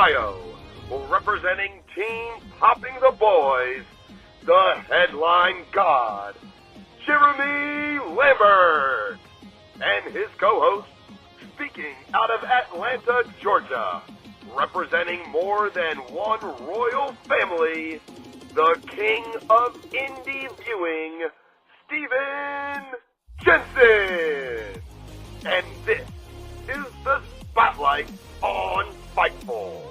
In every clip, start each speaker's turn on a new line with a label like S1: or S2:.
S1: Ohio, representing Team Popping the Boys, the headline god, Jeremy Lambert, and his co-host, speaking out of Atlanta, Georgia, representing more than one royal family, the king of indie viewing, Stephen Jensen. And this is the Spotlight on Fightful.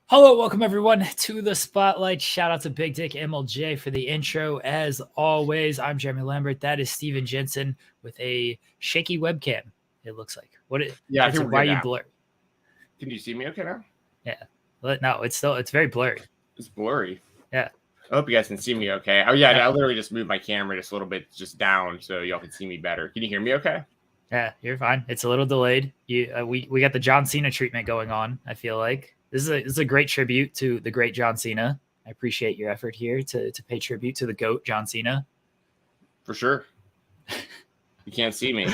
S2: Hello, welcome everyone to the Spotlight. Shout out to Big Dick MLJ for the intro. As always, I'm Jeremy Lambert. That is Stephen Jensen with a shaky webcam. It looks like.
S3: I think
S2: why are you blurry?
S3: Can you see me okay now?
S2: Yeah. No, it's very blurry.
S3: It's blurry.
S2: Yeah.
S3: I hope you guys can see me okay. Oh yeah, I literally just moved my camera just a little bit just down so y'all can see me better. Can you hear me okay?
S2: Yeah, you're fine. It's a little delayed. We got the John Cena treatment going on, I feel like. This is a great tribute to the great John Cena. I appreciate your effort here to pay tribute to the GOAT, John Cena.
S3: For sure. You can't see me.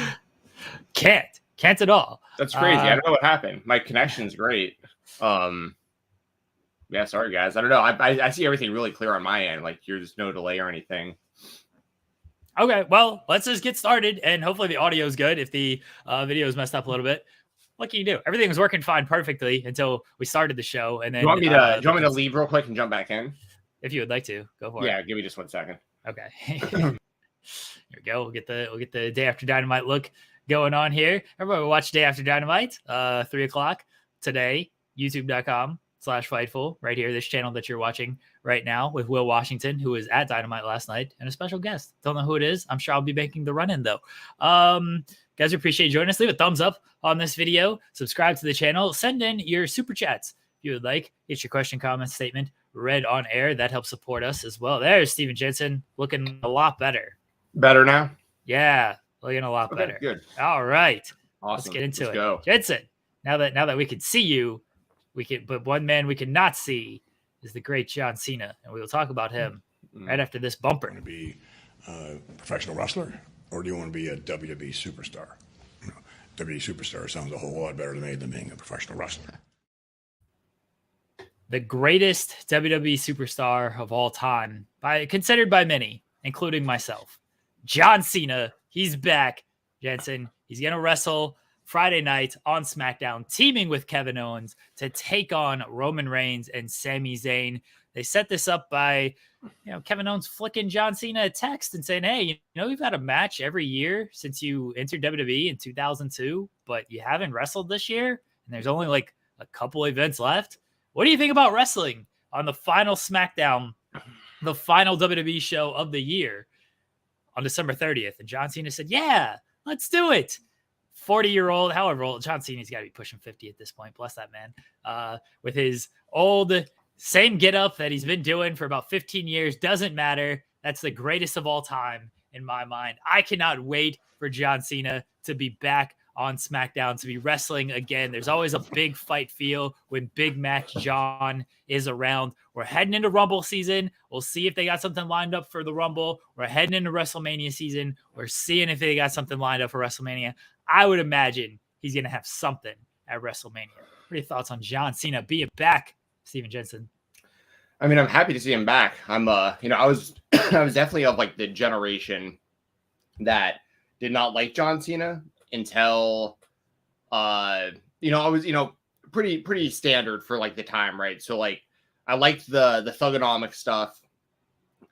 S2: Can't at all.
S3: That's crazy. I don't know what happened. My connection's great. Yeah, sorry guys. I don't know. I see everything really clear on my end. Like there's no delay or anything.
S2: Okay, well, let's just get started, and hopefully the audio is good. If the video is messed up a little bit, what can you do? Everything was working fine perfectly until we started the show, and then
S3: do you want me to leave real quick and jump back in?
S2: If you would like to, go for it.
S3: Yeah, give me just 1 second.
S2: Okay. Here we go. We'll get the Day After Dynamite look going on here. Everybody watch Day After Dynamite, 3:00 today, youtube.com/Fightful, right here, this channel that you're watching right now with Will Washington, who was at Dynamite last night, and a special guest. Don't know who it is. I'm sure I'll be making the run-in, though. Guys, appreciate you joining us. Leave a thumbs up on this video. Subscribe to the channel. Send in your super chats if you would like. Get your question, comment, statement read on air. That helps support us as well. There's Stephen Jensen looking a lot better.
S3: Better now?
S2: Yeah, looking a lot better.
S3: Good.
S2: All right.
S3: Awesome.
S2: Let's get into it.
S3: Go.
S2: Jensen, now that we can see you, but one man we cannot see is the great John Cena, and we will talk about him right after this bumper.
S4: Want to be a professional wrestler, or do you want to be a WWE superstar? WWE superstar sounds a whole lot better to me than being a professional wrestler.
S2: The greatest WWE superstar of all time, considered by many, including myself, John Cena. He's back, Jensen. He's gonna wrestle Friday night on SmackDown, teaming with Kevin Owens to take on Roman Reigns and Sami Zayn. They set this up by, Kevin Owens flicking John Cena a text and saying, hey, you've had a match every year since you entered WWE in 2002, but you haven't wrestled this year, and there's only like a couple events left. What do you think about wrestling on the final SmackDown, the final WWE show of the year on December 30th? And John Cena said, yeah, let's do it. 40-year-old, however old, John Cena's got to be pushing 50 at this point. Bless that man. With his old same get-up that he's been doing for about 15 years. Doesn't matter. That's the greatest of all time in my mind. I cannot wait for John Cena to be back on SmackDown, to be wrestling again. There's always a big fight feel when Big Match John is around. We're heading into Rumble season. We'll see if they got something lined up for the Rumble. We're heading into WrestleMania season. We're seeing if they got something lined up for WrestleMania. I would imagine he's going to have something at WrestleMania. What are your thoughts on John Cena being back, Stephen Jensen?
S3: I mean, I'm happy to see him back. I'm, I was definitely of like the generation that did not like John Cena until, I was, pretty standard for like the time, right? So like, I liked the Thugonomic stuff.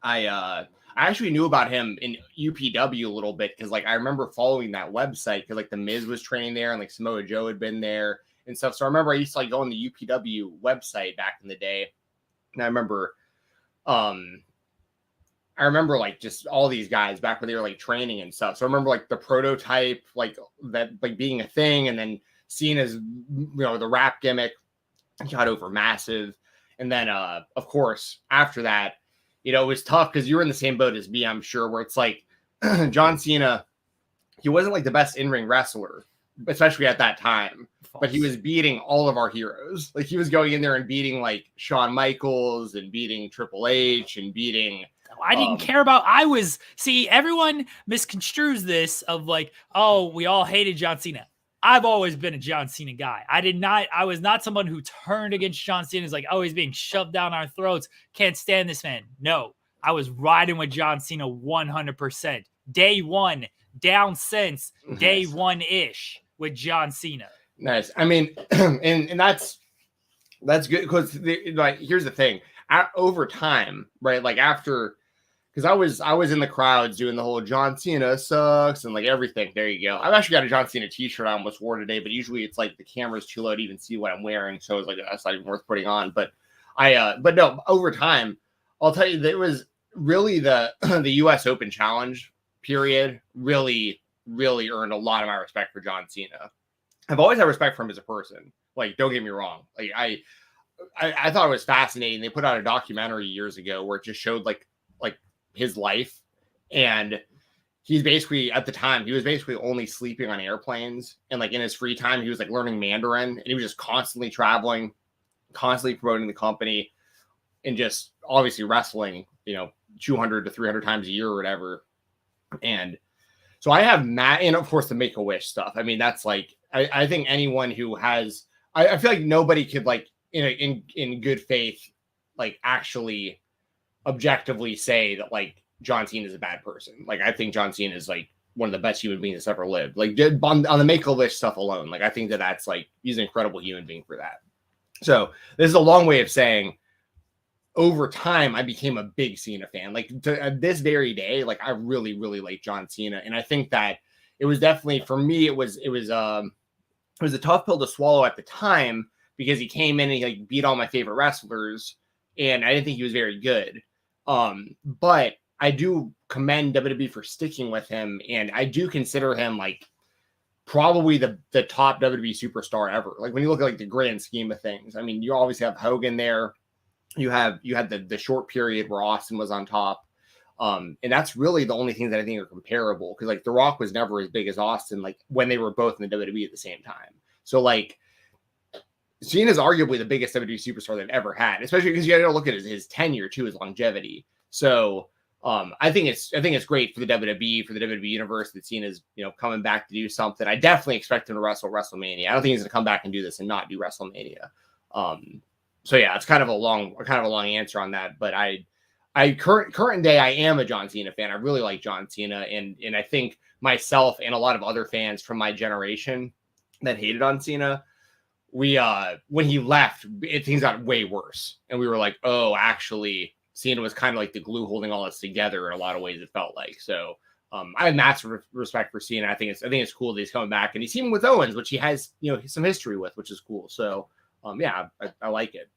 S3: I actually knew about him in UPW a little bit because like I remember following that website because like the Miz was training there and like Samoa Joe had been there and stuff. So I remember I used to like go on the UPW website back in the day, and I remember like just all these guys back when they were like training and stuff. So I remember like the prototype, like that, like being a thing, and then seeing as the rap gimmick got over massive, and then of course after that. It was tough because you were in the same boat as me, I'm sure, where it's like John Cena, he wasn't like the best in-ring wrestler, especially at that time, but he was beating all of our heroes. Like he was going in there and beating like Shawn Michaels and beating Triple H and beating.
S2: I didn't care about, everyone misconstrues this of like, oh, we all hated John Cena. I've always been a John Cena guy. I was not someone who turned against John Cena. It's like, oh, he's being shoved down our throats. Can't stand this man. No, I was riding with John Cena 100%. Day one, down since day one-ish with John Cena.
S3: Nice. I mean, and that's good because like here's the thing. Over time, right? Like after, because I was in the crowds doing the whole John Cena sucks and like everything. There you go. I've actually got a John Cena t-shirt I almost wore today, but usually it's like the camera's too low to even see what I'm wearing, so it's like that's not even worth putting on. But but no, over time, I'll tell you that it was really the U.S. Open Challenge period really earned a lot of my respect for John Cena. I've always had respect for him as a person. Like, don't get me wrong. Like I thought it was fascinating. They put out a documentary years ago where it just showed like his life, and he's basically at the time he was basically only sleeping on airplanes, and like in his free time he was like learning Mandarin, and he was just constantly traveling, constantly promoting the company, and just obviously wrestling, 200 to 300 times a year or whatever. And so I have Matt, and of course the Make-A-Wish stuff. I mean, that's like I think anyone who has I feel like nobody could like in good faith like actually objectively say that like John Cena is a bad person. Like I think John Cena is like one of the best human beings that's ever lived. Like on the Make-A-Wish stuff alone, like I think that's like he's an incredible human being for that. So this is a long way of saying over time I became a big Cena fan. Like to this very day, like I really like John Cena, and I think that it was definitely for me it was a tough pill to swallow at the time because he came in and he like beat all my favorite wrestlers, and I didn't think he was very good. But I do commend WWE for sticking with him, and I do consider him like probably the top WWE superstar ever. Like when you look at like the grand scheme of things, I mean, you always have Hogan there. You had the short period where Austin was on top. And that's really the only things that I think are comparable, because like The Rock was never as big as Austin, like when they were both in the WWE at the same time. So like Cena's arguably the biggest WWE superstar they've ever had, especially because you got to look at his tenure too, his longevity. So I think it's great for the WWE, for the WWE universe that Cena's coming back to do something. I definitely expect him to wrestle WrestleMania. I don't think he's gonna come back and do this and not do WrestleMania. So yeah, it's kind of a long answer on that, but I current day, I am a John Cena fan. I really like John Cena, and I think myself and a lot of other fans from my generation that hated on Cena, we when he left, things got way worse, and we were like, oh, actually, Cena was kind of like the glue holding all this together in a lot of ways. It felt like so. I have massive respect for Cena. I think it's cool that he's coming back, and he's teaming with Owens, which he has some history with, which is cool. So yeah, I like it.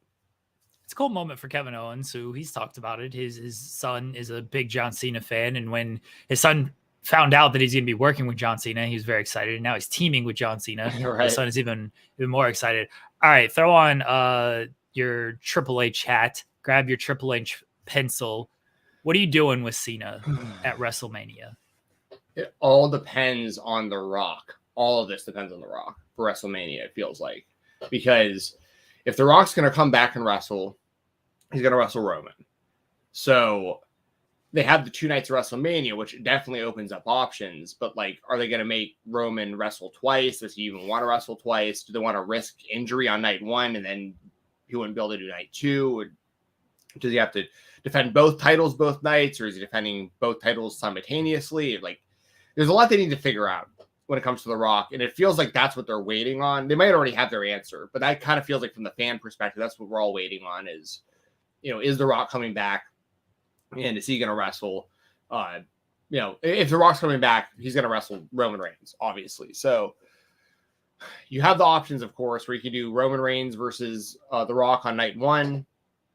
S2: It's a cool moment for Kevin Owens, who he's talked about it. His son is a big John Cena fan, and when his son found out that he's going to be working with John Cena, he was very excited. And now he's teaming with John Cena.
S3: Right.
S2: His son is even more excited. All right, throw on your Triple H hat. Grab your Triple H pencil. What are you doing with Cena at WrestleMania?
S3: It all depends on The Rock. All of this depends on The Rock for WrestleMania, it feels like. Because if The Rock's going to come back and wrestle, he's going to wrestle Roman. So they have the 2 nights of WrestleMania, which definitely opens up options. But, like, are they going to make Roman wrestle twice? Does he even want to wrestle twice? Do they want to risk injury on night 1 and then he wouldn't be able to do night 2? Or does he have to defend both titles both nights? Or is he defending both titles simultaneously? Like, there's a lot they need to figure out when it comes to The Rock, and it feels like that's what they're waiting on. They might already have their answer, but that kind of feels like from the fan perspective, that's what we're all waiting on is, is The Rock coming back, and is he going to wrestle? If The Rock's coming back, he's going to wrestle Roman Reigns, obviously. So you have the options, of course, where you can do Roman Reigns versus The Rock on night 1.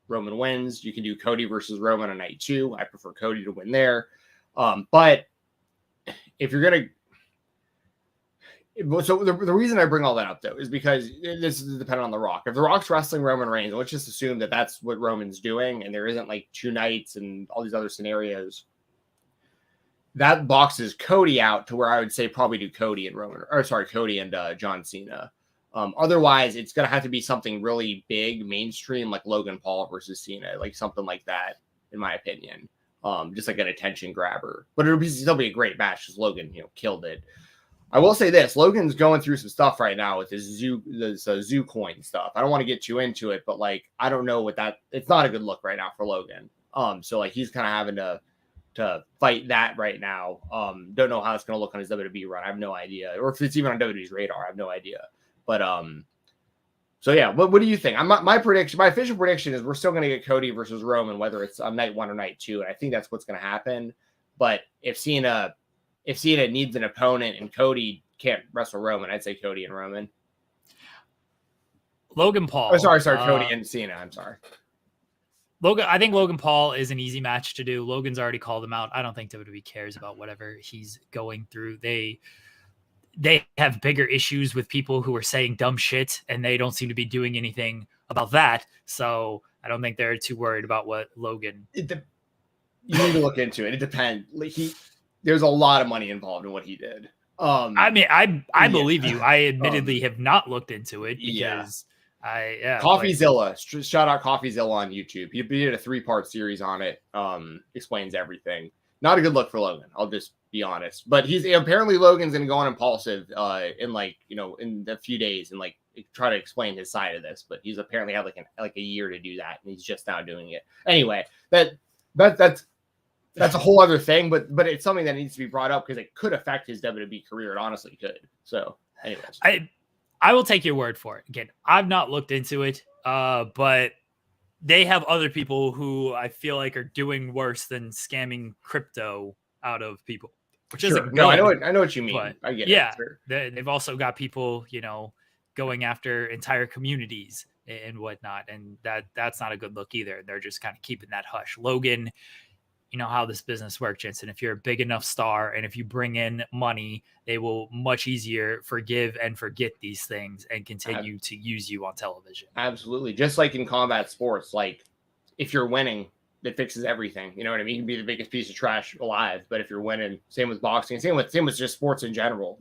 S3: Roman wins. You can do Cody versus Roman on night 2. I prefer Cody to win there. But if you're going to, so the reason I bring all that up, though, is because this is dependent on The Rock. If The Rock's wrestling Roman Reigns, let's just assume that that's what Roman's doing, and there isn't like 2 nights and all these other scenarios. That boxes Cody out to where I would say probably do Cody and John Cena. Otherwise, it's going to have to be something really big, mainstream, like Logan Paul versus Cena, like something like that, in my opinion. Just like an attention grabber. But it'll still be a great match because Logan, killed it. I will say this: Logan's going through some stuff right now with his zoo coin stuff. I don't want to get too into it, but like I don't know what that. It's not a good look right now for Logan. So like he's kind of having to fight that right now. Don't know how it's going to look on his WWE run. I have no idea, or if it's even on WWE's radar. I have no idea. But so yeah, what do you think? My official prediction is we're still going to get Cody versus Roman, whether it's on night 1 or night 2, and I think that's what's going to happen. But if Cena needs an opponent and Cody can't wrestle Roman, I'd say Cody and Roman.
S2: Logan Paul.
S3: Oh, sorry, Cody and Cena. I'm sorry.
S2: I think Logan Paul is an easy match to do. Logan's already called him out. I don't think WWE cares about whatever he's going through. They have bigger issues with people who are saying dumb shit, and they don't seem to be doing anything about that. So I don't think they're too worried about what Logan.
S3: You need to look into it. It depends. There's a lot of money involved in what he did.
S2: I mean, I believe you. I admittedly have not looked into it because
S3: CoffeeZilla. Shout out CoffeeZilla on YouTube. He did a 3-part series on it. Explains everything. Not a good look for Logan. I'll just be honest. But apparently Logan's going to go on Impulsive in in a few days and try to explain his side of this. But he's apparently had like a year to do that, and he's just now doing it. Anyway, that's a whole other thing, but it's something that needs to be brought up because it could affect his WWE career. It honestly could. So, anyways,
S2: I will take your word for it. Again, I've not looked into it, but they have other people who I feel like are doing worse than scamming crypto out of people, which isn't good.
S3: No, I know what you mean.
S2: But
S3: I get
S2: it.
S3: Yeah,
S2: they've also got people, going after entire communities and whatnot, and that's not a good look either. They're just kind of keeping that hush. Logan. You know how this business works, Jensen. If you're a big enough star and if you bring in money, they will much easier forgive and forget these things and continue to use you on television.
S3: Absolutely. Just like in combat sports, like if you're winning, it fixes everything. You know what I mean? You can be the biggest piece of trash alive, but if you're winning, same with boxing, same with just sports in general.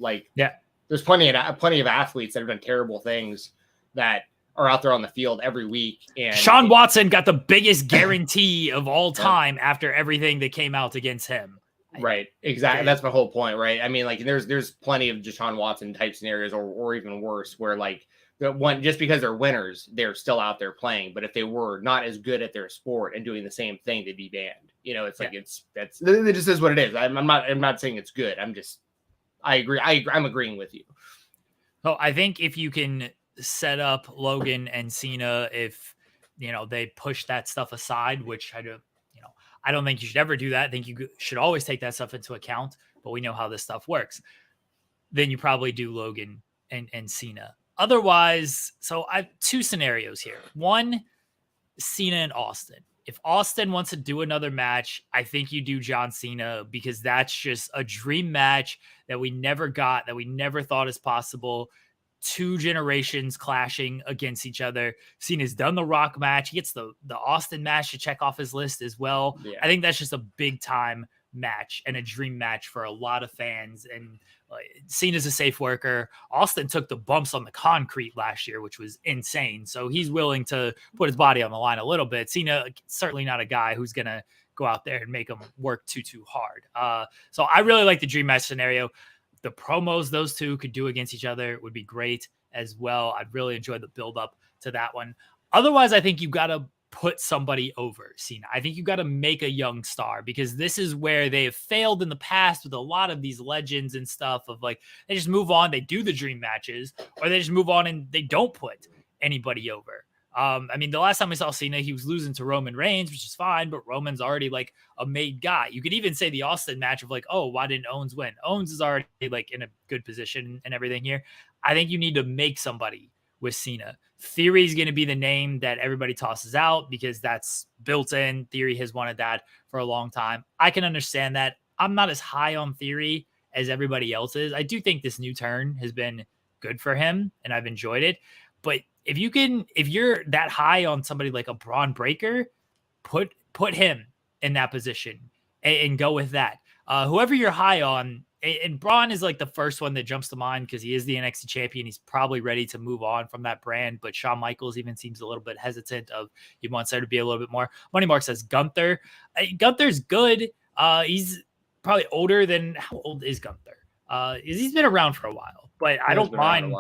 S3: There's plenty of athletes that have done terrible things that are out there on the field every week. And
S2: Sean Watson got the biggest guarantee of all time after everything that came out against him.
S3: Right. Exactly. That's my whole point. Right. I mean, there's plenty of Deshaun Watson type scenarios or even worse where just because they're winners, they're still out there playing. But if they were not as good at their sport and doing the same thing, they'd be banned. It just is what it is. I'm not saying it's good. I agree. I'm agreeing with you.
S2: So I think if you can set up Logan and Cena, if they push that stuff aside, which I don't think you should ever do that. I think you should always take that stuff into account, but we know how this stuff works. Then you probably do Logan and Cena. Otherwise, so I have 2 scenarios here. One, Cena and Austin. If Austin wants to do another match, I think you do John Cena because that's just a dream match that we never got, that we never thought is possible. 2 generations clashing against each other. Cena's done the Rock match. He gets the Austin match to check off his list as well. Yeah. I think that's just a big time match and a dream match for a lot of fans. And Cena's a safe worker. Austin took the bumps on the concrete last year, which was insane. So he's willing to put his body on the line a little bit. Cena, certainly not a guy who's going to go out there and make him work too hard. So I really like the dream match scenario. The promos those 2 could do against each other would be great as well. I'd really enjoy the build up to that one. Otherwise, I think you got to put somebody over Cena. I think you got to make a young star because this is where they have failed in the past with a lot of these legends and stuff of they just move on. They do the dream matches or they just move on and they don't put anybody over. I mean, the last time we saw Cena, he was losing to Roman Reigns, which is fine, but Roman's already a made guy. You could even say the Austin match of why didn't Owens win? Owens is already in a good position and everything here. I think you need to make somebody with Cena. Theory is going to be the name that everybody tosses out because that's built in. Theory has wanted that for a long time. I can understand that. I'm not as high on Theory as everybody else is. I do think this new turn has been good for him and I've enjoyed it, but if you're that high on somebody like a Braun Breaker, put him in that position and go with that. Whoever you're high on, and Braun is the first one that jumps to mind because he is the NXT champion. He's probably ready to move on from that brand, but Shawn Michaels even seems a little bit hesitant he wants there to be a little bit more. Money Mark says Gunther. Gunther's good. He's probably older than, how old is Gunther? He's been around for a while, but I don't mind.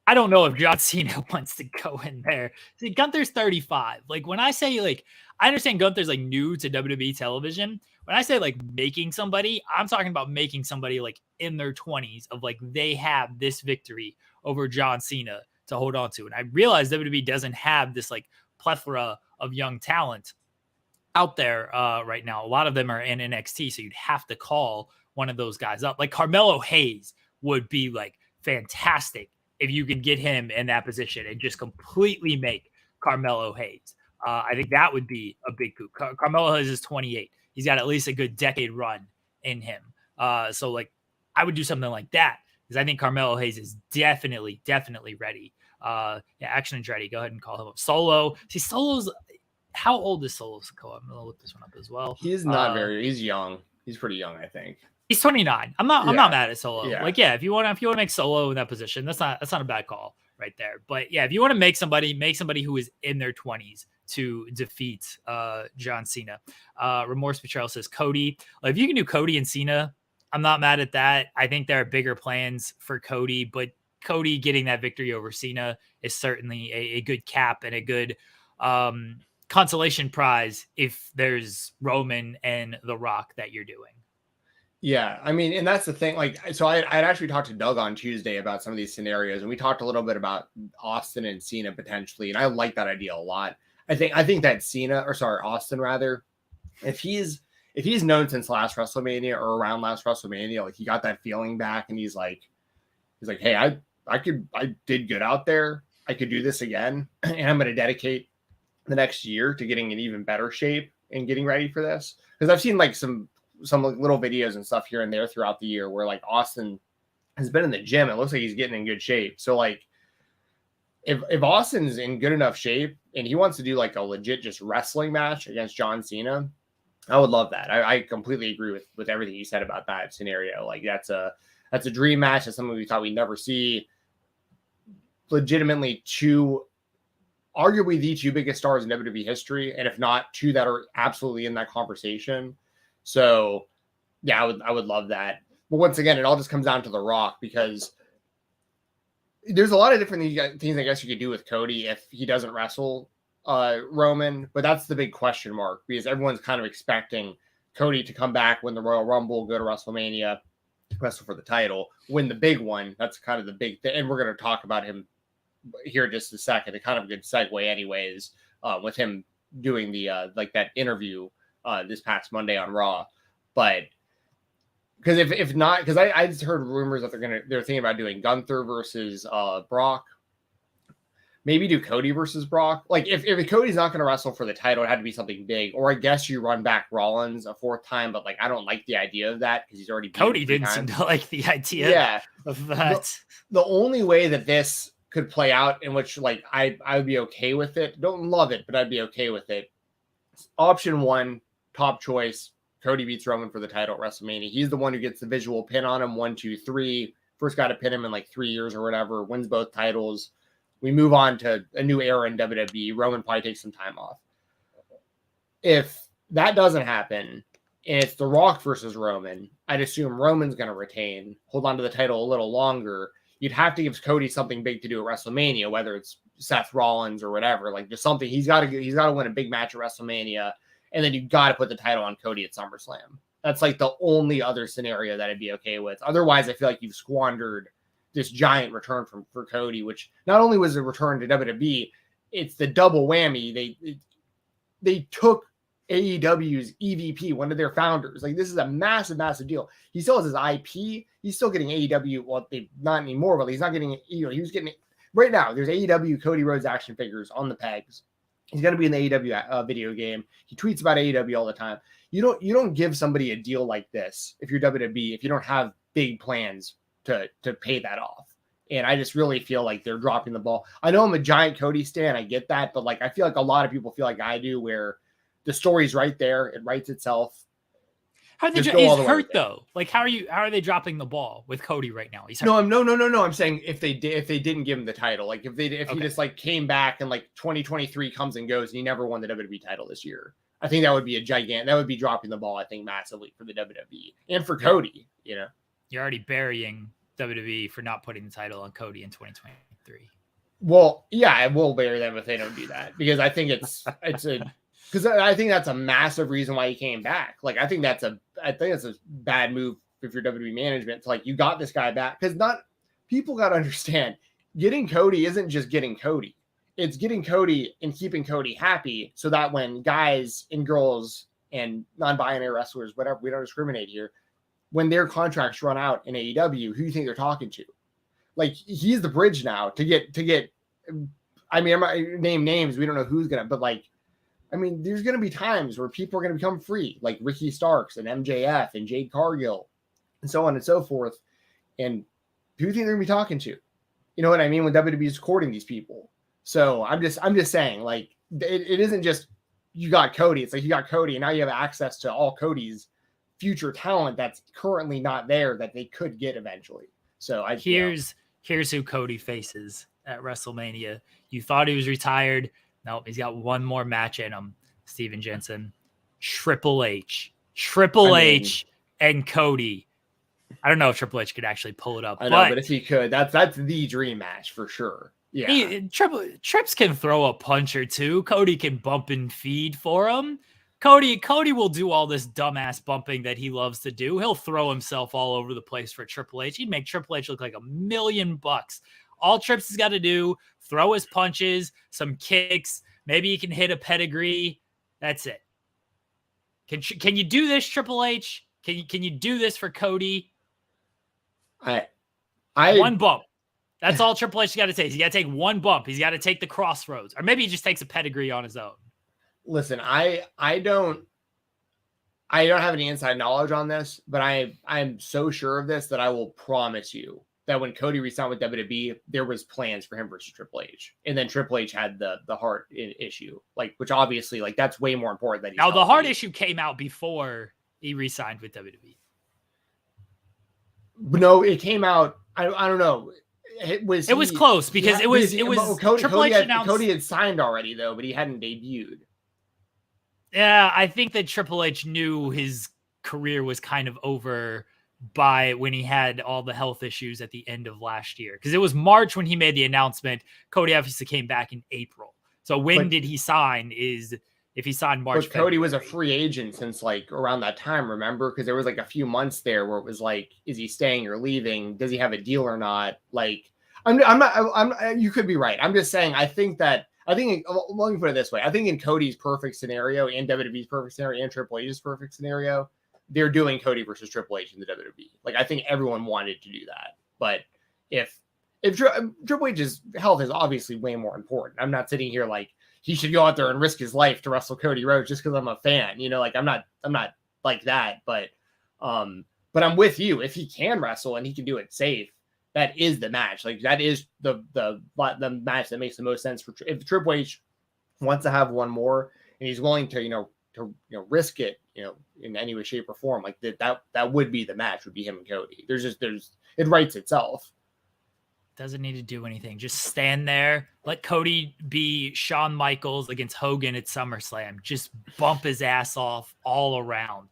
S2: I don't know if John Cena wants to go in there. See, Gunther's 35. Like when I say like, I understand Gunther's like new to WWE television. When I say like making somebody, I'm talking about making somebody like in their 20s of like they have this victory over John Cena to hold on to. And I realize WWE doesn't have this like plethora of young talent out there right now. A lot of them are in NXT, so you'd have to call one of those guys up. Like Carmelo Hayes would be like fantastic if you could get him in that position and just completely make Carmelo Hayes. I think that would be a big coup. Carmelo Hayes is 28. He's got at least a good decade run in him. So like I would do something like that because I think Carmelo Hayes is definitely ready. Action and ready. Go ahead and call him up. Solo. See, Solo's, how old is Solo Sikoa? I'm gonna look this one up as well.
S3: He's not he's young. He's pretty young, I think.
S2: He's 29. I'm not mad at Solo. Yeah. Like, yeah, if you want to make Solo in that position, that's not a bad call right there. But yeah, if you want to make somebody who is in their 20s to defeat John Cena. Remorse Betrayal says Cody. Like, if you can do Cody and Cena, I'm not mad at that. I think there are bigger plans for Cody, but Cody getting that victory over Cena is certainly a good cap and a good consolation prize if there's Roman and The Rock that you're doing.
S3: Yeah, I mean, and that's the thing. Like, so I'd actually talked to Doug on Tuesday about some of these scenarios, and we talked a little bit about Austin and Cena potentially, and I like that idea a lot. I think that Austin rather, if he's known since last WrestleMania or around last WrestleMania, like he got that feeling back, and he's like, hey, I did good out there. I could do this again, and I'm going to dedicate the next year to getting in even better shape and getting ready for this. Because I've seen like some like little videos and stuff here and there throughout the year where like Austin has been in the gym. It looks like he's getting in good shape. So like if Austin's in good enough shape and he wants to do like a legit just wrestling match against John Cena, I would love that. I completely agree with everything you said about that scenario. Like that's a dream match. That's something we thought we'd never see. Legitimately arguably the two biggest stars in WWE history. And if not two that are absolutely in that conversation. So yeah, I would love that. But once again, it all just comes down to The Rock because there's a lot of different things I guess you could do with Cody if he doesn't wrestle Roman, but that's the big question mark because everyone's kind of expecting Cody to come back, win the Royal Rumble, go to WrestleMania, wrestle for the title, win the big one. That's kind of the big thing. And we're going to talk about him here in just a second. A kind of a good segue anyways, with him doing the like that interview this past Monday on Raw. But because if not, because I just heard rumors that they're thinking about doing Gunther versus Brock. Maybe do Cody versus Brock. Like if Cody's not going to wrestle for the title, it had to be something big. Or I guess you run back Rollins a fourth time, but like I don't like the idea of that because he's already
S2: Cody didn't seem to like the idea of that. The
S3: only way that this could play out in which like I would be okay with it. Don't love it, but I'd be okay with it. Option one, top choice. Cody beats Roman for the title at WrestleMania. He's the one who gets the visual pin on him. 1, 2, 3. First got to pin him in like 3 years or whatever. Wins both titles. We move on to a new era in WWE. Roman probably takes some time off. If that doesn't happen, and it's The Rock versus Roman, I'd assume Roman's going to retain, hold on to the title a little longer. You'd have to give Cody something big to do at WrestleMania, whether it's Seth Rollins or whatever. Like just something he's got to win a big match at WrestleMania, and then you got to put the title on Cody at SummerSlam. That's like the only other scenario that I'd be okay with. Otherwise, I feel like you've squandered this giant return for Cody, which not only was a return to WWE, it's the double whammy. They took AEW's EVP, one of their founders. Like this is a massive, massive deal. He still has his IP. He's still getting AEW. Well, they not anymore, but he's not getting. He was getting it right now. There's AEW Cody Rhodes action figures on the pegs. He's going to be in the AEW video game. He tweets about AEW all the time. You don't give somebody a deal like this if you're WWE if you don't have big plans to pay that off. And I just really feel like they're dropping the ball. I know I'm a giant Cody stan. I get that. But like, I feel like a lot of people feel like I do where the story's right there. It writes itself.
S2: He's hurt though. Like, how are they dropping the ball with Cody right now? He's hurt.
S3: No. I'm saying if they didn't give him the title, like if he just like came back and like 2023 comes and goes and he never won the WWE title this year, I think that would be that would be dropping the ball, I think, massively for the WWE and for Cody, you know?
S2: You're already burying WWE for not putting the title on Cody in 2023.
S3: Well, yeah, I will bury them if they don't do that, because I think because I think that's a massive reason why he came back. Like, I think that's a bad move if you're WWE management. It's like, you got this guy back, because people got to understand, getting Cody isn't just getting Cody. It's getting Cody and keeping Cody happy, so that when guys and girls and non-binary wrestlers, whatever, we don't discriminate here, when their contracts run out in AEW, who do you think they're talking to? Like, he's the bridge now to get. I mean, I'm not name names. We don't know who's gonna, but like, I mean, there's gonna be times where people are gonna become free, like Ricky Starks and MJF and Jade Cargill, and so on and so forth. And who do you think they're gonna be talking to? You know what I mean? When WWE is courting these people. So I'm just saying, like, it isn't just you got Cody. It's like you got Cody, and now you have access to all Cody's future talent that's currently not there that they could get eventually. So here's
S2: who Cody faces at WrestleMania. You thought he was retired. Nope, he's got one more match in him. Stephen Jensen, Triple H and Cody. I don't know if Triple H could actually pull it up.
S3: I know, but if he could, that's the dream match for sure. Yeah,
S2: Trips can throw a punch or two. Cody can bump and feed for him. Cody will do all this dumbass bumping that he loves to do. He'll throw himself all over the place for Triple H. He'd make Triple H look like $1 million. All Trips has got to do, throw his punches, some kicks. Maybe he can hit a pedigree. That's it. Can you do this, Triple H? Can you do this for Cody? One bump. That's all Triple H got to take. He's got to take one bump. He's got to take the crossroads, or maybe he just takes a pedigree on his own.
S3: Listen, I don't have any inside knowledge on this, but I'm so sure of this that I will promise you that when Cody re-signed with WWE, there was plans for him versus Triple H, and then Triple H had the heart issue, like, which obviously, like, that's way more important than
S2: now the heart issue came out before he re-signed with WWE.
S3: No, it came out. I don't know. It was
S2: close because it was Triple H announced
S3: Cody had signed already though, but he hadn't debuted.
S2: Yeah, I think that Triple H knew his career was kind of over by when he had all the health issues at the end of last year. Because it was March when he made the announcement. Cody obviously came back in April. So when did he sign? Is if he signed March.
S3: But Cody was a free agent since like around that time, remember? Because there was like a few months there where it was like, is he staying or leaving? Does he have a deal or not? Like, I'm not. You could be right. I'm just saying. I think, let me put it this way. I think in Cody's perfect scenario, and WWE's perfect scenario, and Triple H's perfect scenario, they're doing Cody versus Triple H in the WWE. Like, I think everyone wanted to do that. But if Triple H's health is obviously way more important, I'm not sitting here like he should go out there and risk his life to wrestle Cody Rhodes just because I'm a fan. You know, like I'm not like that. But I'm with you. If he can wrestle and he can do it safe, that is the match. Like, that is the match that makes the most sense for if Triple H wants to have one more and he's willing to risk it, in any way, shape, or form. Like that would be the match. Would be him and Cody. It writes itself.
S2: Doesn't need to do anything. Just stand there. Let Cody be Shawn Michaels against Hogan at SummerSlam. Just bump his ass off all around.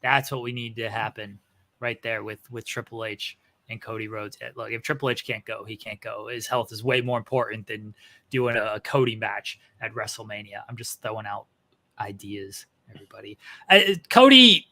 S2: That's what we need to happen right there with Triple H and Cody Rhodes. Look, if Triple H can't go, he can't go. His health is way more important than doing a Cody match at WrestleMania. I'm just throwing out ideas, everybody. Cody,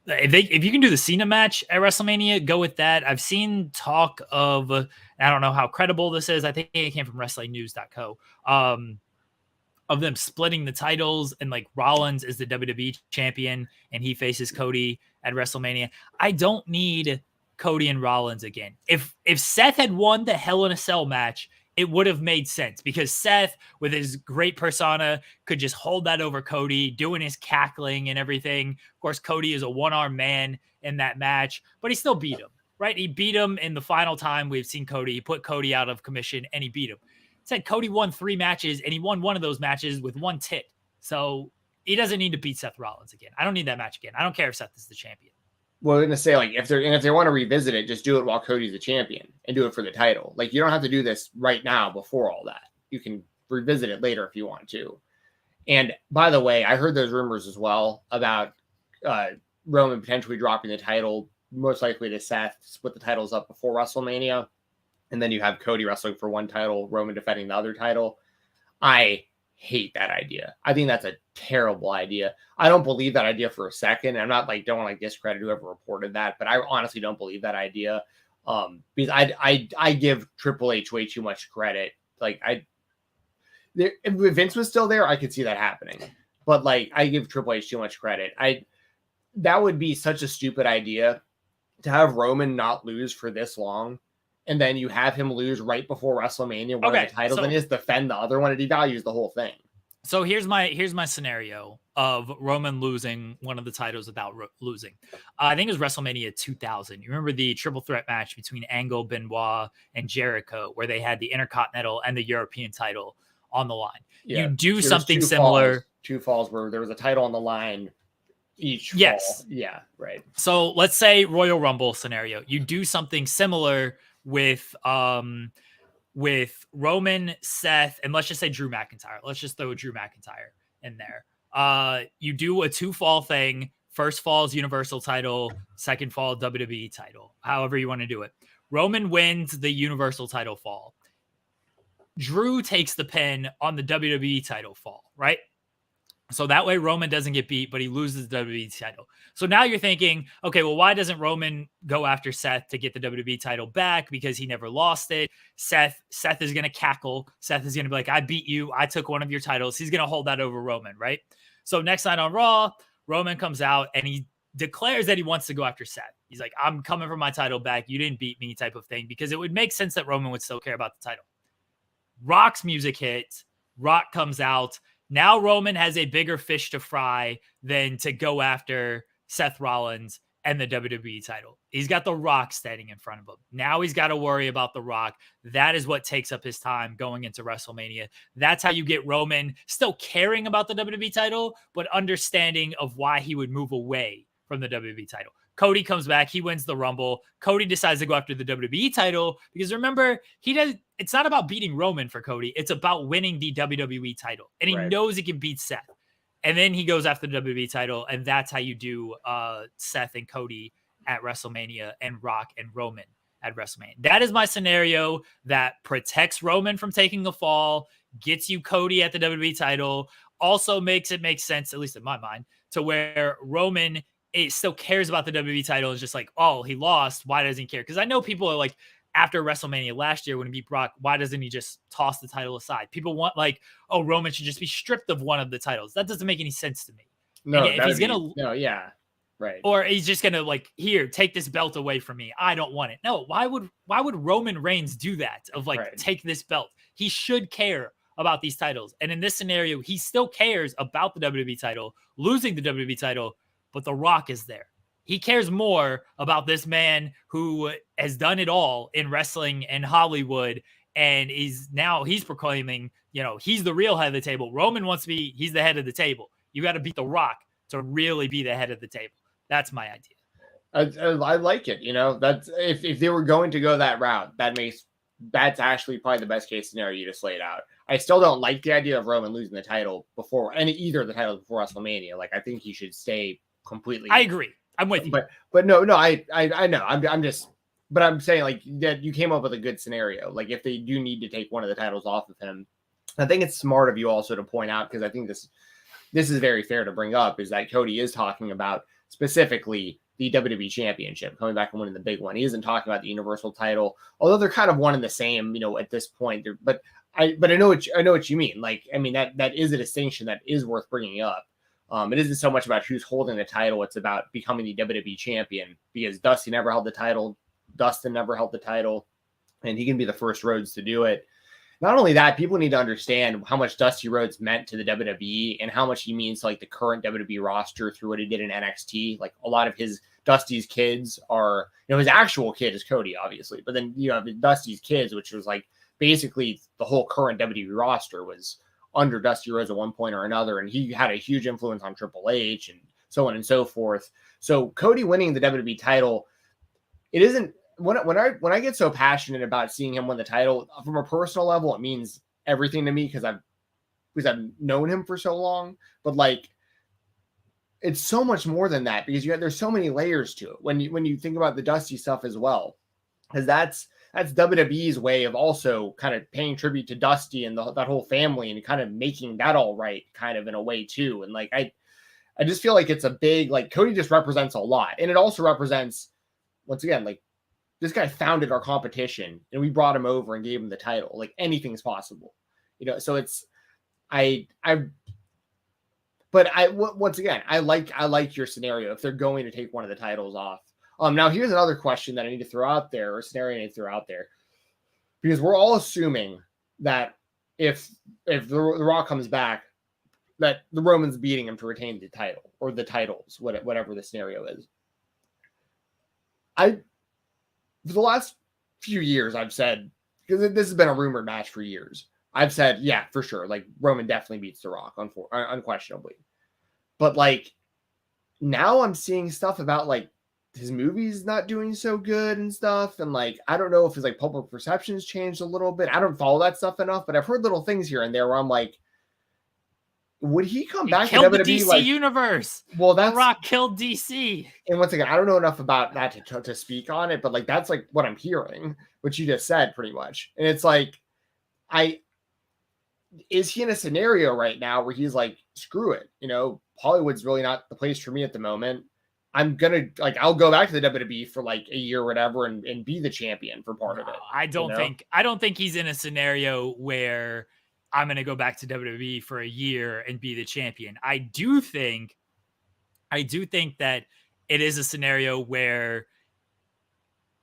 S2: if you can do the Cena match at WrestleMania, go with that. I've seen talk of, I don't know how credible this is. I think it came from WrestlingNews.co, of them splitting the titles, and like Rollins is the WWE champion and he faces Cody at WrestleMania. I don't need Cody and Rollins again. If Seth had won the Hell in a Cell match, it would have made sense because Seth, with his great persona, could just hold that over Cody, doing his cackling and everything. Of course, Cody is a one-armed man in that match, but he still beat him, right? He beat him in the final time we've seen Cody. He put Cody out of commission and he beat him. Said Cody won 3 matches and he won one of those matches with one tit. So he doesn't need to beat Seth Rollins again. I don't need that match again. I don't care if Seth is the champion.
S3: Well, I'm going to say, like, if they want to revisit it, just do it while Cody's the champion and do it for the title. Like, you don't have to do this right now before all that. You can revisit it later if you want to. And by the way, I heard those rumors as well about Roman potentially dropping the title most likely to Seth, split the titles up before WrestleMania, and then you have Cody wrestling for one title, Roman defending the other title. I hate that idea. I think that's a terrible idea. I don't believe that idea for a second. I'm not like, don't want to discredit whoever reported that, but I honestly don't believe that idea. Because I give Triple H way too much credit. Like if Vince was still there, I could see that happening. But like, I give Triple H too much credit. That would be such a stupid idea to have Roman not lose for this long. And then you have him lose right before WrestleMania, one of the titles, and just defend the other one. It devalues the whole thing.
S2: So here's my scenario of Roman losing one of the titles without losing. I think it was WrestleMania 2000. You remember the triple threat match between Angle, Benoit, and Jericho, where they had the Intercontinental and the European title on the line. Yeah. You do something similar.
S3: Two falls where there was a title on the line each fall.
S2: Yes.
S3: Yeah, right.
S2: So let's say Royal Rumble scenario. You do something similar with Roman, Seth, and let's just say Drew McIntyre. Let's just throw Drew McIntyre in there. You do a 2-fall thing. First fall is Universal title. Second fall, WWE title. However you want to do it. Roman wins the Universal title fall. Drew takes the pin on the WWE title fall, right? So that way Roman doesn't get beat, but he loses the WWE title. So now you're thinking, okay, well, why doesn't Roman go after Seth to get the WWE title back? Because he never lost it. Seth is going to cackle. Seth is going to be like, I beat you. I took one of your titles. He's going to hold that over Roman, right? So next night on Raw, Roman comes out and he declares that he wants to go after Seth. He's like, I'm coming for my title back. You didn't beat me type of thing, because it would make sense that Roman would still care about the title. Rock's music hits. Rock comes out. Now Roman has a bigger fish to fry than to go after Seth Rollins and the WWE title. He's got The Rock standing in front of him. Now he's got to worry about The Rock. That is what takes up his time going into WrestleMania. That's how you get Roman still caring about the WWE title, but understanding of why he would move away from the WWE title. Cody comes back. He wins the Rumble. Cody decides to go after the WWE title because remember, it's not about beating Roman for Cody. It's about winning the WWE title. And he knows he can beat Seth. And then he goes after the WWE title. And that's how you do Seth and Cody at WrestleMania and Rock and Roman at WrestleMania. That is my scenario that protects Roman from taking a fall, gets you Cody at the WWE title, also makes it make sense, at least in my mind, to where Roman still cares about the WWE title. It's just like, oh, he lost. Why doesn't he care? Because I know people are like, after WrestleMania last year when he beat Brock, why doesn't he just toss the title aside? People want like, oh, Roman should just be stripped of one of the titles. That doesn't make any sense to me.
S3: No,
S2: if he's
S3: right.
S2: Or he's just gonna like, here, take this belt away from me. I don't want it. No, why would Roman Reigns do that? Of like, take this belt. He should care about these titles. And in this scenario, he still cares about the WWE title, losing the WWE title, but The Rock is there. He cares more about this man who has done it all in wrestling and Hollywood, and he's proclaiming, he's the real head of the table. Roman wants to be, he's the head of the table. You got to beat The Rock to really be the head of the table. That's my idea.
S3: I like it. That's if they were going to go that route, that's actually probably the best case scenario you just laid out. I still don't like the idea of Roman losing the title before either of the titles before WrestleMania. Like, I think he should stay completely.
S2: I agree. I'm with you.
S3: But no, I know. I'm saying like that you came up with a good scenario. Like if they do need to take one of the titles off of him, I think it's smart of you also to point out, because I think this is very fair to bring up, is that Cody is talking about specifically the WWE Championship, coming back and winning the big one. He isn't talking about the Universal title, although they're kind of one and the same, at this point. But I know what you mean. Like, I mean, that is a distinction that is worth bringing up. It isn't so much about who's holding the title. It's about becoming the WWE champion, because Dusty never held the title. Dustin never held the title, and he can be the first Rhodes to do it. Not only that, people need to understand how much Dusty Rhodes meant to the WWE and how much he means to like the current WWE roster through what he did in NXT. Like a lot of Dusty's kids are, his actual kid is Cody, obviously, but then you have Dusty's kids, which was like basically the whole current WWE roster was under Dusty Rhodes at one point or another, and he had a huge influence on Triple H and so on and so forth. So Cody winning the WWE title, it isn't when I get so passionate about seeing him win the title from a personal level, it means everything to me because I've known him for so long. But like, it's so much more than that because there's so many layers to it when you think about the Dusty stuff as well, because that's WWE's way of also kind of paying tribute to Dusty and that whole family and kind of making that all right, kind of in a way too. And like I just feel like it's a big, like, Cody just represents a lot, and it also represents, once again, like, this guy founded our competition and we brought him over and gave him the title. Like, anything's possible, so it's once again, I like your scenario if they're going to take one of the titles off. Now here's another question that I need to throw out there, or scenario I need to throw out there, because we're all assuming that if the Raw comes back, that the Roman's beating him to retain the title or the titles, whatever the scenario is. For the last few years, I've said, because this has been a rumored match for years, I've said, yeah, for sure, like, Roman definitely beats The Rock, unquestionably. But, like, now I'm seeing stuff about, like, his movie's not doing so good and stuff, and, like, I don't know if his, like, public perception's changed a little bit. I don't follow that stuff enough, but I've heard little things here and there where I'm like, would he come back to WWE?
S2: The DC universe.
S3: Well, The
S2: Rock killed DC.
S3: And once again, I don't know enough about that to speak on it, but, like, that's, like, what I'm hearing, which you just said pretty much. And it's like, is he in a scenario right now where he's like, screw it, Hollywood's really not the place for me at the moment. I'm gonna, like, I'll go back to the WWE for like a year or whatever and be the champion for part of it.
S2: I don't think he's in a scenario where I'm gonna go back to WWE for a year and be the champion. I do think that it is a scenario where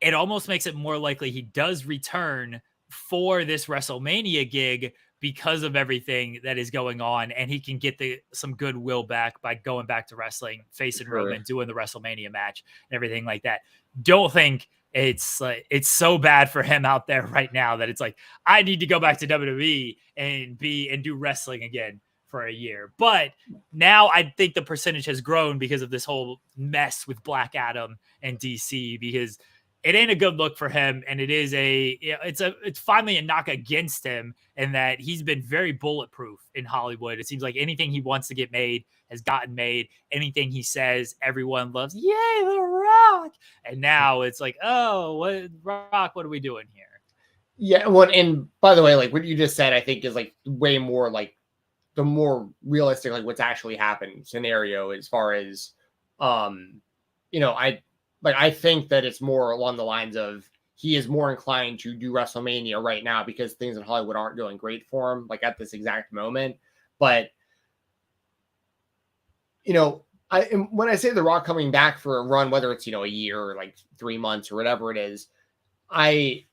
S2: it almost makes it more likely he does return for this WrestleMania gig because of everything that is going on, and he can get some goodwill back by going back to wrestling, facing Roman, doing the WrestleMania match and everything like that. Don't think it's so bad for him out there right now that it's like, I need to go back to WWE and do wrestling again for a year. But now I think the percentage has grown because of this whole mess with Black Adam and DC, because it ain't a good look for him. And it is it's finally a knock against him, in that he's been very bulletproof in Hollywood. It seems like anything he wants to get made has gotten made. Anything he says, everyone loves. Yay, The Rock. And now it's like, oh, Rock, what are we doing here?
S3: Yeah. Well, and by the way, like, what you just said, I think is like way more like the more realistic, like, what's actually happened scenario, as far as, I think that it's more along the lines of, he is more inclined to do WrestleMania right now because things in Hollywood aren't doing great for him, like, at this exact moment. But, when I say The Rock coming back for a run, whether it's, a year or like 3 months or whatever it is, I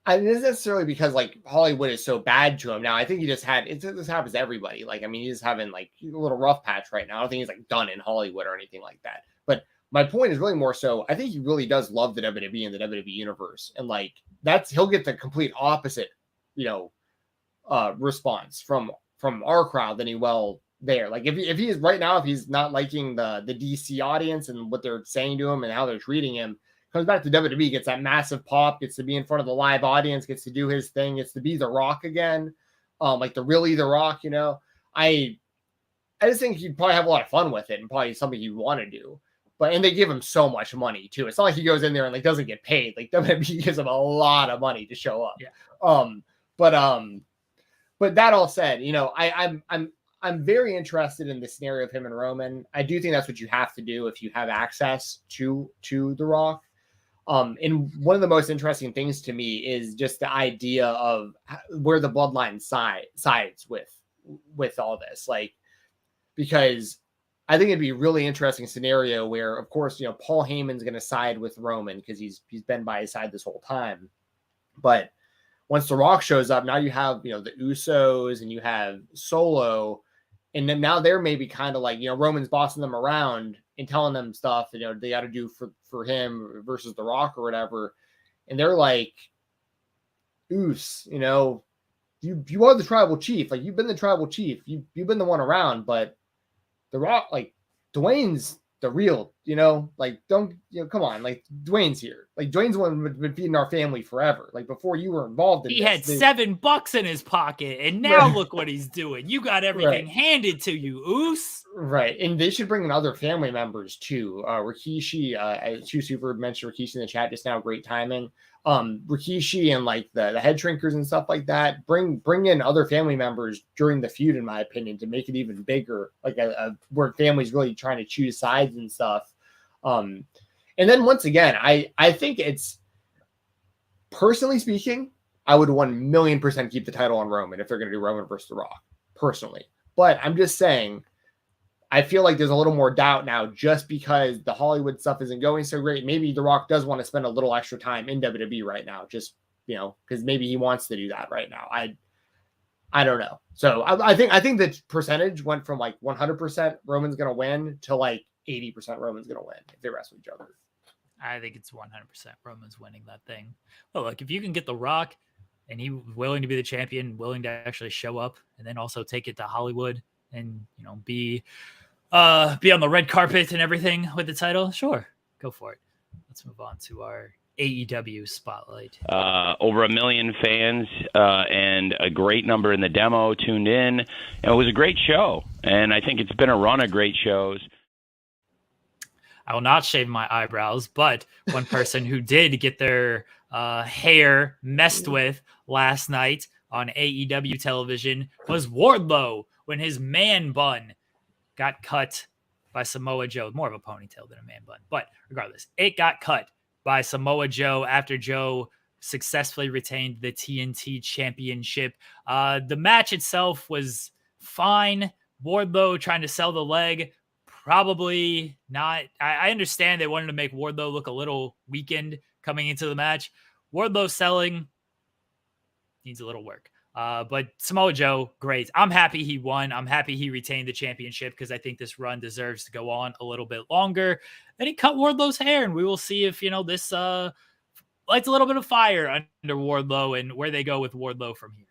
S3: it isn't necessarily because, like, Hollywood is so bad to him now. I think this happens to everybody. Like, I mean, he's having like a little rough patch right now. I don't think he's like done in Hollywood or anything like that. But my point is really more so, I think he really does love the WWE and the WWE universe. And like, he'll get the complete opposite, response from our crowd than he will there. Like, if he is right now, if he's not liking the DC audience and what they're saying to him and how they're treating him, comes back to WWE, gets that massive pop, gets to be in front of the live audience, gets to do his thing, gets to be The Rock again. Like The Rock, I just think he'd probably have a lot of fun with it and probably something he'd want to do. And they give him so much money too. It's not like he goes in there and like doesn't get paid. Like WWE gives him a lot of money to show up.
S2: Yeah.
S3: But that all said, I'm very interested in the scenario of him and Roman. I do think that's what you have to do if you have access to The Rock. And one of the most interesting things to me is just the idea of where the bloodline sides with all this, like, because I think it'd be a really interesting scenario where, of course, Paul Heyman's going to side with Roman because he's been by his side this whole time. But once The Rock shows up, now you have, the Usos and you have Solo, and then now they're maybe kind of like, Roman's bossing them around and telling them stuff that, they got to do for him versus The Rock or whatever. And they're like, Us, you are the tribal chief. Like, you've been the tribal chief. You've been the one around, but The Rock, like, Dwayne's the real, like, don't, come on, like, Dwayne's here. Like, Dwayne's the one been feeding our family forever. Like, before you were involved in
S2: He
S3: this.
S2: had $7 in his pocket, and now look what he's doing. You got everything handed to you, Oos.
S3: Right, and they should bring in other family members, too. Rikishi, Chu Super mentioned Rikishi in the chat just now, great timing. Rikishi and, like, the head shrinkers and stuff like that, bring in other family members during the feud, in my opinion, to make it even bigger, like where families really trying to choose sides and stuff. And then once again, I think it's, personally speaking, I would 1,000,000% keep the title on Roman if they're going to do Roman versus The Rock, personally. But I'm just saying, I feel like there's a little more doubt now just because the Hollywood stuff isn't going so great. Maybe The Rock does want to spend a little extra time in WWE right now, just, because maybe he wants to do that right now. I don't know. So I think the percentage went from like 100% Roman's going to win to like 80% Roman's going to win if they wrestle each other.
S2: I think it's 100% Roman's winning that thing. Well, look, if you can get The Rock and he's willing to be the champion, willing to actually show up and then also take it to Hollywood and, be on the red carpet and everything with the title, sure, go for it. Let's move on to our AEW spotlight.
S5: Over 1 million fans and a great number in the demo tuned in. And it was a great show, and I think it's been a run of great shows.
S2: I will not shave my eyebrows, but one person who did get their hair messed with last night on AEW television was Wardlow when his man bun got cut by Samoa Joe. More of a ponytail than a man bun, but regardless, it got cut by Samoa Joe after Joe successfully retained the TNT Championship. The match itself was fine. Wardlow trying to sell the leg, probably not. I understand they wanted to make Wardlow look a little weakened coming into the match. Wardlow selling needs a little work. But Samoa Joe, great. I'm happy he won. I'm happy he retained the championship because I think this run deserves to go on a little bit longer. Then he cut Wardlow's hair, and we will see if, this lights a little bit of fire under Wardlow and where they go with Wardlow from here.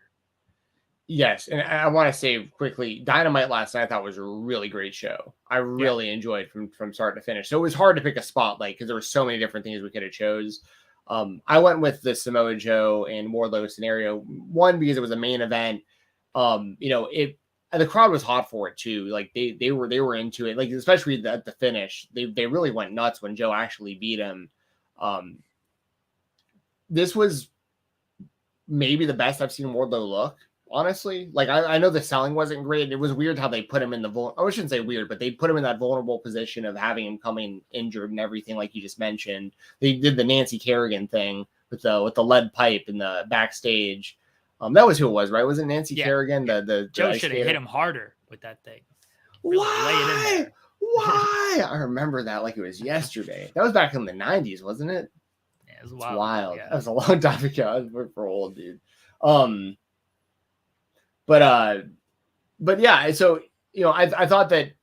S3: Yes, and I want to say quickly, Dynamite last night I thought was a really great show. I really enjoyed from start to finish. So it was hard to pick a spotlight because there were so many different things we could have chose. I went with the Samoa Joe and Wardlow scenario. One, because it was a main event. The crowd was hot for it too. Like they were into it. Like especially at the finish, they really went nuts when Joe actually beat him. This was maybe the best I've seen Wardlow look. Honestly, like I know the selling wasn't great. It was weird how they put him in I shouldn't say weird, but they put him in that vulnerable position of having him coming injured and everything, like you just mentioned. They did the Nancy Kerrigan thing with the lead pipe in the backstage. That was who it was, right? Was it Nancy Kerrigan? The
S2: Joe should have hit him harder with that thing.
S3: Really lay it in there. Why? I remember that like it was yesterday. That was back in the 90s, wasn't it?
S2: Yeah, it was wild.
S3: Wild. Yeah. That was a long time ago. We're old, dude. But yeah, so, I thought that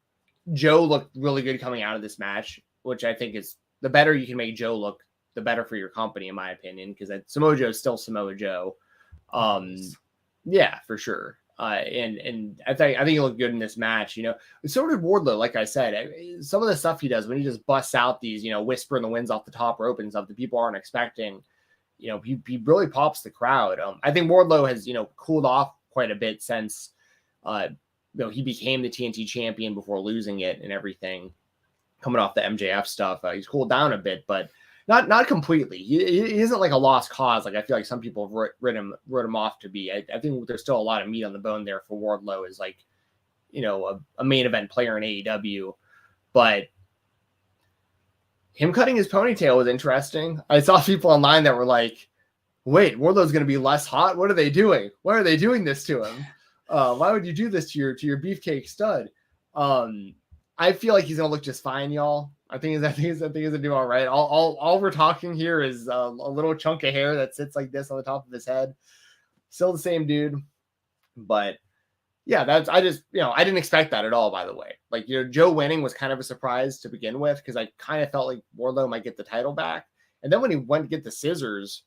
S3: Joe looked really good coming out of this match, which I think is the better you can make Joe look, the better for your company, in my opinion, because Samoa Joe is still Samoa Joe. Yeah, for sure. And I think he looked good in this match, So did Wardlow, like I said. Some of the stuff he does when he just busts out these, whisper in the winds off the top rope and stuff that people aren't expecting, he really pops the crowd. I think Wardlow has, cooled off quite a bit since he became the TNT champion before losing it and everything, coming off the MJF stuff. He's cooled down a bit, but not completely. He isn't like a lost cause. Like I feel like some people have wrote him off to be. I think there's still a lot of meat on the bone there for Wardlow as like, a main event player in AEW, but him cutting his ponytail was interesting. I saw people online that were like, wait, Wardlow's going to be less hot? What are they doing? Why are they doing this to him? Why would you do this to your beefcake stud? I feel like he's going to look just fine, y'all. I think he's going to do all right. All we're talking here is a little chunk of hair that sits like this on the top of his head. Still the same dude. But yeah, I didn't expect that at all, by the way. Like, Joe winning was kind of a surprise to begin with because I kind of felt like Wardlow might get the title back. And then when he went to get the scissors,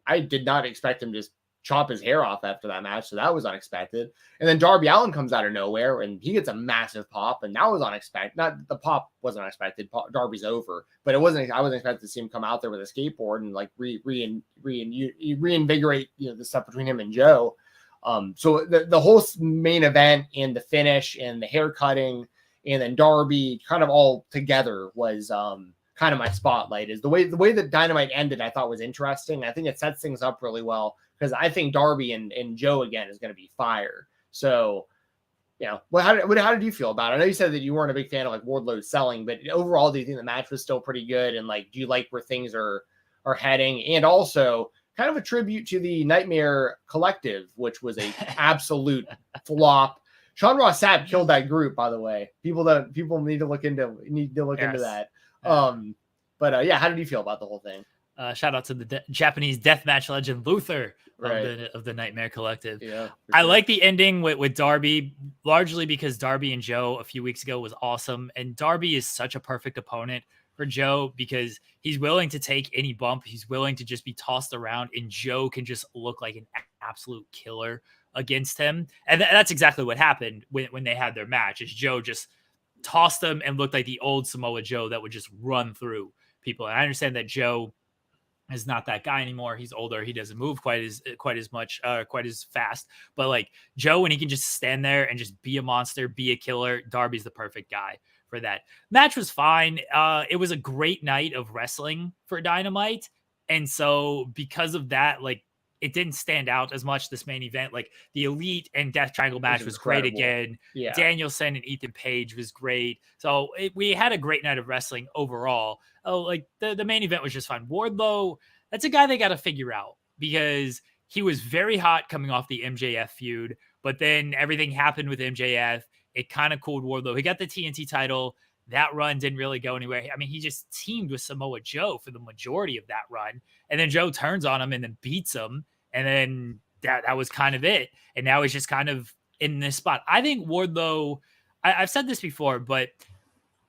S3: I did not expect him to just chop his hair off after that match. So that was unexpected. And then Darby Allin comes out of nowhere and he gets a massive pop. And that was unexpected. Not the pop wasn't unexpected. Darby's over, but I wasn't expecting to see him come out there with a skateboard and like reinvigorate, the stuff between him and Joe. So the whole main event and the finish and the hair cutting and then Darby kind of all together was, kind of my spotlight. Is the way that Dynamite ended, I thought was interesting. I think it sets things up really well because I think Darby and Joe again is going to be fire. So, how did you feel about it? I know you said that you weren't a big fan of like Wardlow selling, but overall, do you think the match was still pretty good? And like, do you like where things are heading? And also, kind of a tribute to the Nightmare Collective, which was a absolute flop. Sean Ross Sapp killed that group, by the way. People need to look into that. But how did you feel about the whole thing?
S2: Shout out to the Japanese deathmatch legend Luther of the Nightmare Collective.
S3: Yeah,
S2: I like the ending with Darby, largely because Darby and Joe a few weeks ago was awesome. And Darby is such a perfect opponent for Joe because he's willing to take any bump. He's willing to just be tossed around, and Joe can just look like an absolute killer against him. And that's exactly what happened when they had their match. Is Joe just tossed them and looked like the old Samoa Joe that would just run through people. And I understand that Joe is not that guy anymore. He's older. He doesn't move quite as fast. But like Joe, when he can just stand there and just be a monster, be a killer, Darby's the perfect guy for that. Match was fine. It was a great night of wrestling for Dynamite. And so because of that, like, it didn't stand out as much this main event. Like the Elite and Death Triangle match was great again.
S3: Yeah.
S2: Danielson and Ethan Page was great. So we had a great night of wrestling overall. Oh, like the main event was just fun. Wardlow, that's a guy they got to figure out because he was very hot coming off the MJF feud, but then everything happened with MJF. It kind of cooled Wardlow. He got the TNT title. That run didn't really go anywhere. I mean, he just teamed with Samoa Joe for the majority of that run. And then Joe turns on him and then beats him. And then that was kind of it. And now he's just kind of in this spot. I think Wardlow, I've said this before, but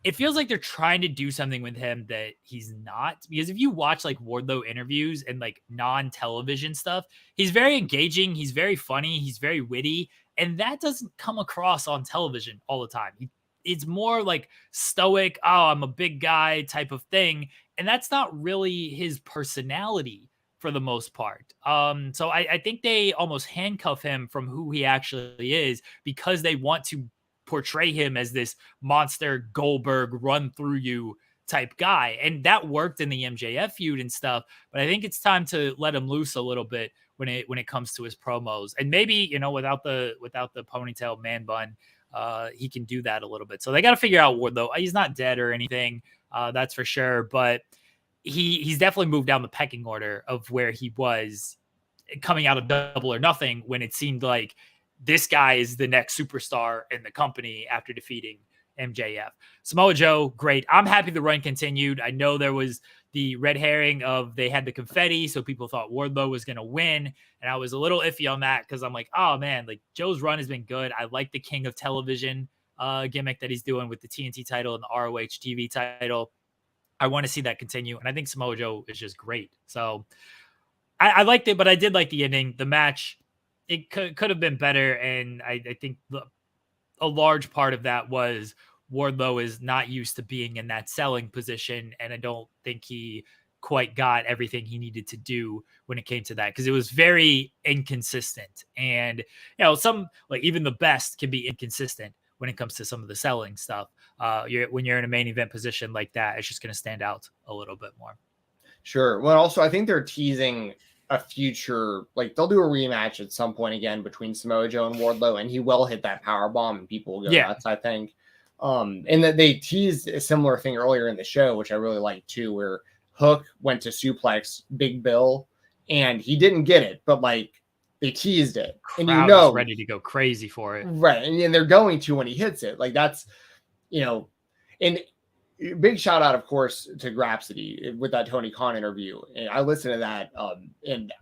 S2: it feels like they're trying to do something with him that he's not. Because if you watch like Wardlow interviews and like non-television stuff, he's very engaging. He's very funny. He's very witty. And that doesn't come across on television all the time. It's more like stoic, oh, I'm a big guy type of thing. And that's not really his personality for the most part. So I think they almost handcuff him from who he actually is because they want to portray him as this monster Goldberg run through you type guy. And that worked in the MJF feud and stuff. But I think it's time to let him loose a little bit when it comes to his promos. And maybe, without the ponytail man bun, he can do that a little bit. So they got to figure out Wardlow. He's not dead or anything, that's for sure. But he's definitely moved down the pecking order of where he was coming out of Double or Nothing when it seemed like this guy is the next superstar in the company after defeating MJF. Samoa Joe, great. I'm happy the run continued. I know there was the red herring of they had the confetti, so people thought Wardlow was going to win. And I was a little iffy on that because I'm like, oh man, like Joe's run has been good. I like the King of Television gimmick that he's doing with the TNT title and the ROH TV title. I want to see that continue. And I think Samoa Joe is just great. So I liked it, but I did like the ending. The match, it could have been better. And I think a large part of that was Wardlow is not used to being in that selling position. And I don't think he quite got everything he needed to do when it came to that, because it was very inconsistent. And, some, like, even the best can be inconsistent when it comes to some of the selling stuff. When you're in a main event position like that, it's just going to stand out a little bit more. Sure.
S3: Well, also, I think they're teasing a future, like they'll do a rematch at some point again between Samoa Joe and Wardlow, and he will hit that power bomb and people will go nuts, I think. And that they teased a similar thing earlier in the show, which I really liked too, where Hook went to suplex Big Bill and he didn't get it, but like they teased it.
S2: Crowd and was ready to go crazy for it.
S3: Right. And they're going to when he hits it. Like that's, and big shout out, of course, to Grapsody with that Tony Khan interview. And I listened to that, and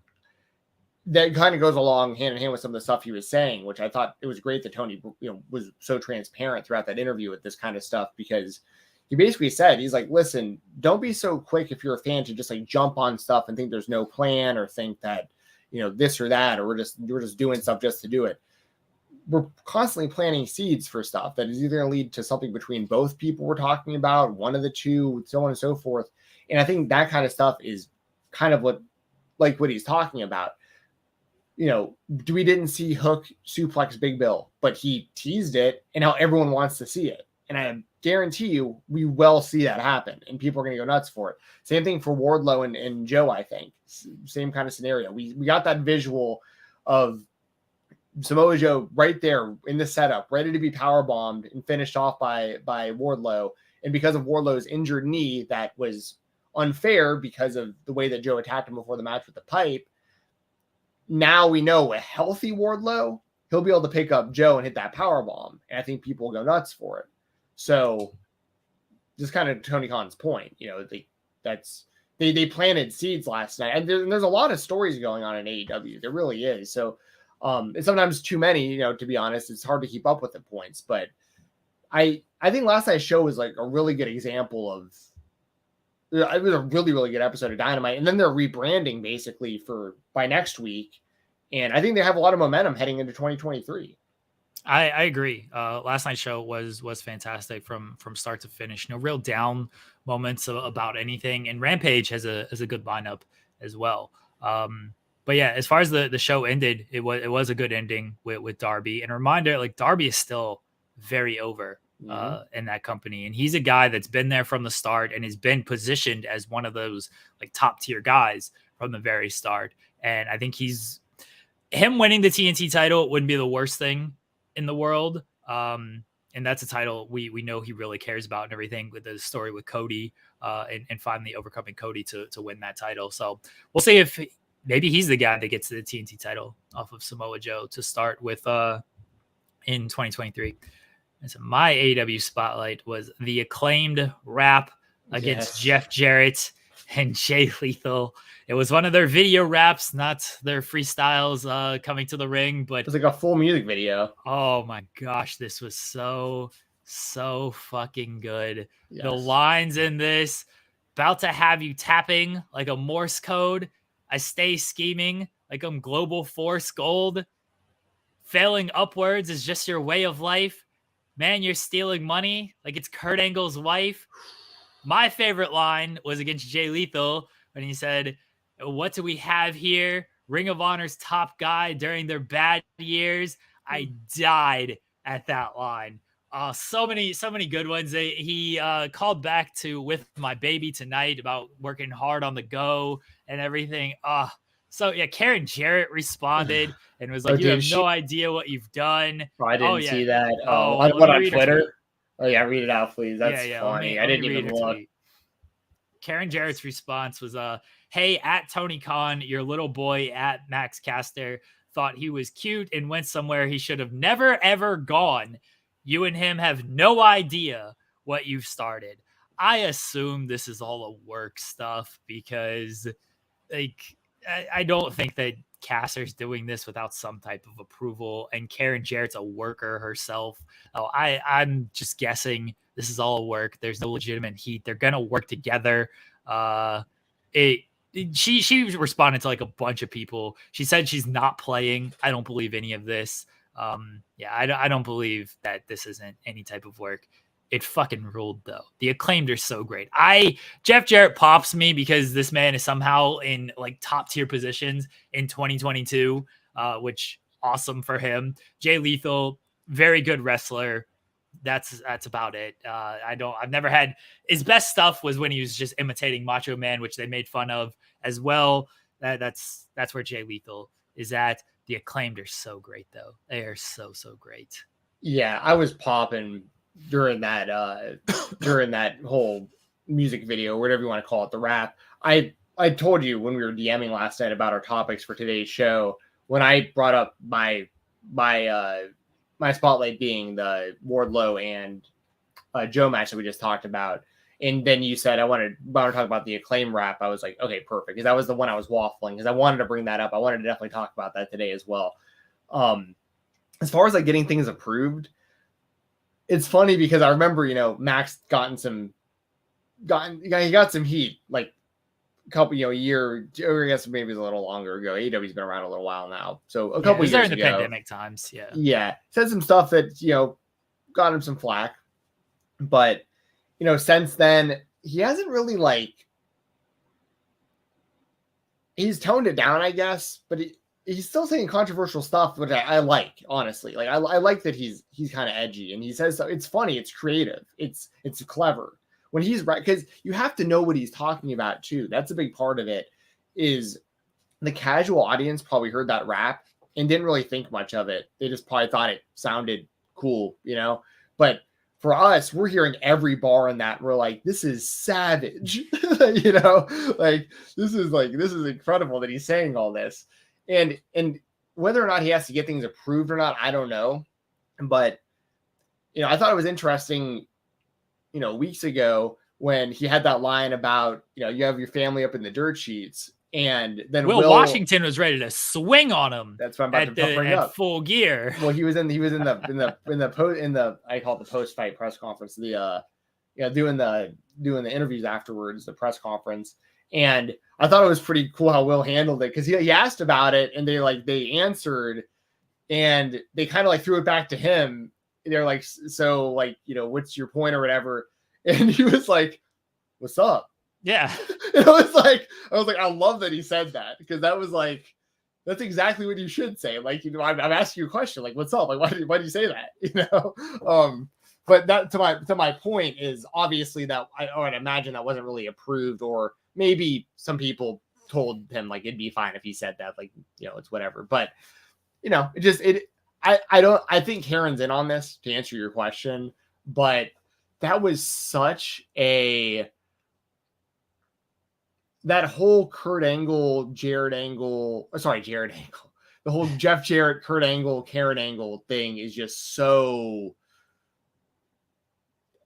S3: that kind of goes along hand in hand with some of the stuff he was saying, which I thought it was great that Tony, was so transparent throughout that interview with this kind of stuff, because he basically said, he's like, listen, don't be so quick if you're a fan to just like jump on stuff and think there's no plan or think that, this or that, or we're just doing stuff just to do it. We're constantly planting seeds for stuff that is either going to lead to something between both people we're talking about, one of the two, so on and so forth. And I think that kind of stuff is kind of what he's talking about. We didn't see Hook suplex Big Bill, but he teased it, and now everyone wants to see it. And I guarantee you, we will see that happen, and people are going to go nuts for it. Same thing for Wardlow and Joe, I think. Same kind of scenario. We got that visual of Samoa Joe right there in the setup, ready to be powerbombed and finished off by Wardlow. And because of Wardlow's injured knee, that was unfair because of the way that Joe attacked him before the match with the pipe. Now we know a healthy Wardlow, he'll be able to pick up Joe and hit that powerbomb. And I think people will go nuts for it. So just kind of Tony Khan's point, they planted seeds last night. And there's a lot of stories going on in AEW. There really is. So it's sometimes too many, to be honest. It's hard to keep up with the points. But I think last night's show was like a really good example of, it was a really, really good episode of Dynamite. And then they're rebranding basically by next week. And I think they have a lot of momentum heading into 2023.
S2: I agree. Last night's show was fantastic from start to finish. No real down moments about anything. And Rampage has a good lineup as well. But yeah, as far as the show ended, it was a good ending with Darby. And a reminder, like, Darby is still very over in that company. And he's a guy that's been there from the start and has been positioned as one of those like top tier guys from the very start. And I think him winning the TNT title wouldn't be the worst thing in the world. And that's a title we know he really cares about and everything, with the story with Cody and finally overcoming Cody to win that title. So we'll see if maybe he's the guy that gets the TNT title off of Samoa Joe to start with in 2023. And so my AEW spotlight was the Acclaimed rap against Jeff Jarrett and Jay Lethal. It was one of their video raps, not their freestyles coming to the ring, but
S3: it was like a full music video.
S2: Oh my gosh, this was so fucking good. Yes. The lines in this, about to have you tapping like a Morse code. I stay scheming like I'm global force gold. Failing upwards is just your way of life. Man, you're stealing money like it's Kurt Angle's wife. My favorite line was against Jay Lethal when he said, "What do we have here? Ring of Honor's top guy during their bad years." I died at that line. So many good ones. He called back to "With My Baby Tonight" about working hard on the go and everything. So yeah, Karen Jarrett responded and was like, "You have no idea what you've done."
S3: I didn't see that. What on Twitter? Oh yeah, read it out, please. That's funny. I didn't even look.
S2: Karen Jarrett's response was, "Hey, at Tony Khan, your little boy at Max Caster thought he was cute and went somewhere he should have never ever gone. You and him have no idea what you've started." I assume this is all a work stuff because, like, I don't think that Caster's doing this without some type of approval, and Karen Jarrett's a worker herself. I'm just guessing this is all a work. There's no legitimate heat. They're gonna work together. She responded to like a bunch of people. She said she's not playing. I don't believe any of this. I don't believe that this isn't any type of work. It fucking ruled though. The Acclaimed are so great. Jeff Jarrett pops me because this man is somehow in like top tier positions in 2022, which awesome for him. Jay Lethal, very good wrestler. That's about it. I've never had his best stuff was when he was just imitating Macho Man, which they made fun of as well. That's where Jay Lethal is at. The Acclaimed are so great though. They are so great.
S3: Yeah, I was popping during that whole music video, whatever you want to call it, the rap. I told you when we were DMing last night about our topics for today's show, when I brought up my spotlight being the Wardlow and Joe match that we just talked about. And then you said I want to talk about the Acclaim rap. I was like, okay, perfect. Because that was the one I was waffling because I wanted to bring that up. I wanted to definitely talk about that today as well. As far as like getting things approved, it's funny because I remember, Max he got some heat like couple, a year, or I guess maybe a little longer ago. AEW's been around a little while now. So a couple years
S2: during the
S3: ago,
S2: pandemic times. Yeah.
S3: Yeah. Said some stuff that, got him some flack. But, since then, he hasn't really he's toned it down, I guess, but he's still saying controversial stuff, which I like, honestly. Like I like that he's kind of edgy and he says so. It's funny, it's creative, it's clever. When he's right, because you have to know what he's talking about too. That's a big part of it. Is the casual audience probably heard that rap and didn't really think much of it. They just probably thought it sounded cool, But for us, we're hearing every bar in that. And we're like, this is savage, this is incredible that he's saying all this. And whether or not he has to get things approved or not, I don't know. But, I thought it was interesting, weeks ago when he had that line about, you have your family up in the dirt sheets. And then
S2: Will Washington was ready to swing on him.
S3: That's what I'm about to bring up.
S2: Full gear.
S3: Well, he was in the I call it the post fight press conference. The doing the interviews afterwards, the press conference. And I thought it was pretty cool how Will handled it because he asked about it and they answered and they kind of threw it back to him. They're like, so what's your point or whatever? And he was like, what's up?
S2: Yeah.
S3: And I was like, I love that he said that because that was that's exactly what you should say. I'm asking you a question, what's up? Why do you say that? But that to my point is obviously that I would imagine that wasn't really approved, or maybe some people told him it'd be fine if he said that, it's whatever. But I think Karen's in on this to answer your question, but that was such that whole Kurt Angle, Jarrett Angle, the whole Jeff Jarrett, Kurt Angle, Karen Angle thing is just so,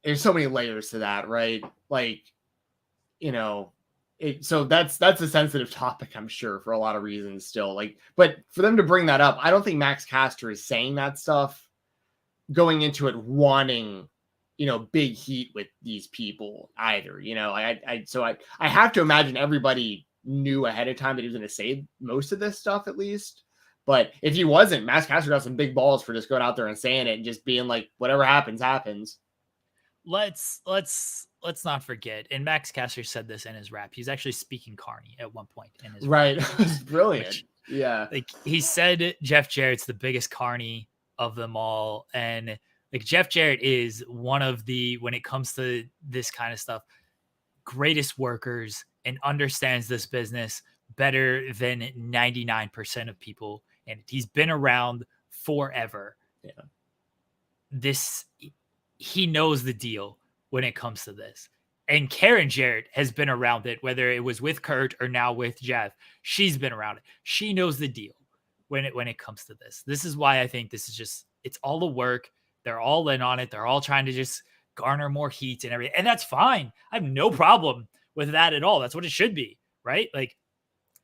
S3: there's so many layers to that, right? So that's a sensitive topic, I'm sure, for a lot of reasons still. But for them to bring that up, I don't think Max Caster is saying that stuff going into it wanting, big heat with these people either. I have to imagine everybody knew ahead of time that he was going to say most of this stuff at least. But if he wasn't, Max Caster got some big balls for just going out there and saying it and just being like, whatever happens, happens.
S2: Let's not forget, and Max Caster said this in his rap. He's actually speaking Carney at one point in his
S3: right.
S2: rap.
S3: It was brilliant. Yeah.
S2: He said Jeff Jarrett's the biggest Carney of them all. And Jeff Jarrett is one of the, when it comes to this kind of stuff, greatest workers and understands this business better than 99% of people. And he's been around forever. Yeah. He knows the deal when it comes to this. And Karen Jarrett has been around it, whether it was with Kurt or now with Jeff. She's been around it. She knows the deal when it comes to this. This is why I think this is just, it's all the work. They're all in on it. They're all trying to just garner more heat and everything. And that's fine. I have no problem with that at all. That's what it should be, right?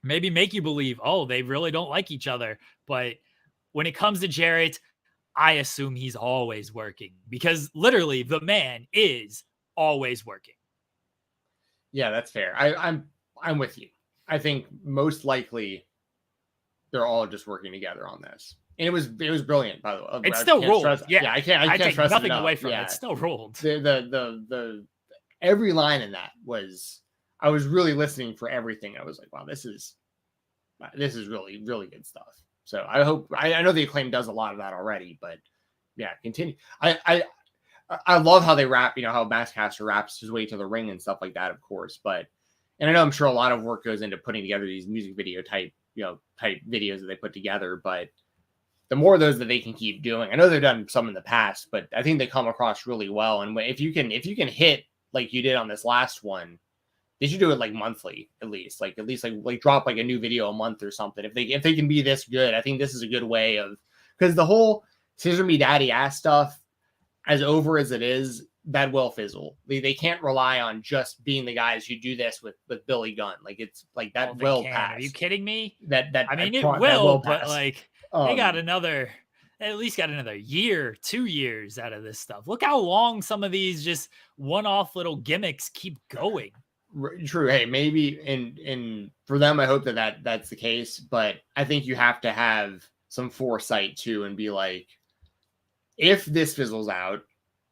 S2: Maybe make you believe, oh, they really don't like each other. But when it comes to Jarrett, I assume he's always working because literally the man is always working.
S3: Yeah, that's fair. I'm with you. I think most likely they're all just working together on this. And it was brilliant, by the way.
S2: It still rolled. Yeah,
S3: I can't
S2: take
S3: trust
S2: nothing away from it. It still rolled.
S3: The every line in that was, I was really listening for everything. I was like, wow, this is really, really good stuff. So I know the Acclaim does a lot of that already, but yeah, continue. I love how they rap, how Max Caster raps his way to the ring and stuff like that, of course. And I know I'm sure a lot of work goes into putting together these music video type videos that they put together, but the more of those that they can keep doing, I know they've done some in the past, but I think they come across really well. And if you can hit like you did on this last one, they should do it monthly at least drop a new video a month or something. If they can be this good, I think this is a good way of, because the whole Scissor Me Daddy ass stuff, as over as it is, that will fizzle. They can't rely on just being the guys who do this with Billy Gunn. It's that will pass.
S2: Are you kidding me?
S3: It
S2: will, but they got at least got another year, 2 years out of this stuff. Look how long some of these just one-off little gimmicks keep going.
S3: True. Hey, maybe in for them, I hope that's the case. But I think you have to have some foresight too, and be like, if this fizzles out,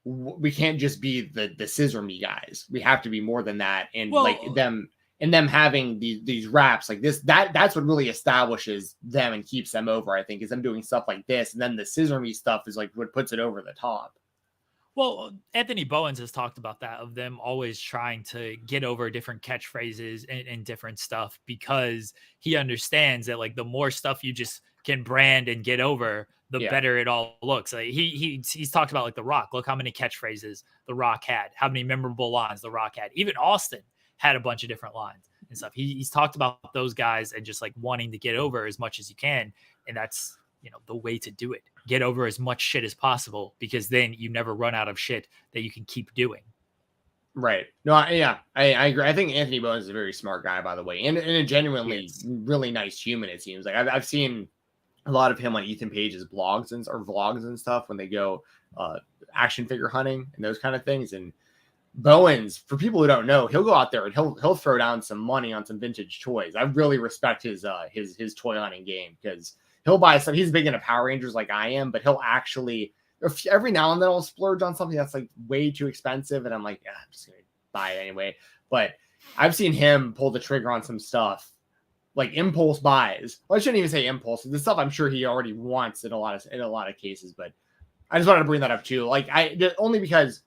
S3: we can't just be the scissor me guys. We have to be more than that. And like them having these raps like this, that's what really establishes them and keeps them over. I think is them doing stuff like this, and then the scissor me stuff is like what puts it over the top.
S2: Well, Anthony Bowens has talked about that, of them always trying to get over different catchphrases and different stuff, because he understands that like the more stuff you just can brand and get over, the better it all looks. Like he's talked about like The Rock. Look how many catchphrases The Rock had, how many memorable lines The Rock had. Even Austin had a bunch of different lines and stuff. He's talked about those guys and just like wanting to get over as much as you can. And that's, the way to do it. Get over as much shit as possible, because then you never run out of shit that you can keep doing.
S3: Right. No, I agree. I think Anthony Bowens is a very smart guy, by the way, and a genuinely really nice human. It seems like I've seen a lot of him on Ethan Page's blogs or vlogs and stuff when they go action figure hunting and those kind of things. And Bowens, for people who don't know, he'll go out there and he'll throw down some money on some vintage toys. I really respect his toy hunting game, because he'll buy stuff. He's big into Power Rangers like I am, but he'll actually every now and then he'll splurge on something that's like way too expensive, and I'm like, I'm just gonna buy it anyway. But I've seen him pull the trigger on some stuff, like impulse buys. Well, I shouldn't even say impulse. The stuff I'm sure he already wants in a lot of cases. But I just wanted to bring that up too. Like only because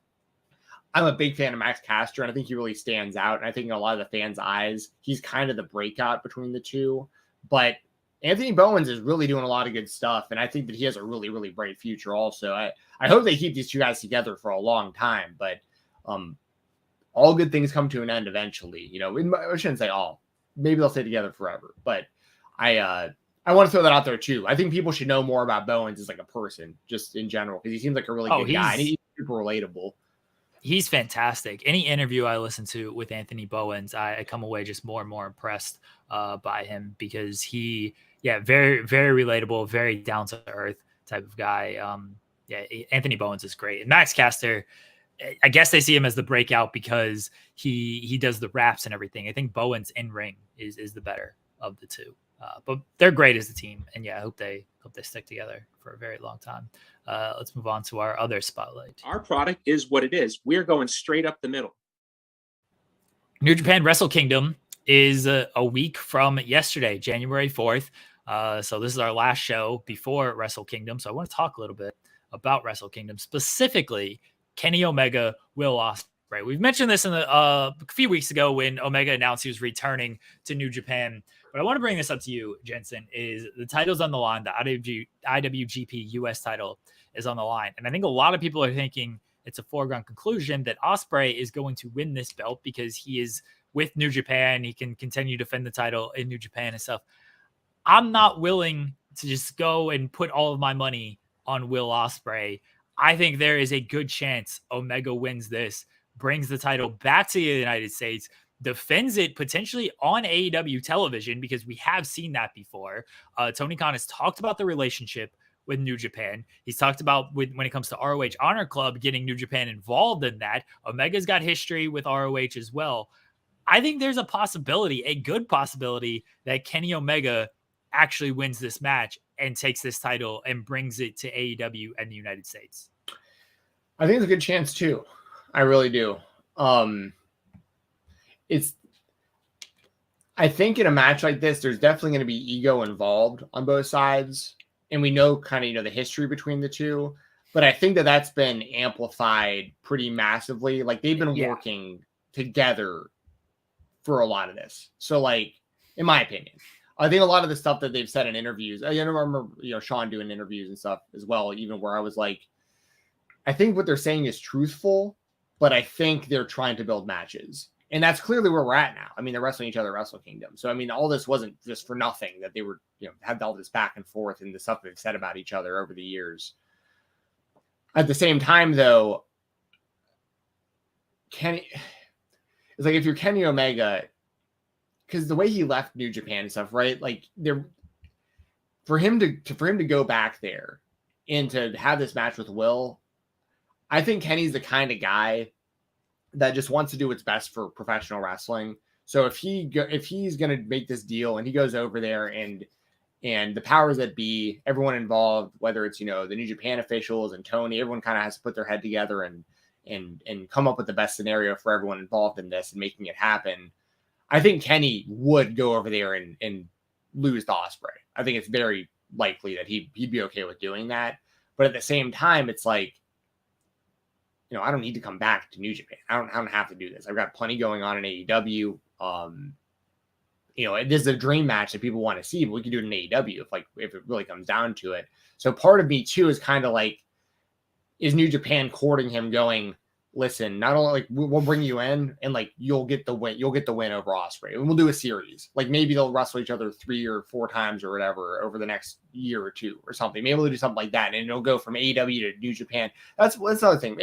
S3: I'm a big fan of Max Caster, and I think he really stands out. And I think in a lot of the fans' eyes, he's kind of the breakout between the two. But Anthony Bowens is really doing a lot of good stuff, and I think that he has a really, really bright future also. I hope they keep these two guys together for a long time, but all good things come to an end eventually. I shouldn't say all. Maybe they'll stay together forever, but I want to throw that out there too. I think people should know more about Bowens as like a person, just in general, because he seems like a really good guy, and he's super relatable.
S2: He's fantastic. Any interview I listen to with Anthony Bowens, I come away just more and more impressed by him, because very, very relatable, very down to earth type of guy. Anthony Bowens is great. And Max Caster, I guess they see him as the breakout because he does the raps and everything. I think Bowens in ring is the better of the two. But they're great as a team, and I hope they stick together for a very long time. Let's move on to our other spotlight.
S6: Our product is what it is. We're going straight up the middle.
S2: New Japan Wrestle Kingdom is a week from yesterday, January 4th. So this is our last show before Wrestle Kingdom. So I want to talk a little bit about Wrestle Kingdom, specifically Kenny Omega, Will Ospreay. We've mentioned this in a few weeks ago when Omega announced he was returning to New Japan. But I want to bring this up to you, Jensen, is the title's on the line. The IWGP US title is on the line. And I think a lot of people are thinking it's a foregone conclusion that Ospreay is going to win this belt because he is with New Japan. He can continue to defend the title in New Japan and stuff. I'm not willing to just go and put all of my money on Will Ospreay. I think there is a good chance Omega wins this, brings the title back to the United States, defends it potentially on AEW television, because we have seen that before. Tony Khan has talked about the relationship with New Japan. He's talked about when it comes to ROH Honor Club, getting New Japan involved in that. Omega's got history with ROH as well. I think there's a possibility, a good possibility, that Kenny Omega actually wins this match and takes this title and brings it to AEW and the United States.
S3: I think it's a good chance too. I really do. I think in a match like this, there's definitely going to be ego involved on both sides. And we know kind of, the history between the two, but I think that's been amplified pretty massively. Like they've been working together for a lot of this. So like, in my opinion, I think a lot of the stuff that they've said in interviews, I remember, Sean doing interviews and stuff as well, even where I was like, I think what they're saying is truthful, but I think they're trying to build matches. And that's clearly where we're at now. I mean, they're wrestling each other at Wrestle Kingdom. So, I mean, all this wasn't just for nothing, that they were, had all this back and forth and the stuff they've said about each other over the years. At the same time, though, it's like if you're Kenny Omega, because the way he left New Japan and stuff, right? Like for him to go back there and to have this match with Will, I think Kenny's the kind of guy that just wants to do what's best for professional wrestling. So if he's going to make this deal and he goes over there and the powers that be, everyone involved, whether it's, the New Japan officials and Tony, everyone kind of has to put their head together and come up with the best scenario for everyone involved in this and making it happen. I think Kenny would go over there and lose to Ospreay. I think it's very likely that he'd be okay with doing that. But at the same time, it's like, I don't need to come back to New Japan. I don't have to do this. I've got plenty going on in AEW. This is a dream match that people want to see, but we can do it in AEW if it really comes down to it. So part of me too is kind of like, is New Japan courting him, going, listen, not only we'll bring you in and you'll get the win over Ospreay, and we'll do a series. Maybe they'll wrestle each other 3 or 4 times or whatever over the next year or 2 or something. Maybe we'll do something like that, and it'll go from AEW to New Japan. That's another thing.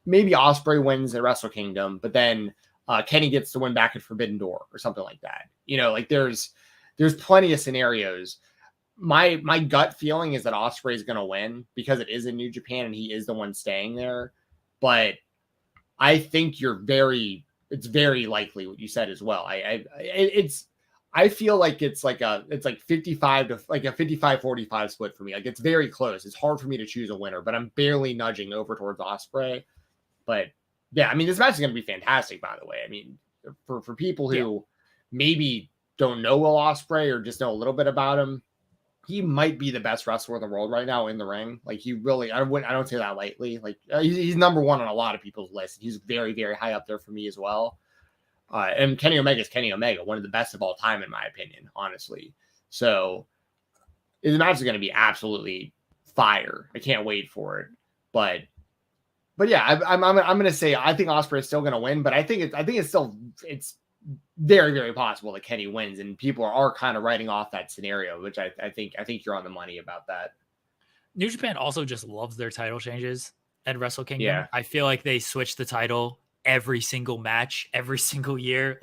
S3: Maybe Ospreay wins at Wrestle Kingdom, but then Kenny gets to win back at Forbidden Door or something like that. There's plenty of scenarios. My gut feeling is that Ospreay is going to win because it is in New Japan and he is the one staying there. But I think it's very likely what you said as well. I feel like it's 55 to a 55-45 split for me. It's very close. It's hard for me to choose a winner, but I'm barely nudging over towards Ospreay. But yeah, this match is going to be fantastic, by the way. For people who maybe don't know Will Ospreay or just know a little bit about him, he might be the best wrestler in the world right now in the ring. He really, I don't say that lightly. He's number one on a lot of people's list. He's very, very high up there for me as well. And Kenny Omega is Kenny Omega, one of the best of all time, in my opinion, honestly. So the match is going to be absolutely fire. I can't wait for it. But yeah, I'm going to say I think Ospreay is still going to win, but I think it's very, very possible that Kenny wins, and people are kind of writing off that scenario, which I think you're on the money about that.
S2: New Japan also just loves their title changes at Wrestle Kingdom.
S3: Yeah.
S2: I feel like they switch the title every single match, every single year.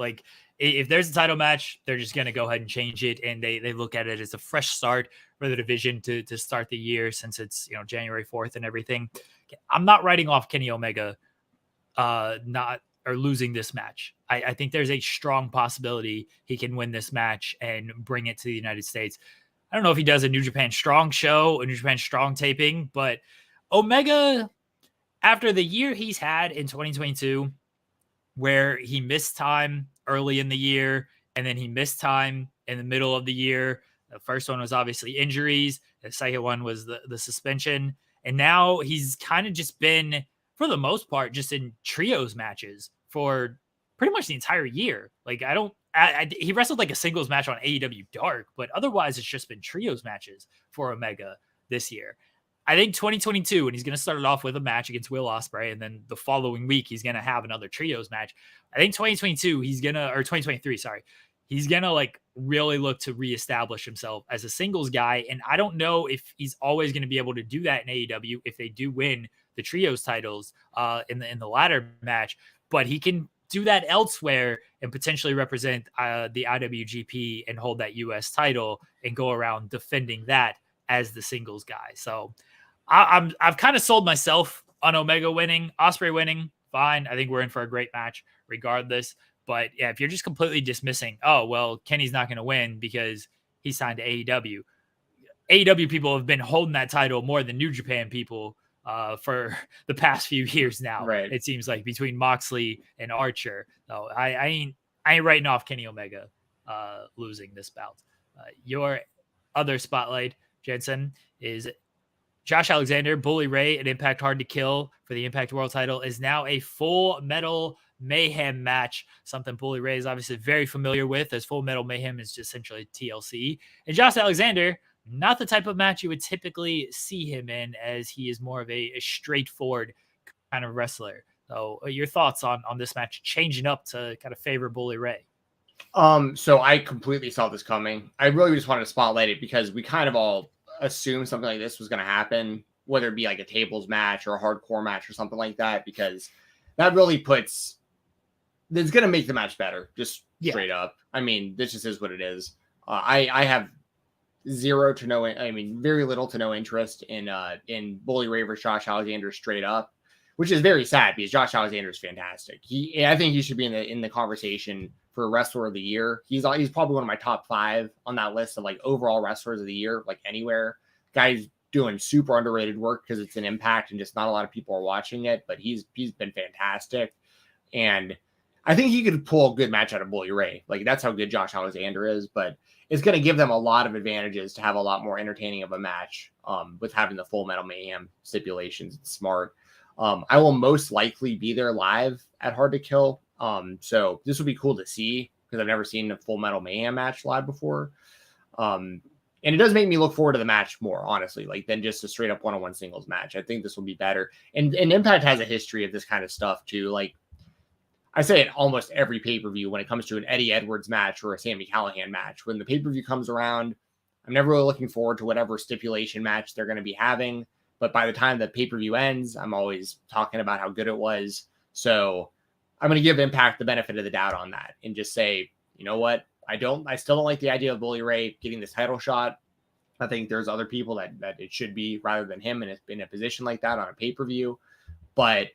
S2: If there's a title match, they're just going to go ahead and change it, and they look at it as a fresh start for the division to start the year, since it's January 4th and everything. I'm not writing off Kenny Omega losing this match. I think there's a strong possibility he can win this match and bring it to the United States. I don't know if he does a New Japan Strong show, a New Japan Strong taping, but Omega, after the year he's had in 2022, where he missed time early in the year and then he missed time in the middle of the year. The first one was obviously injuries. The second one was the suspension. And now he's kind of just been, for the most part, just in trios matches for pretty much the entire year. He wrestled a singles match on AEW Dark, but otherwise it's just been trios matches for Omega this year. I think 2022, and he's going to start it off with a match against Will Ospreay, and then the following week he's going to have another trios match. I think 2023, sorry. He's going to really look to reestablish himself as a singles guy. And I don't know if he's always going to be able to do that in AEW if they do win the trios titles in the latter match, but he can do that elsewhere and potentially represent the IWGP and hold that US title and go around defending that as the singles guy. So I've kind of sold myself on Omega winning. Ospreay winning, fine. I think we're in for a great match regardless. But yeah, if you're just completely dismissing, oh, well, Kenny's not going to win because he signed to AEW. AEW people have been holding that title more than New Japan people for the past few years now.
S3: Right.
S2: It seems like between Moxley and Archer. So I ain't writing off Kenny Omega losing this bout. Your other spotlight, Jensen, is Josh Alexander, Bully Ray, an Impact Hard to Kill for the Impact World title, is now a Full Metal Mayhem match, something Bully Ray is obviously very familiar with, as Full Metal Mayhem is just essentially TLC. And Josh Alexander, not the type of match you would typically see him in, as he is more of a straightforward kind of wrestler. So your thoughts on this match changing up to kind of favor Bully Ray?
S3: So I completely saw this coming. I really just wanted to spotlight it because we kind of all assumed something like this was going to happen, whether it be a tables match or a hardcore match or something like that, because that really it's going to make the match better, just straight up. This just is what it is. I have very little to no interest in Bully Ray versus Josh Alexander straight up, which is very sad because Josh Alexander is fantastic. I think he should be in the conversation for Wrestler of the Year. He's probably one of my top 5 on that list of like overall Wrestlers of the Year, like anywhere. Guy's doing super underrated work because it's an Impact and just not a lot of people are watching it, but he's been fantastic. And I think he could pull a good match out of Bully Ray. Like that's how good Josh Alexander is, but it's going to give them a lot of advantages to have a lot more entertaining of a match with having the Full Metal Mayhem stipulations. It's smart. I will most likely be there live at Hard to Kill. So this will be cool to see because I've never seen a Full Metal Mayhem match live before. And it does make me look forward to the match more, honestly, like than just a straight up one-on-one singles match. I think this will be better. And Impact has a history of this kind of stuff too. Like I say it almost every pay-per-view when it comes to an Eddie Edwards match or a Sami Callihan match. When the pay-per-view comes around, I'm never really looking forward to whatever stipulation match they're going to be having. But by the time the pay-per-view ends, I'm always talking about how good it was. So I'm going to give Impact the benefit of the doubt on that and just say, you know what? I still don't like the idea of Bully Ray getting this title shot. I think there's other people that it should be rather than him in a position like that on a pay-per-view. But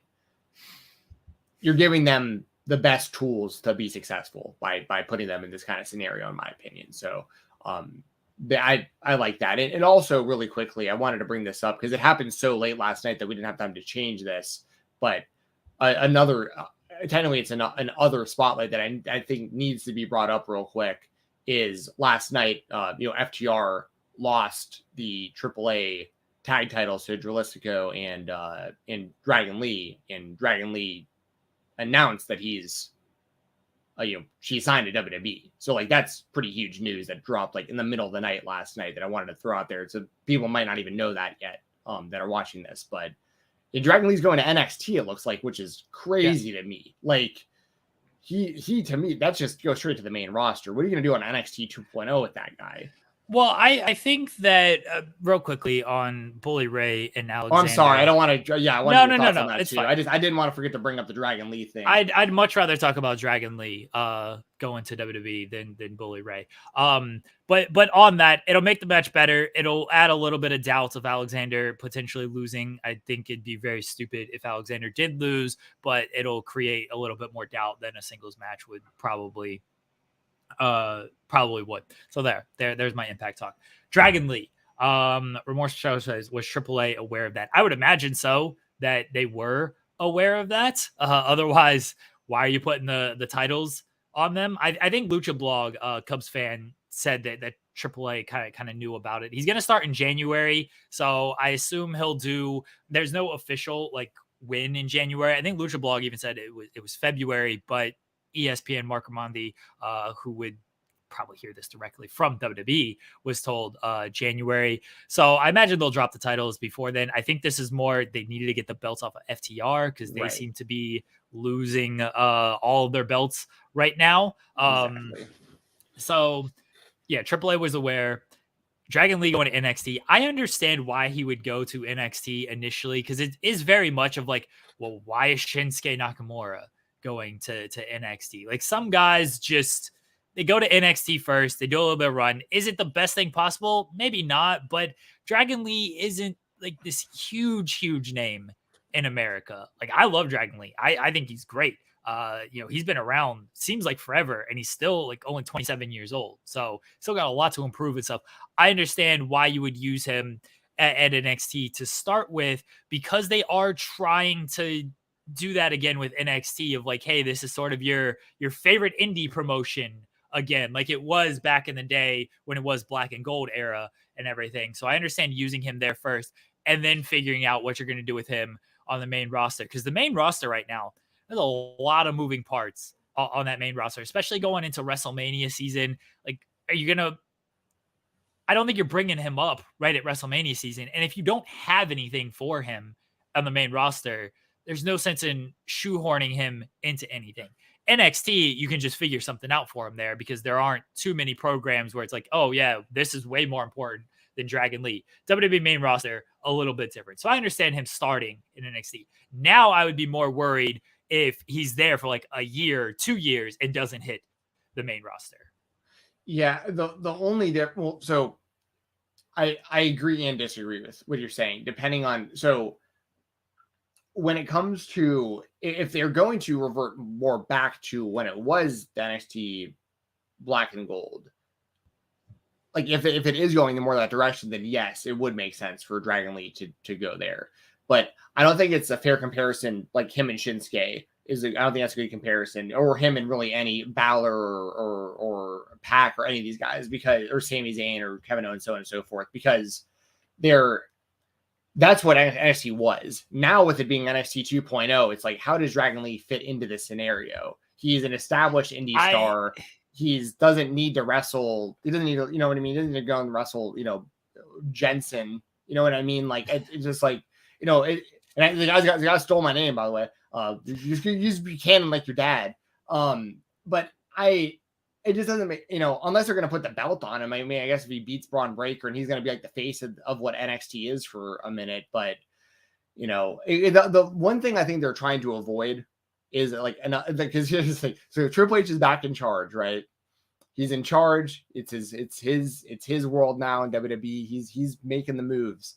S3: you're giving them the best tools to be successful by putting them in this kind of scenario, in my opinion. So I like that. And also really quickly, I wanted to bring this up because it happened so late last night that we didn't have time to change this. But technically it's an other spotlight that I think needs to be brought up real quick is last night, FTR lost the AAA tag titles to Dralistico and Dragon Lee, and Dragon Lee announced that she signed to WWE. So like, that's pretty huge news that dropped like in the middle of the night last night that I wanted to throw out there. So people might not even know that yet that are watching this, but Dragon Lee's going to NXT, it looks like, which is crazy to me. Like he to me, that's just go straight to the main roster. What are you going to do on NXT 2.0 with that guy?
S2: Well, I think that real quickly on Bully Ray and Alexander.
S3: Oh, I'm sorry, I don't want to. Yeah, I want
S2: no.
S3: On that
S2: It's
S3: too.
S2: fine.
S3: I didn't want to forget to bring up the Dragon Lee thing.
S2: I'd much rather talk about Dragon Lee going to WWE than Bully Ray. But on that, it'll make the match better. It'll add a little bit of doubt of Alexander potentially losing. I think it'd be very stupid if Alexander did lose, but it'll create a little bit more doubt than a singles match would probably would. So there's my Impact talk. Dragon Lee, Remorse Show says, was AAA aware of that? I would imagine so, that they were aware of that. Otherwise, why are you putting the titles on them? I think Lucha Blog, Cubs fan, said that AAA kind of knew about it. He's going to start in January, so I assume there's no official like win in January. I think Lucha Blog even said it was February, but ESPN Mark Ramondi, who would probably hear this directly from WWE, was told January. So I imagine they'll drop the titles before then. I think this is more they needed to get the belts off of FTR because they seem to be losing all of their belts right now. Exactly. So yeah, AAA was aware. Dragon Lee going to NXT. I understand why he would go to NXT initially because it is very much of like, well, why is Shinsuke Nakamura going to NXT? Like some guys they go to NXT first, they do a little bit of run. Is it the best thing possible? Maybe not, but Dragon Lee isn't like this huge name in America. Like I love Dragon Lee. I think he's great. He's been around, seems like forever, and he's still like only 27 years old. So still got a lot to improve and stuff. I understand why you would use him at NXT to start with, because they are trying to do that again with NXT of like, hey, this is sort of your favorite indie promotion again, like it was back in the day when it was Black and Gold era and everything. So I understand using him there first and then figuring out what you're going to do with him on the main roster, because the main roster right now, there's a lot of moving parts on that main roster, especially going into WrestleMania season. Like, I don't think you're bringing him up right at WrestleMania season. And if you don't have anything for him on the main roster, there's no sense in shoehorning him into anything. NXT, you can just figure something out for him there because there aren't too many programs where it's like, oh yeah, this is way more important than Dragon Lee. WWE main roster, a little bit different. So I understand him starting in NXT. Now I would be more worried if he's there for like a year, 2 years and doesn't hit the main roster.
S3: Yeah. The only difference, so I agree and disagree with what you're saying, depending on, so when it comes to if they're going to revert more back to when it was the NXT Black and Gold, like if it is going in more that direction, then yes, it would make sense for Dragon Lee to go there. But I don't think it's a fair comparison. Like him and Shinsuke I don't think that's a good comparison, or him and really any Balor or Pac or any of these guys, or Sami Zayn or Kevin Owens, so on and so forth, because that's what NXT was. Now with it being NXT 2.0, it's like, how does Dragon Lee fit into this scenario? He's an established indie star. He doesn't need to wrestle. He doesn't need to, you know what I mean? He doesn't need to go and wrestle, Jensen. You know what I mean? Like, it's just like, the guy stole my name, by the way. You just be canon like your dad. But it just doesn't make, unless they're going to put the belt on him. I mean, I guess if he beats Braun Breaker and he's going to be like the face of what NXT is for a minute. But, the one thing I think they're trying to avoid is because so Triple H is back in charge, right? He's in charge. It's his world now in WWE. He's making the moves.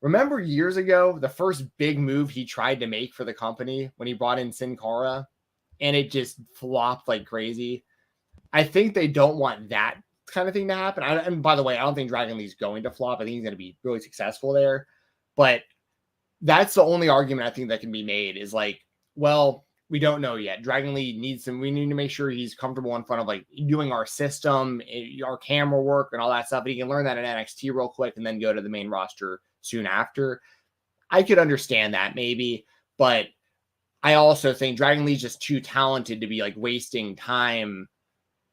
S3: Remember years ago, the first big move he tried to make for the company when he brought in Sin Cara, and it just flopped like crazy. I think they don't want that kind of thing to happen. And by the way, I don't think Dragon Lee's going to flop. I think he's going to be really successful there. But that's the only argument I think that can be made is like, well, we don't know yet. Dragon Lee we need to make sure he's comfortable in front of like doing our system, our camera work and all that stuff. But he can learn that in NXT real quick and then go to the main roster soon after. I could understand that maybe, but I also think Dragon Lee's just too talented to be like wasting time,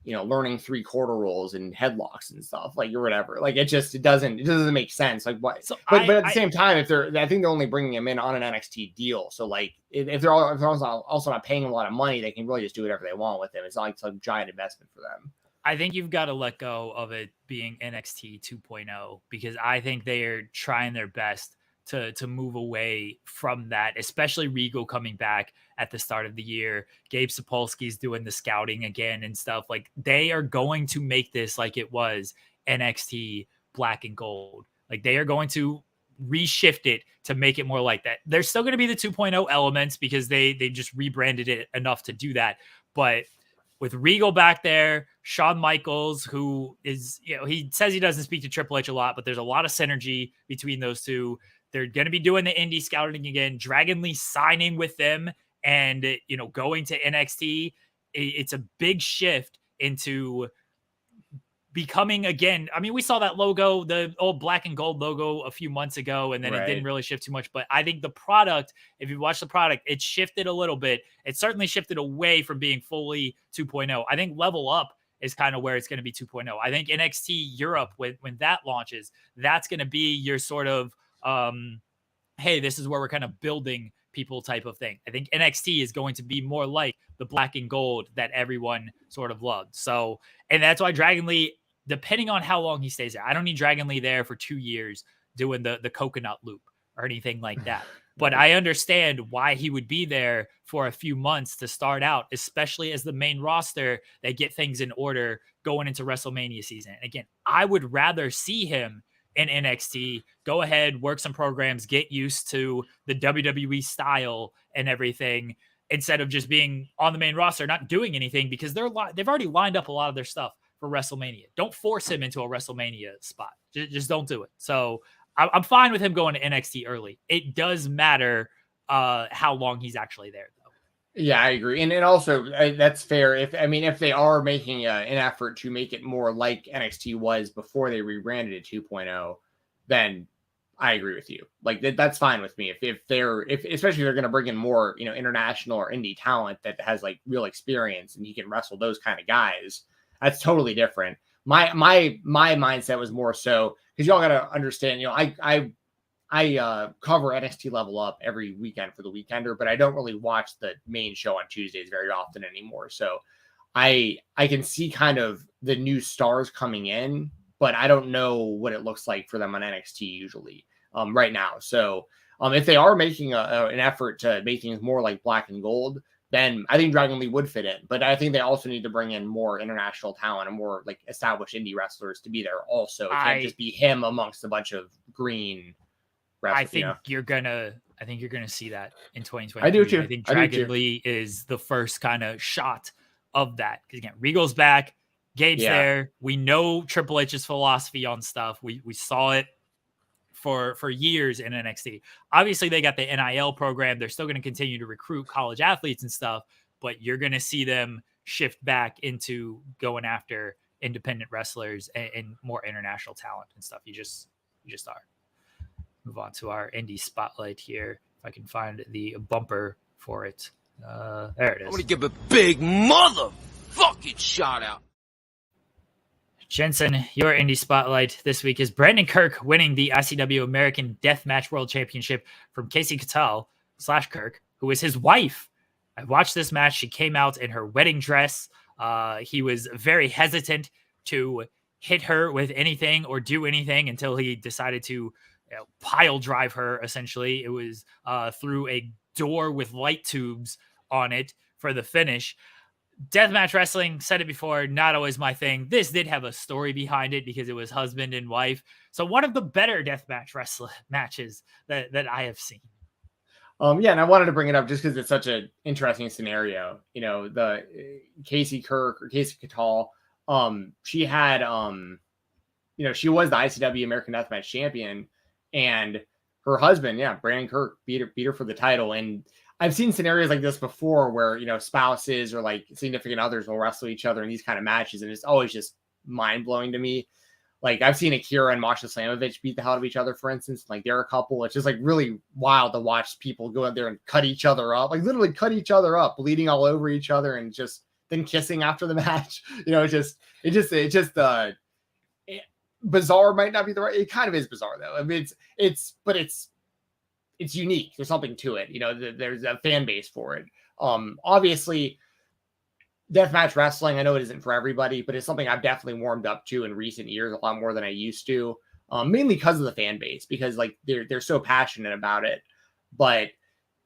S3: learning 3/4 rolls and headlocks and stuff like or whatever. Like it doesn't make sense. Like what? So but at the same time, I think they're only bringing him in on an NXT deal. So like if they're also not paying him a lot of money, they can really just do whatever they want with him. It's not like some giant investment for them.
S2: I think you've got to let go of it being NXT 2.0 because I think they are trying their best to move away from that, especially Regal coming back at the start of the year. Gabe Sapolsky's doing the scouting again and stuff. Like they are going to make this like it was NXT Black and Gold. Like they are going to reshift it to make it more like that. There's still going to be the 2.0 elements because they just rebranded it enough to do that. But with Regal back there, Shawn Michaels, who is, he says he doesn't speak to Triple H a lot, but there's a lot of synergy between those two. They're going to be doing the indie scouting again. Dragon Lee signing with them and, going to NXT. It's a big shift into becoming again. I mean, we saw that logo, the old Black and Gold logo a few months ago, and then It didn't really shift too much. But I think the product, if you watch the product, it shifted a little bit. It certainly shifted away from being fully 2.0. I think Level Up is kind of where it's going to be 2.0. I think NXT Europe, when that launches, that's going to be your sort of, hey, this is where we're kind of building people type of thing. I think NXT is going to be more like the Black and Gold that everyone sort of loved. So, and that's why Dragon Lee, depending on how long he stays there, I don't need Dragon Lee there for 2 years doing the coconut loop or anything like that. But I understand why he would be there for a few months to start out, especially as the main roster, they get things in order going into WrestleMania season. Again, I would rather see him in NXT, go ahead, work some programs, get used to the WWE style and everything, instead of just being on the main roster, not doing anything because they've already lined up a lot of their stuff for WrestleMania. Don't force him into a WrestleMania spot. Just don't do it. So I'm fine with him going to NXT early. It does matter how long he's actually there, though.
S3: Yeah, I agree. And also, that's fair. If they are making an effort to make it more like NXT was before they rebranded it 2.0, then I agree with you. Like that's fine with me. If especially if they're going to bring in more, international or indie talent that has like real experience and he can wrestle those kind of guys, that's totally different. My mindset was more so because y'all got to understand, I cover NXT Level Up every weekend for the Weekender, but I don't really watch the main show on Tuesdays very often anymore. So I can see kind of the new stars coming in, but I don't know what it looks like for them on NXT usually right now. So if they are making an effort to make things more like Black and Gold, then I think Dragon Lee would fit in. But I think they also need to bring in more international talent and more like established indie wrestlers to be there also. It can't just be him amongst a bunch of green wrestlers.
S2: I think you're going to I think you're going to see that in 2023.
S3: I do too.
S2: I think Dragon Lee is the first kind of shot of that. Because again, Regal's back, Gabe's there. We know Triple H's philosophy on stuff. We saw it for years in NXT. Obviously, they got the NIL program. They're still going to continue to recruit college athletes and stuff, but you're going to see them shift back into going after independent wrestlers and more international talent and stuff. You just are. Move on to our indie spotlight here. If I can find the bumper for it. There it is.
S7: I'm going to give a big motherfucking shout out.
S2: Jensen, your indie spotlight this week is Brandon Kirk winning the ICW American Deathmatch World Championship from Kasey Catal / Kirk, who is his wife. I watched this match. She came out in her wedding dress. He was very hesitant to hit her with anything or do anything until he decided to pile drive her, essentially. It was through a door with light tubes on it for the finish. Deathmatch wrestling, said it before, not always my thing. This did have a story behind it because it was husband and wife. So one of the better deathmatch wrestling matches that I have seen.
S3: Yeah, and I wanted to bring it up just because it's such an interesting scenario. You know, the Kasey Catal, she had, she was the ICW American Deathmatch champion, and her husband, Brandon Kirk, beat her for the title. And I've seen scenarios like this before where, spouses or like significant others will wrestle each other in these kind of matches. And it's always just mind blowing to me. Like I've seen Akira and Masha Slamovich beat the hell out of each other, for instance. Like they're a couple. It's just like really wild to watch people go out there and cut each other up, like literally cut each other up, bleeding all over each other and just then kissing after the match. Bizarre might not be the right. It kind of is bizarre though. I mean, it's unique. There's something to it. There's a fan base for it. Obviously, deathmatch wrestling, I know it isn't for everybody, but it's something I've definitely warmed up to in recent years a lot more than I used to. Mainly because of the fan base, because like they're so passionate about it. But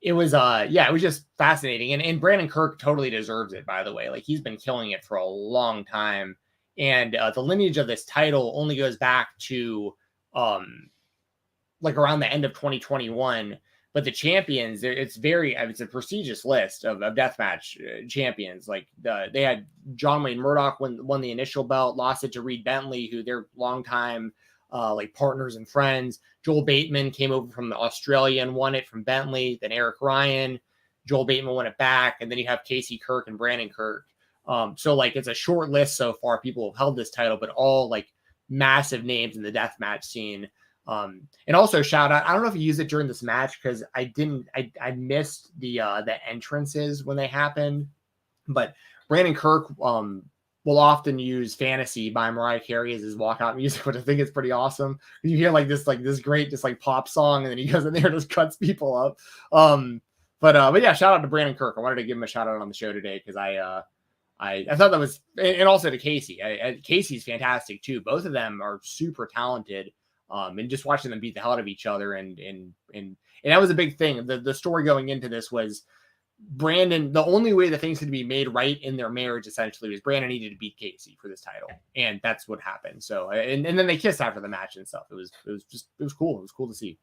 S3: it was it was just fascinating. And Brandon Kirk totally deserves it, by the way. Like he's been killing it for a long time. And the lineage of this title only goes back to like around the end of 2021, but the champions, it's a prestigious list of deathmatch champions. Like they had John Wayne Murdoch won the initial belt, lost it to Reed Bentley, who they're longtime like partners and friends. Joel Bateman came over from Australia and won it from Bentley. Then Eric Ryan, Joel Bateman won it back, and then you have Kasey Kirk and Brandon Kirk. So like it's a short list so far. People have held this title, but all like massive names in the deathmatch scene. And also shout out, I don't know if you used it during this match because I missed the entrances when they happened, but Brandon Kirk will often use Fantasy by Mariah Carey as his walkout music, which I think is pretty awesome. You hear like this great just like pop song, and then he goes in there and just cuts people up. But yeah, shout out to Brandon Kirk. I wanted to give him a shout out on the show today because I thought that was, and also to Kasey. Casey's fantastic too. Both of them are super talented. And just watching them beat the hell out of each other. And that was a big thing. The story going into this was Brandon, the only way that things could be made right in their marriage essentially was Brandon needed to beat Kasey for this title. And that's what happened. So, and then they kissed after the match and stuff. It was cool. It was cool to see.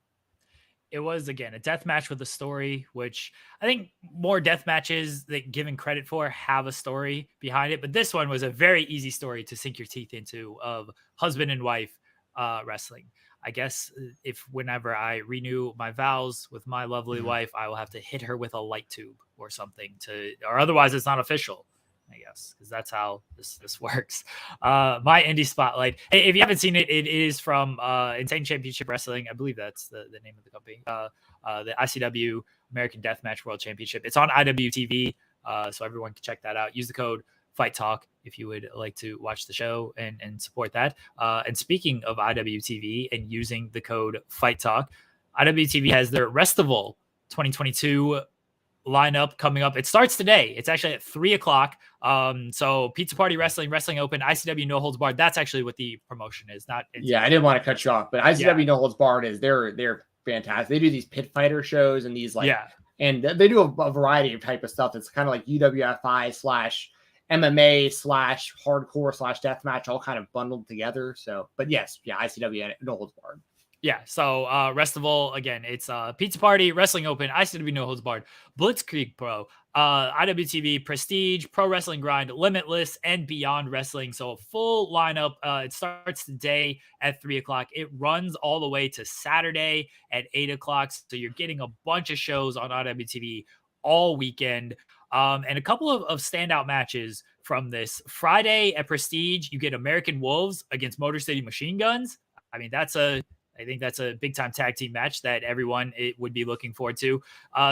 S2: It was, again, a death match with a story, which I think more death matches that given credit for have a story behind it. But this one was a very easy story to sink your teeth into of husband and wife wrestling. I guess if whenever I renew my vows with my lovely wife, I will have to hit her with a light tube or something or otherwise it's not official, I guess, because that's how this works. My indie spotlight. Hey, if you haven't seen it, it is from Insane Championship Wrestling. I believe that's the name of the company. The ICW American Deathmatch World Championship. It's on IWTV, so everyone can check that out. Use the code Fight Talk if you would like to watch the show and support that. And speaking of IWTV and using the code Fight Talk, IWTV has their Wrestival 2022 lineup coming up. It starts today. It's actually at 3:00. So Pizza Party Wrestling, Wrestling Open, ICW No Holds Barred. That's actually what the promotion is. I
S3: didn't want to cut you off, but ICW No Holds Barred is they're fantastic. They do these pit fighter shows and these and they do a variety of type of stuff. It's kind of like UWFI / MMA / hardcore / deathmatch, all kind of bundled together. So, but yes, ICW No Holds Barred.
S2: Yeah, so Wrestival, again, it's Pizza Party, Wrestling Open, ICW No Holds Barred, Blitzkrieg Pro, IWTV Prestige, Pro Wrestling Grind, Limitless, and Beyond Wrestling. So a full lineup. It starts today at 3 o'clock. It runs all the way to Saturday at 8 o'clock. So you're getting a bunch of shows on IWTV all weekend. And a couple of standout matches from this. Friday at Prestige, you get American Wolves against Motor City Machine Guns. I mean, I think that's a big time tag team match that everyone would be looking forward to.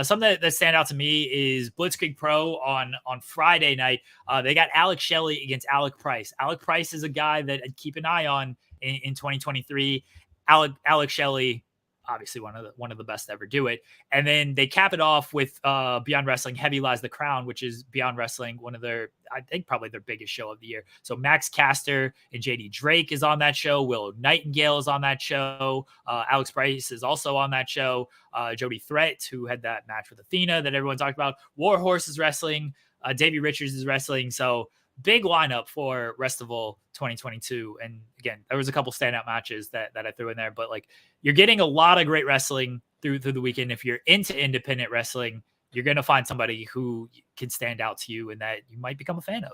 S2: Something that stand out to me is Blitzkrieg Pro on Friday night. They got Alex Shelley against Alec Price. Alec Price is a guy that I'd keep an eye on in 2023. Alex Shelley, obviously one of the best to ever do it. And then they cap it off with Beyond Wrestling Heavy Lies the Crown, which is Beyond Wrestling, one of their, I think probably their biggest show of the year. So Max Caster and JD Drake is on that show. Willow Nightingale is on that show. Alex Price is also on that show. Jody Threat, who had that match with Athena that everyone talked about. Warhorse is wrestling. Davey Richards is wrestling. So big lineup for Wrestival 2022. And again, there was a couple standout matches that I threw in there, but like you're getting a lot of great wrestling through the weekend. If you're into independent wrestling, you're going to find somebody who can stand out to you and that you might become a fan of.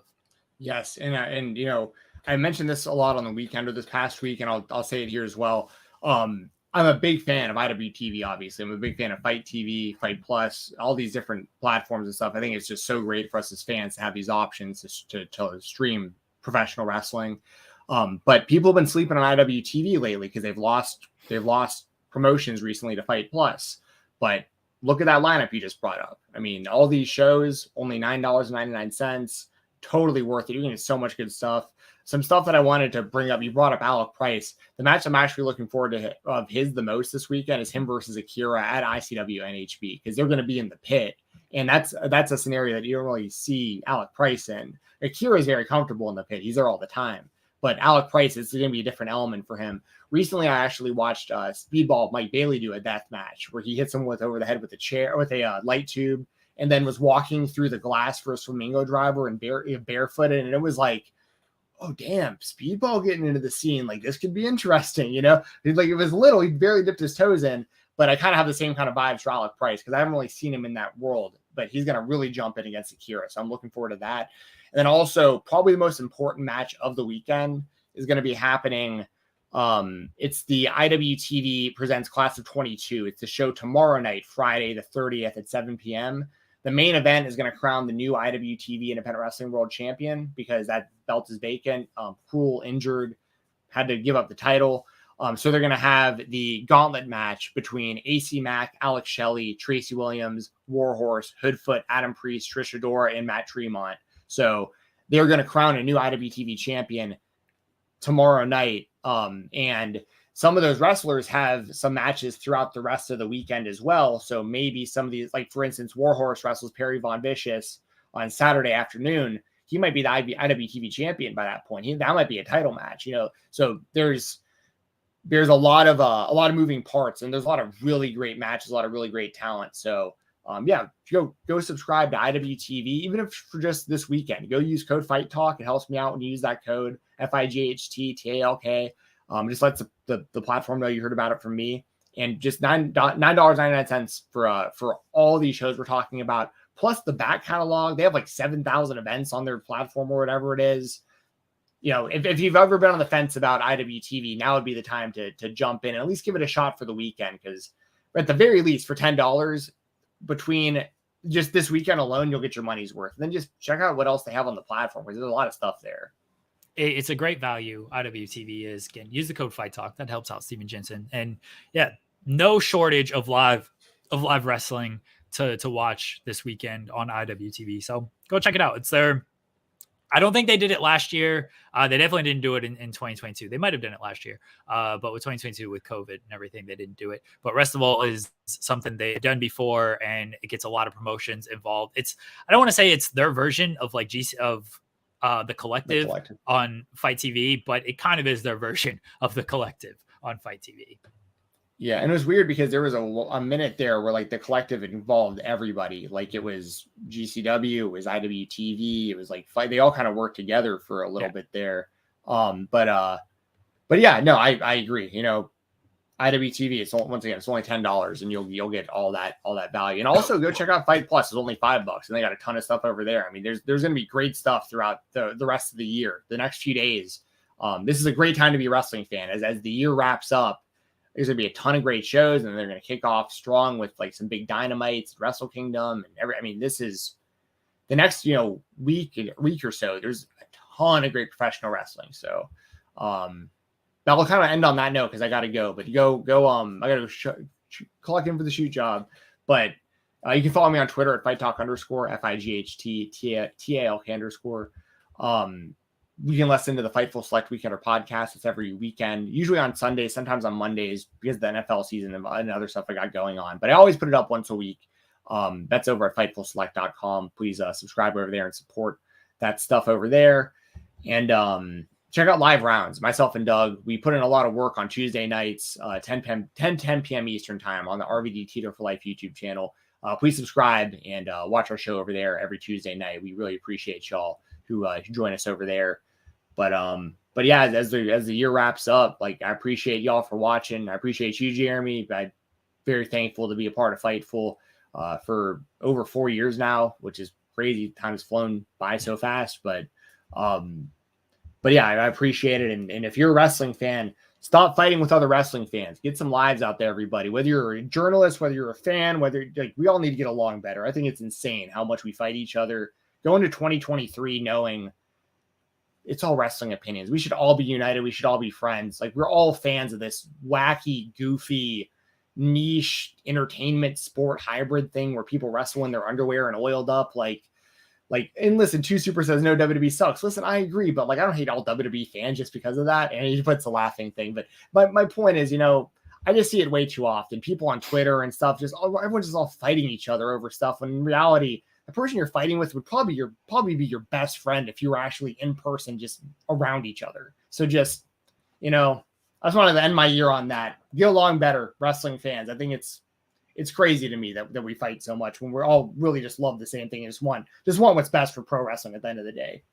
S3: Yes. And you know, I mentioned this a lot on the weekend or this past week, and I'll say it here as well. I'm a big fan of IWTV, obviously. I'm a big fan of Fight TV, Fight Plus, all these different platforms and stuff. I think it's just so great for us as fans to have these options to stream professional wrestling. But people have been sleeping on IWTV lately because they've lost promotions recently to Fight Plus. But look at that lineup you just brought up. I mean, all these shows, only $9.99, totally worth it. You're getting so much good stuff. Some stuff that I wanted to bring up. You brought up Alec Price. The match I'm actually looking forward to of his the most this weekend is him versus Akira at ICW NHB, because they're going to be in the pit. And that's a scenario that you don't really see Alec Price in. Akira is very comfortable in the pit. He's there all the time. But Alec Price, it's going to be a different element for him. Recently, I actually watched Speedball Mike Bailey do a death match where he hit someone over the head with a light tube, and then was walking through the glass for a flamingo driver and barefooted. And it was like, oh, damn, Speedball getting into the scene. Like, this could be interesting, you know? Like, it was little. He barely dipped his toes in. But I kind of have the same kind of vibes for Alec Price because I haven't really seen him in that world. But he's going to really jump in against Akira. So I'm looking forward to that. And then also, probably the most important match of the weekend is going to be happening. It's the IWTV Presents Class of 22. It's the show tomorrow night, Friday the 30th at 7 p.m. The main event is going to crown the new IWTV Independent Wrestling World Champion because that belt is vacant. Cruel injured, had to give up the title. So they're going to have the gauntlet match between AC Mack, Alex Shelley, Tracy Williams, Warhorse, Hoodfoot, Adam Priest, Trish Adora, and Matt Tremont. So they're going to crown a new IWTV champion tomorrow night. And some of those wrestlers have some matches throughout the rest of the weekend as well. So maybe some of these, like for instance, Warhorse wrestles Perry Von Vicious on Saturday afternoon. He might be the IWTV champion by that point. That might be a title match, you know? So there's a lot of moving parts, and there's a lot of really great matches, a lot of really great talent. So go subscribe to IWTV, even if for just this weekend. Go use code Fight Talk. It helps me out when you use that code FIGHTTALK. Just lets the platform know you heard about it from me. And just $9.99 for all these shows we're talking about, plus the back catalog. They have like 7,000 events on their platform or whatever it is. You know, if you've ever been on the fence about IWTV, now would be the time to jump in and at least give it a shot for the weekend. Because at the very least, for $10 between just this weekend alone, you'll get your money's worth. And then just check out what else they have on the platform, because there's a lot of stuff there.
S2: It's a great value. IWTV is, again, use the code Fight Talk. That helps out Stephen Jensen. And yeah, no shortage of live wrestling to watch this weekend on IWTV. So go check it out. It's there. I don't think they did it last year. They definitely didn't do it in 2022. They might have done it last year, but with 2022 with COVID and everything, they didn't do it. But Rest of All is something they've done before, and it gets a lot of promotions involved. I don't want to say it's their version of like the collective on Fight TV, but it kind of is their version of the collective on Fight TV.
S3: Yeah, and it was weird because there was a minute there where like the collective involved everybody. Like it was GCW, it was IWTV, it was like Fight. They all kind of worked together for a little bit there. But yeah, no, I agree. You know, IWTV. It's only $10, and you'll get all that value. And also go check out Fight Plus. It's only $5, and they got a ton of stuff over there. I mean, there's going to be great stuff throughout the rest of the year. The next few days, this is a great time to be a wrestling fan. As the year wraps up, there's going to be a ton of great shows, and they're going to kick off strong with like some big Dynamites, Wrestle Kingdom, and I mean, this is the next week or so. There's a ton of great professional wrestling. So. That will kind of end on that note because I got to go. But I got to go clock in for the shoot job. But you can follow me on Twitter at FightTalk_FIGHTTALK_. You can listen to the Fightful Select Weekender podcast. It's every weekend, usually on Sundays, sometimes on Mondays because of the NFL season and other stuff I got going on. But I always put it up once a week. That's over at FightfulSelect.com. Please subscribe over there and support that stuff over there. And check out Live Rounds. Myself and Doug, we put in a lot of work on Tuesday nights, 10 p.m. Eastern time on the RVD Tito for Life YouTube channel. Please subscribe and watch our show over there every Tuesday night. We really appreciate y'all who join us over there. But yeah, as the year wraps up, like I appreciate y'all for watching. I appreciate you, Jeremy. I'm very thankful to be a part of Fightful for over 4 years now, which is crazy. Time has flown by so fast, but yeah, I appreciate it. And if you're a wrestling fan, stop fighting with other wrestling fans. Get some lives out there, everybody. Whether you're a journalist, whether you're a fan, we all need to get along better. I think it's insane how much we fight each other. Go into 2023 knowing it's all wrestling opinions. We should all be united. We should all be friends. Like we're all fans of this wacky, goofy, niche entertainment sport hybrid thing where people wrestle in their underwear and oiled up. And listen, 2 Super says no, WWE sucks. Listen, I agree, but I don't hate all WWE fans just because of that. And he puts a laughing thing. But my point is, I just see it way too often. People on Twitter and stuff, everyone's just all fighting each other over stuff. When in reality, the person you're fighting with would probably be your best friend if you were actually in person, just around each other. So just, I just wanted to end my year on that. Get along better, wrestling fans. I think it's crazy to me that we fight so much when we're all really just love the same thing and just want what's best for pro wrestling at the end of the day.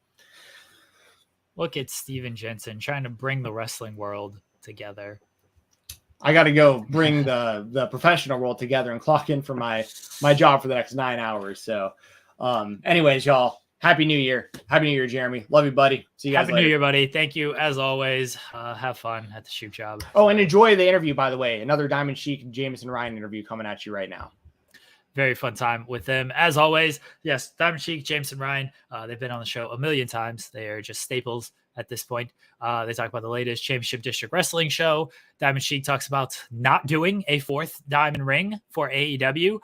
S2: Look at Stephen Jensen trying to bring the wrestling world together.
S3: I got to go bring the professional world together and clock in for my job for the next 9 hours. So anyways, y'all, Happy New Year. Happy New Year, Jeremy. Love you, buddy. See you guys later.
S2: Happy New Year, buddy. Thank you, as always. Have fun at the shoot job.
S3: Oh, and enjoy the interview, by the way. Another Diamond Sheik and Jameson Ryan interview coming at you right now.
S2: Very fun time with them. As always, yes, Diamond Sheik, Jameson Ryan, they've been on the show a million times. They are just staples at this point. They talk about the latest Championship District Wrestling show. Diamond Sheik talks about not doing a 4th Diamond Ring for AEW.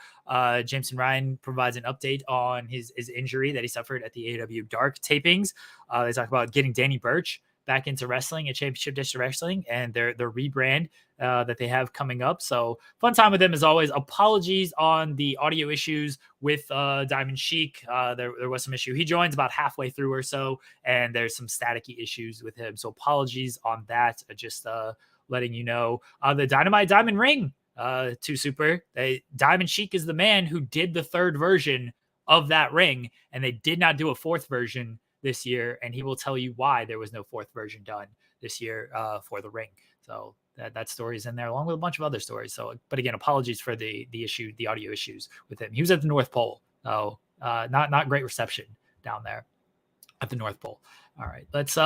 S2: Jameson Ryan provides an update on his injury that he suffered at the AEW Dark tapings. They talk about getting Danny Burch back into wrestling at Championship District Wrestling and their rebrand that they have coming up. So fun time with them as always. Apologies on the audio issues with Diamond Sheik. There was some issue. He joins about halfway through or so, and there's some staticky issues with him. So apologies on that. Just letting you know. The Dynamite Diamond Ring, 2 Super. Diamond Sheik is the man who did the 3rd version of that ring, and they did not do a 4th version this year, and he will tell you why there was no 4th version done this year for the ring. So that story is in there along with a bunch of other stories. So, but again, apologies for the audio issues with him. He was at the North Pole, so not great reception down there at the North Pole. All right, let's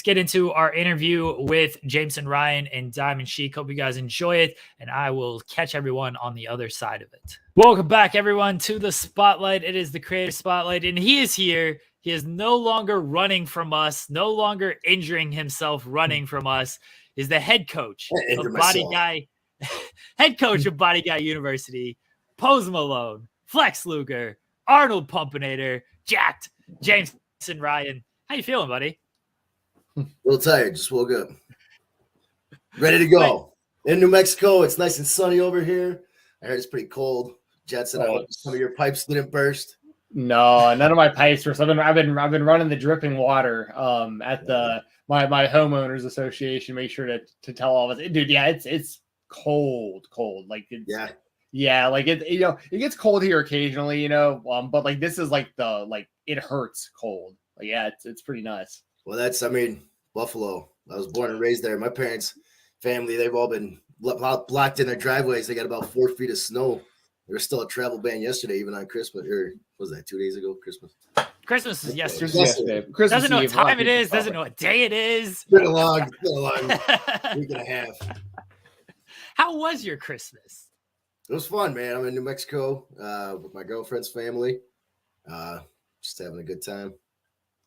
S2: get into our interview with Jameson Ryan and Diamond Sheik. Hope you guys enjoy it, and I will catch everyone on the other side of it. Welcome back, everyone, to the Spotlight. It is the Creator Spotlight, and he is here. He is no longer running from us, no longer injuring himself running from us. Is the head coach of Body Guy, head coach of Body Guy University, Pose Malone, Flex Luger, Arnold Pumpinator, Jacked, Jameson Ryan. How you feeling, buddy?
S8: A little tired. Just woke up. Ready to go. In New Mexico, it's nice and sunny over here. I heard it's pretty cold. Jetson, I hope some of your pipes didn't burst.
S3: No, none of my pipes were. I've been running the dripping water at my homeowners association. Make sure to tell all of us, dude. Yeah, it's cold. Like like it gets cold here occasionally, but like this is like it hurts cold. Like, yeah, it's pretty nuts.
S8: Well, Buffalo. I was born and raised there. My parents' family, they've all been blocked in their driveways. They got about 4 feet of snow. There was still a travel ban yesterday, even on Christmas. Or was that 2 days ago?
S2: Christmas is yesterday.
S3: Christmas
S2: Doesn't know what
S3: Eve, a lot of
S2: time it
S3: people
S2: is. Doesn't
S3: probably-
S2: know what day it is.
S8: It's been a long week and a half.
S2: How was your Christmas?
S8: It was fun, man. I'm in New Mexico with my girlfriend's family. Just having a good time.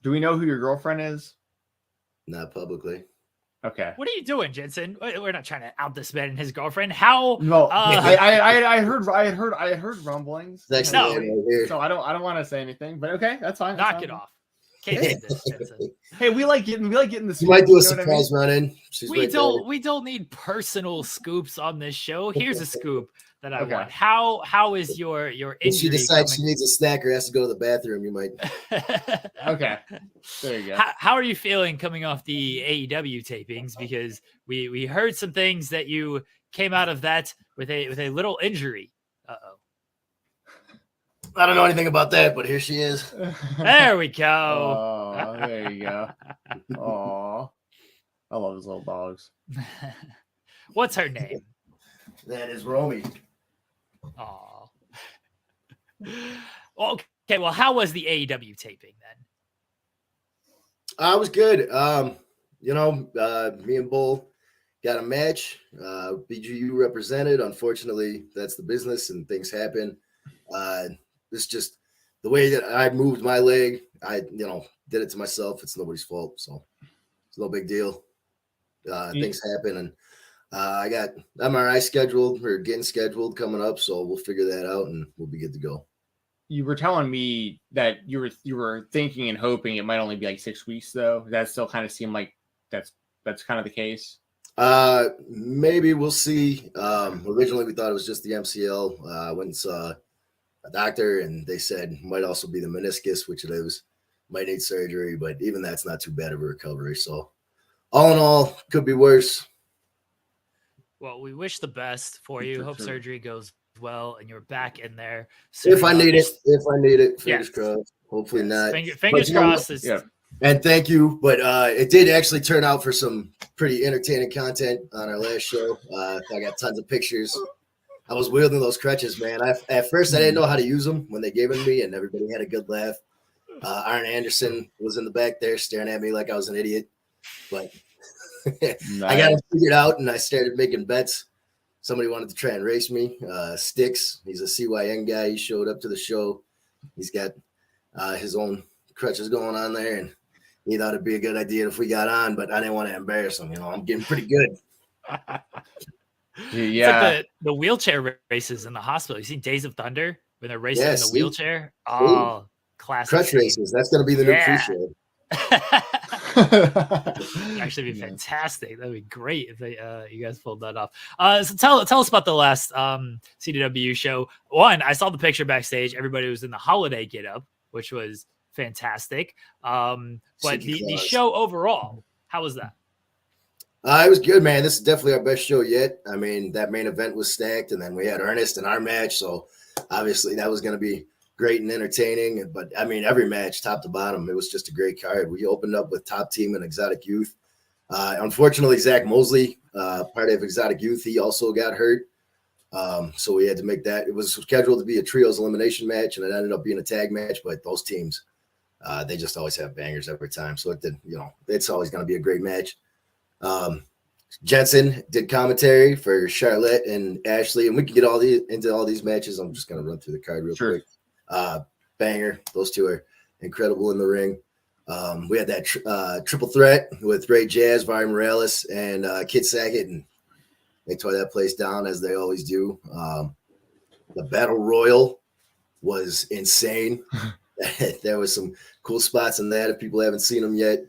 S3: Do we know who your girlfriend is?
S8: Not publicly.
S3: Okay.
S2: What are you doing, Jensen? We're not trying to out this man and his girlfriend. How?
S3: No,
S2: I
S3: I heard rumblings.
S8: Next
S2: No.
S8: right here.
S3: So I don't want to say anything, but okay, that's fine.
S2: knock it off. Can't do this, Jensen.
S3: Hey, we like getting the.
S8: You might do a
S3: scoop, you know what I mean?
S8: surprise run in. She's
S2: We
S8: right
S2: don't need personal scoops on this show. Here's a scoop that I
S3: Okay.
S2: want. How is your
S8: If
S2: injury?
S8: she decides she needs a snack or has to go to the bathroom, you might.
S3: Okay, there you go.
S2: How are you feeling coming off the AEW tapings? Because we heard some things that you came out of that with a little injury. Uh-oh.
S8: I don't know anything about that, but here she is.
S2: There we go.
S3: Oh, there you go. Oh, I love those little dogs.
S2: What's her name?
S8: That is Romy.
S2: Oh. Okay, well, how was the AEW taping then?
S8: I was good. Me and Bull got a match. BGU represented. Unfortunately, that's the business and things happen. It's just the way that I moved my leg. I did it to myself. It's nobody's fault, so it's no big deal. Things happen, and I got MRI scheduled or getting scheduled coming up, so we'll figure that out and we'll be good to go.
S3: You were telling me that you were thinking and hoping it might only be like 6 weeks, though. Does that still kind of seem like that's kind of the case?
S8: Maybe we'll see. Originally we thought it was just the MCL. I went and saw a doctor and they said it might also be the meniscus, which it is. Might need surgery, but even that's not too bad of a recovery. So all in all, could be worse.
S2: Well, we wish the best for you. Hope surgery goes well and you're back in there.
S8: If I need it, fingers crossed. Hopefully not.
S2: Fingers crossed.
S8: And thank you. But it did actually turn out for some pretty entertaining content on our last show. I got tons of pictures. I was wielding those crutches, man. At first, I didn't know how to use them when they gave them to me, and everybody had a good laugh. Arn Anderson was in the back there staring at me like I was an idiot. But
S3: Nice.
S8: I got it figured out, and I started making bets. Somebody wanted to try and race me. Sticks, he's a CYN guy. He showed up to the show. He's got his own crutches going on there, and he thought it'd be a good idea if we got on, but I didn't want to embarrass him. I'm getting pretty good.
S3: Yeah.
S2: It's like the wheelchair races in the hospital. You seen Days of Thunder when they're racing in the wheelchair? Oh, classic.
S8: Crutch races. That's going to be the new pre-show.
S2: Actually be fantastic. That'd be great if you guys pulled that off. So tell us about the last CW show. One, I saw the picture backstage. Everybody was in the holiday getup, which was fantastic. But the show overall, how was that?
S8: It was good, man. This is definitely our best show yet. I mean, that main event was stacked, and then we had Ernest in our match, so obviously that was going to be great and entertaining. But I mean, every match, top to bottom, it was just a great card. We opened up with Top Team and Exotic Youth. Unfortunately, Zach Mosley, part of Exotic Youth, he also got hurt. So we had to make that. It was scheduled to be a trios elimination match, and it ended up being a tag match. But those teams, they just always have bangers every time. So it did, it's always going to be a great match. Jensen did commentary for Charlotte and Ashley, and we can get into all these matches. I'm just going to run through the card real quick. Banger. Those two are incredible in the ring. We had that triple threat with Ray Jazz, Vari Morales, and Kit Sackett, and they tore that place down as they always do. The Battle Royal was insane. There was some cool spots in that if people haven't seen them yet.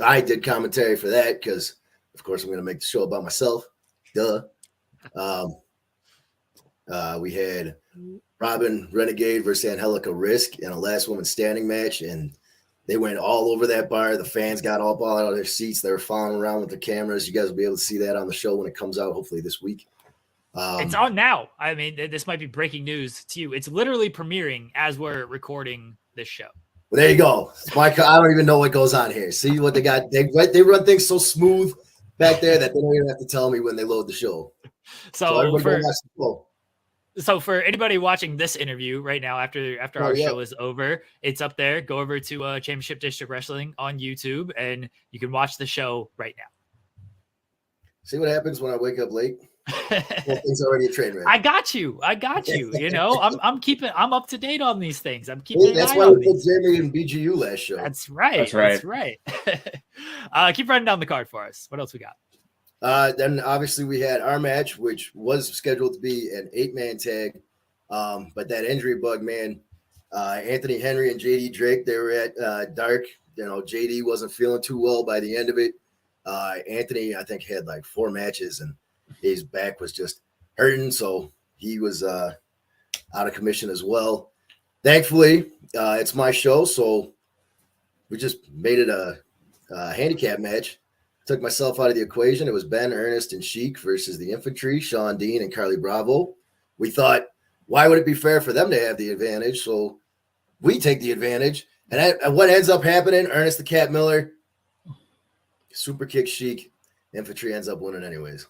S8: I did commentary for that because, of course, I'm going to make the show about myself. Duh. We had Robin Renegade versus Angelica Risk in a last woman standing match, and they went all over that bar. The fans got all out of their seats. They were following around with the cameras. You guys will be able to see that on the show when it comes out, hopefully this week.
S2: It's on now. I mean, this might be breaking news to you. It's literally premiering as we're recording this show.
S8: Well, there you go. I don't even know what goes on here. See what they got. They run things so smooth. back there that they don't even have to tell me when they load the show. So everybody go watch the show.
S2: So for anybody watching this interview right now, after our show is over, it's up there. Go over to Championship District Wrestling on YouTube, and you can watch the show right now.
S8: See what happens when I wake up late? Things already a train wreck.
S2: I got you. You know, I'm up to date on these things. I'm keeping.
S8: That's why we put Jamie in BGU last show.
S2: That's right. Keep running down the card for us. What else we got?
S8: Then obviously we had our match, which was scheduled to be an 8-man tag. But that injury bug, man, Anthony Henry and JD Drake, they were at Dark. You know, JD wasn't feeling too well by the end of it. Anthony, I think, had like 4 matches and his back was just hurting. So he was out of commission as well. Thankfully, it's my show. So we just made it a handicap match. Took myself out of the equation. It was Ben, Ernest, and Sheik versus the Infantry, Sean Dean and Carly Bravo. We thought, why would it be fair for them to have the advantage? So we take the advantage. And what ends up happening, Ernest the Cat Miller, super kick Sheik. Infantry ends up winning anyways.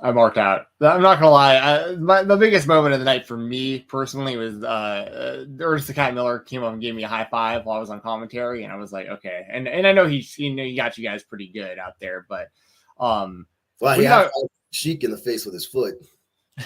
S3: I marked out. I'm not gonna lie. The biggest moment of the night for me personally was Ernest the Cat Miller came up and gave me a high five while I was on commentary, and I was like, okay. And I know he got you guys pretty good out there, but
S8: he got Sheik in the face with his foot.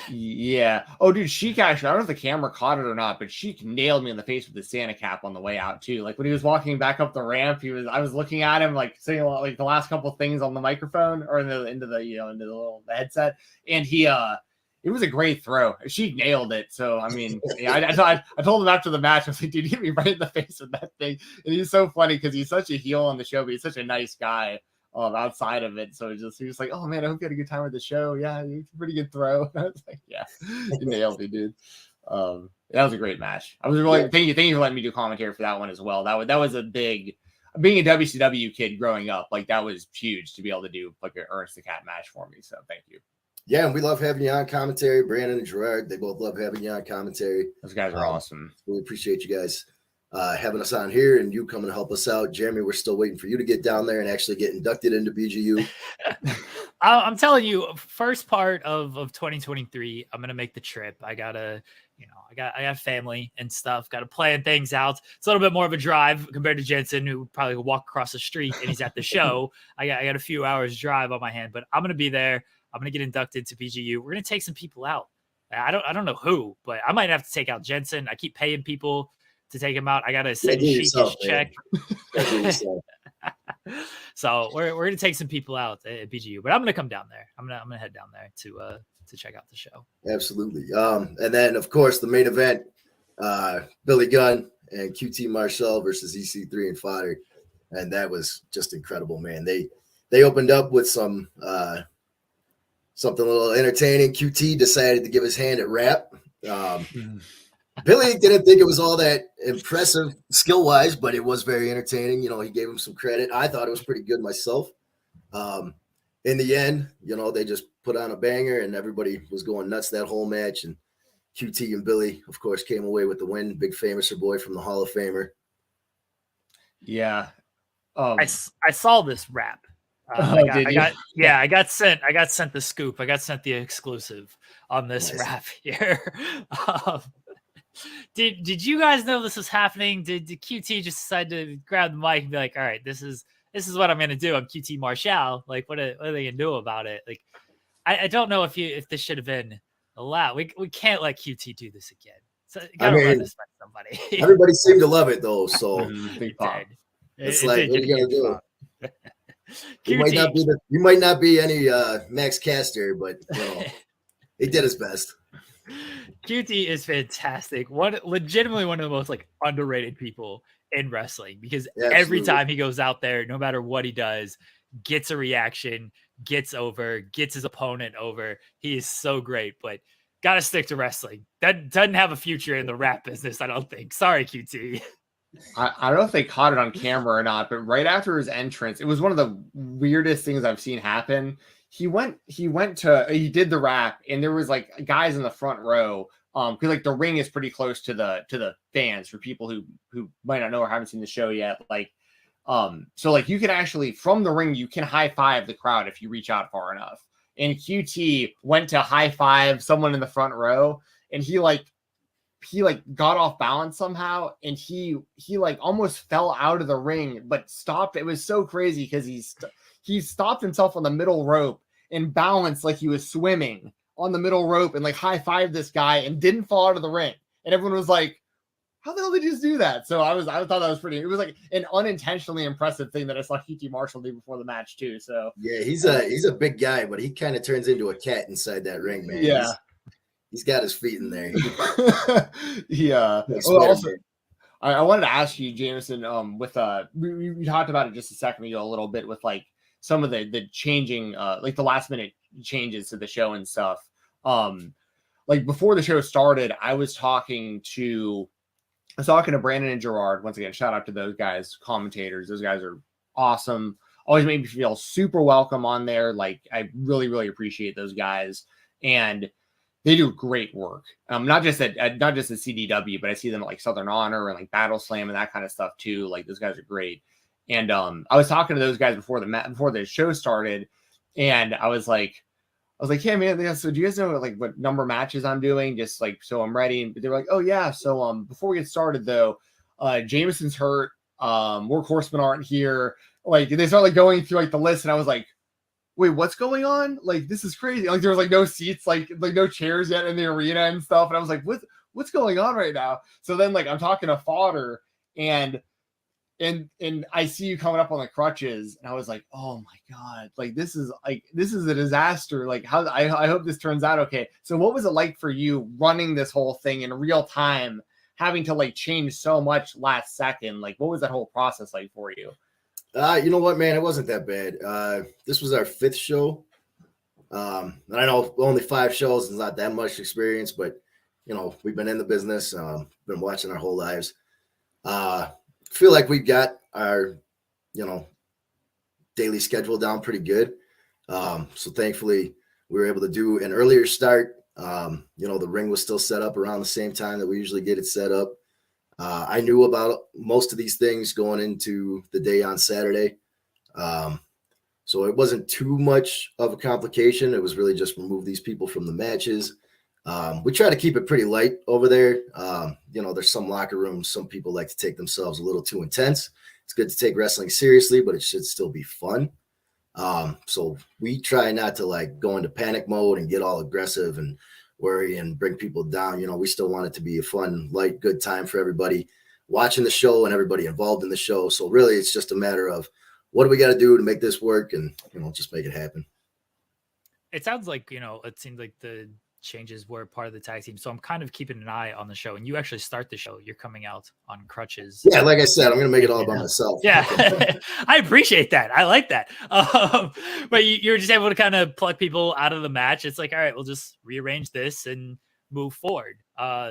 S3: Yeah. Oh, dude, Sheik actually, I don't know if the camera caught it or not, but Sheik nailed me in the face with the Santa cap on the way out too. Like when he was walking back up the ramp, I was looking at him, like saying like the last couple things on the microphone or into the little headset, and it was a great throw. Sheik nailed it. So I mean, yeah, I told him after the match, I was like, dude, you hit me right in the face with that thing, and he's so funny because he's such a heel on the show, but he's such a nice guy. Outside of it, so he was like, "Oh man, I hope you had a good time with the show." Yeah, it's a pretty good throw. I was like, "Yeah, you nailed me, dude." That was a great match. I was really thank you for letting me do commentary for that one as well. That was a big, being a WCW kid growing up, like that was huge to be able to do like an Ernest the Cat match for me. So thank you.
S8: Yeah, and we love having you on commentary. Brandon and Gerard, they both love having you on commentary.
S3: Those guys are awesome.
S8: We appreciate you guys having us on here and you coming to help us out. Jeremy, we're still waiting for you to get down there and actually get inducted into BGU.
S2: I'm telling you, first part of 2023, I'm gonna make the trip. I got family and stuff, got to plan things out. It's a little bit more of a drive compared to Jensen, who would probably walk across the street and he's at the show. I got a few hours drive on my hand, but I'm gonna be there. I'm gonna get inducted to BGU. We're gonna take some people out. I don't know who, but I might have to take out Jensen. I keep paying people to take him out. I gotta send Sheik his check. So we're gonna take some people out at BGU, but I'm gonna come down there. I'm gonna head down there to check out the show.
S8: Absolutely. And then of course the main event, Billy Gunn and QT Marshall versus EC3 and Fodder, and that was just incredible, man. They opened up with something a little entertaining. QT decided to give his hand at rap. Billy didn't think it was all that impressive skill-wise, but it was very entertaining. He gave him some credit. I thought it was pretty good myself. In the end, they just put on a banger, and everybody was going nuts that whole match. And QT and Billy, of course, came away with the win. Big famouser boy from the Hall of Famer.
S3: Yeah.
S2: I saw this rap. I got sent the scoop. I got sent the exclusive on this rap here. Did you guys know this was happening? Did QT just decide to grab the mic and be like, all right, this is what I'm gonna do. I'm QT Marshall. Like, what are they gonna do about it? Like, I don't know if this should have been allowed. We can't let QT do this again. So gotta run this by somebody.
S8: Everybody seemed to love it though, so
S2: big pop.
S8: It's like, what are you gonna do? You might not be any Max Caster, but he did his best.
S2: QT is fantastic. Legitimately one of the most like underrated people in wrestling, because every time he goes out there, no matter what he does, gets a reaction, gets over, gets his opponent over. He is so great, but got to stick to wrestling. That doesn't have a future in the rap business, I don't think. Sorry, QT.
S3: I don't know if they caught it on camera or not, but right after his entrance, it was one of the weirdest things I've seen happen. He did the rap, and there was like guys in the front row. Because like the ring is pretty close to the fans, for people who might not know or haven't seen the show yet. Like So like you can actually from the ring, you can high five the crowd if you reach out far enough. And QT went to high five someone in the front row, and he got off balance somehow, and he like almost fell out of the ring, but stopped. It was so crazy because he stopped himself on the middle rope and balanced like he was swimming on the middle rope and like high-fived this guy and didn't fall out of the ring. And everyone was like, how the hell did you just do that? So I thought that was pretty, it was like an unintentionally impressive thing that I saw QT Marshall do before the match too. So
S8: yeah, he's a big guy, but he kind of turns into a cat inside that ring, man.
S3: Yeah.
S8: He's got his feet in there.
S3: Yeah. Also, I wanted to ask you, Jameson, with we talked about it just a second ago a little bit with like some of the changing like the last minute changes to the show and stuff. Like before the show started, I was talking to Brandon and Gerard. Once again, shout out to those guys, commentators. Those guys are awesome. Always made me feel super welcome on there. Like I really, really appreciate those guys. And they do great work. Not just at CDW, but I see them at like Southern Honor and like Battle Slam and that kind of stuff too. Like those guys are great. And I was talking to those guys before the show started, and I was like, yeah, man. So do you guys know like what number matches I'm doing? Just like so I'm ready. And they were like, oh yeah. So before we get started though, Jameson's hurt. Workhorsemen aren't here. Like they start like going through like the list, and I was like, wait, what's going on? Like, this is crazy. Like, there was like no seats, like no chairs yet in the arena and stuff. And I was like, what's going on right now? So then like I'm talking to Fodder, and I see you coming up on the crutches, and I was like, oh my God, like this is a disaster. Like how I hope this turns out okay. So what was it like for you running this whole thing in real time, having to like change so much last second? Like what was that whole process like for you?
S8: You know what, man? It wasn't that bad. This was our 5th show. And I know only 5 shows is not that much experience, but you know, we've been in the business, been watching our whole lives. Feel like we got our, you know, daily schedule down pretty good. So thankfully we were able to do an earlier start. You know, the ring was still set up around the same time that we usually get it set up. I knew about most of these things going into the day on Saturday. So it wasn't too much of a complication. It was really just remove these people from the matches. We try to keep it pretty light over there. You know, there's some locker rooms, some people like to take themselves a little too intense. It's good to take wrestling seriously, but it should still be fun. So we try not to like go into panic mode and get all aggressive and worry and bring people down. You know, we still want it to be a fun, light, good time for everybody watching the show and everybody involved in the show. So really it's just a matter of what do we got to do to make this work and, you know, just make it happen.
S2: It sounds like, you know, it seemed like the changes were part of the tag team. So I'm kind of keeping an eye on the show, and you actually start the show. You're coming out on crutches.
S8: Yeah. Like I said, I'm going to make it all by myself.
S2: Yeah. I appreciate that. I like that. But you're just able to kind of pluck people out of the match. It's like, all right, we'll just rearrange this and move forward.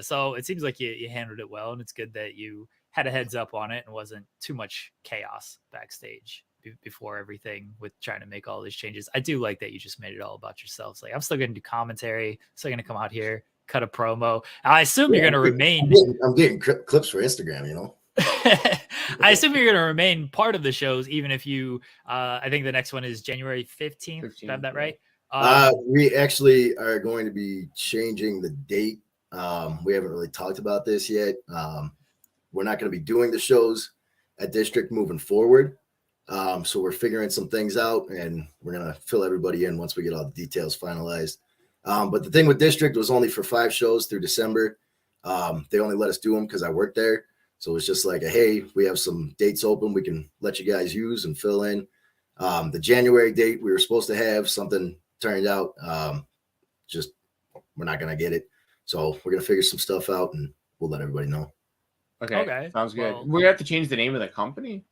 S2: So it seems like you handled it well, and it's good that you had a heads up on it and wasn't too much chaos backstage before everything with trying to make all these changes. I do like that you just made it all about yourselves. Like I'm still going to do commentary, still going to come out here, cut a promo. I assume you're going to remain.
S8: I'm getting clips for Instagram, you know.
S2: I assume you're going to remain part of the shows, even if you. I think the next one is January 15th. Did I have that right?
S8: We actually are going to be changing the date. We haven't really talked about this yet. We're not going to be doing the shows at District moving forward. So we're figuring some things out, and we're going to fill everybody in once we get all the details finalized. But the thing with District was only for 5 shows through December. They only let us do them because I worked there. So it's just like, hey, we have some dates open we can let you guys use and fill in. The January date we were supposed to have, something turned out. Just we're not going to get it. So we're going to figure some stuff out, and we'll let everybody know.
S3: Okay. Sounds good.
S2: Well,
S3: We have to change the name of the company?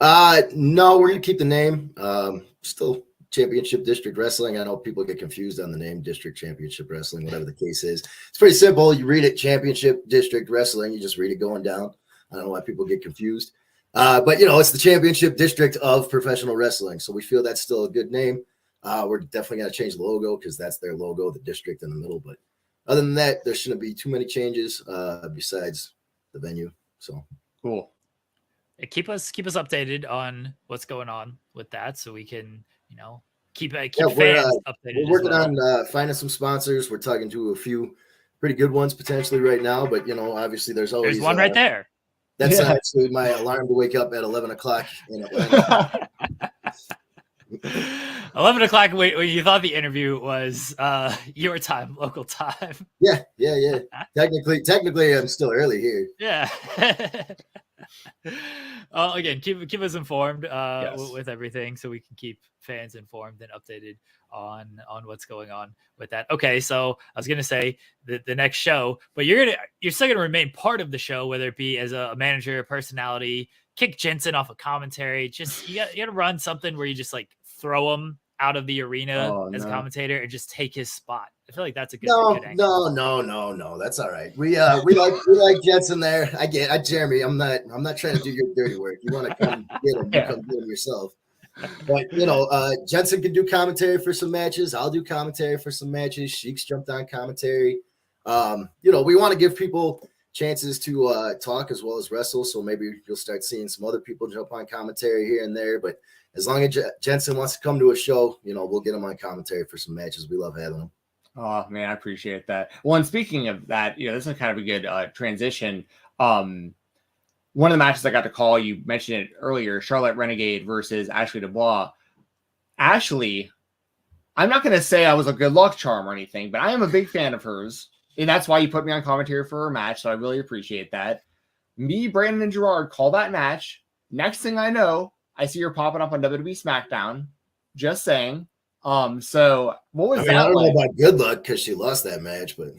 S8: No, we're going to keep the name. Still Championship District Wrestling. I know people get confused on the name District Championship Wrestling, whatever the case is. It's pretty simple. You read it Championship District Wrestling. You just read it going down. I don't know why people get confused. But, you know, it's the Championship District of Professional Wrestling. So we feel that's still a good name. We're definitely going to change the logo because that's their logo, the district in the middle. But other than that, there shouldn't be too many changes besides the venue. So
S3: cool.
S2: keep us updated on what's going on with that, so we can keep fans updated.
S8: We're working on finding some sponsors. We're talking to a few pretty good ones potentially right now, but obviously there's always
S2: one right there.
S8: That's actually my alarm to wake up at 11 o'clock in Atlanta.
S2: 11 o'clock when you thought the interview was your time, local time.
S8: Yeah. Technically I'm still early here.
S2: Yeah. Again, keep us informed with everything, so we can keep fans informed and updated on what's going on with that. Okay, so I was gonna say the next show, but you're still gonna remain part of the show, whether it be as a manager, personality, kick Jensen off of commentary. Just you gotta run something where you just like throw him out of the arena as a commentator and just take his spot. I feel like that's a good angle.
S8: No. That's all right. We like Jensen there. I Jeremy. I'm not trying to do your dirty work. You want to come get him, you come get him yourself. But Jensen can do commentary for some matches. I'll do commentary for some matches. Sheik's jumped on commentary. We want to give people chances to talk as well as wrestle. So maybe you'll start seeing some other people jump on commentary here and there. But as long as Jensen wants to come to a show, we'll get him on commentary for some matches. We love having him.
S3: Oh man, I appreciate that. Well, and speaking of that, this is kind of a good transition. One of the matches I got to call, you mentioned it earlier, Charlotte Renegade versus Ashley Dubois. Ashley, I'm not going to say I was a good luck charm or anything, but I am a big fan of hers. And that's why you put me on commentary for her match. So I really appreciate that. Me, Brandon, and Gerard call that match. Next thing I know, I see her popping up on WWE SmackDown. Just saying. So what was that?
S8: I don't know about good luck because she lost that match, but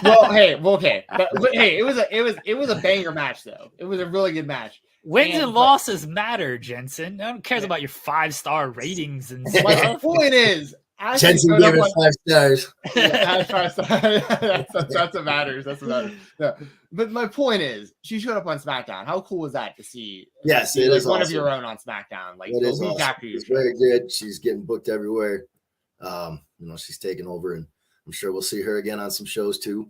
S3: okay. But hey, it was a banger match though. It was a really good match.
S2: Wins and losses matter, Jensen. No one cares about your 5-star ratings and stuff.
S3: My point is,
S8: Jensen gave it 5 stars.
S3: Yeah, 5 stars. That's what matters. That's what matters. No. But my point is, she showed up on SmackDown. How cool was that to see?
S8: Yes, it is
S3: one
S8: awesome.
S3: of your own on SmackDown. Like,
S8: it is awesome. She's very good. She's getting booked everywhere. She's taking over, and I'm sure we'll see her again on some shows too.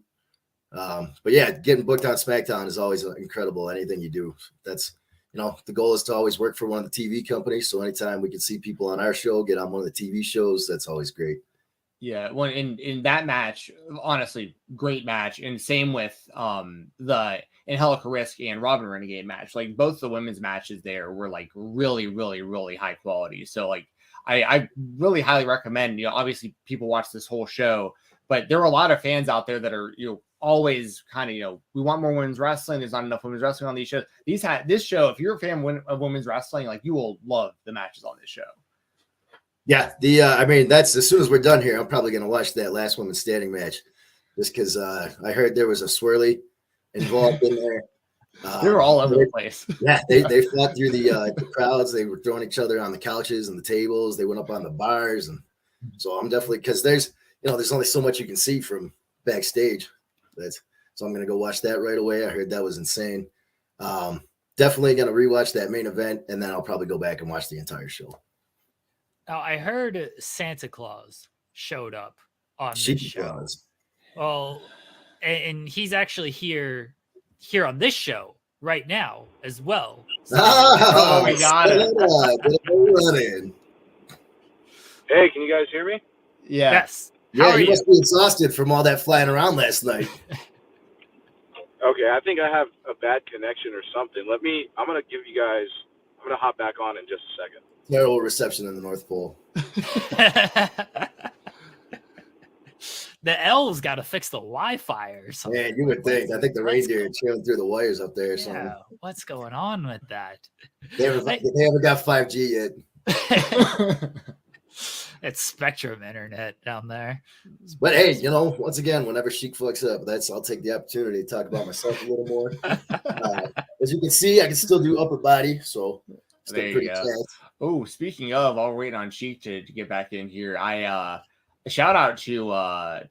S8: But yeah, getting booked on SmackDown is always incredible. Anything you do, that's the goal is to always work for one of the TV companies. So anytime we can see people on our show get on one of the TV shows, that's always great.
S3: Yeah, well, in that match, honestly, great match, and same with the Angelica Risk and Robin Renegade match. Like both the women's matches there were like really, really, really high quality. So like I really highly recommend. Obviously people watch this whole show, but there are a lot of fans out there that are always kind of we want more women's wrestling. There's not enough women's wrestling on these shows. This show, if you're a fan of women's wrestling, like you will love the matches on this show.
S8: Yeah, that's as soon as we're done here, I'm probably going to watch that last women's standing match, just because I heard there was a swirly involved in there.
S3: They were all over the place.
S8: Yeah, they fought through the crowds. They were throwing each other on the couches and the tables. They went up on the bars, and so I'm definitely because there's only so much you can see from backstage. So I'm going to go watch that right away. I heard that was insane. Definitely going to rewatch that main event, and then I'll probably go back and watch the entire show.
S2: Now, I heard Santa Claus showed up on this show. Well, and he's actually here on this show right now as well. So,
S3: we got it.
S9: Hey, can you guys hear me?
S3: Yeah.
S2: Yes.
S8: Yeah, you must be exhausted from all that flying around last night.
S9: Okay, I think I have a bad connection or something. I'm going to hop back on in just a second.
S8: Terrible reception in the North Pole.
S2: The elves got to fix the Wi-Fi or something.
S8: Yeah, you would think. I think the reindeer are trailing through the wires up there or something.
S2: What's going on with that?
S8: They haven't got 5G yet.
S2: It's Spectrum internet down there.
S8: But hey, once again, whenever Sheik fucks up, I'll take the opportunity to talk about myself a little more. As you can see, I can still do upper body, so
S3: there you go. Oh, speaking of, I'll wait on Sheik to get back in here. I shout out to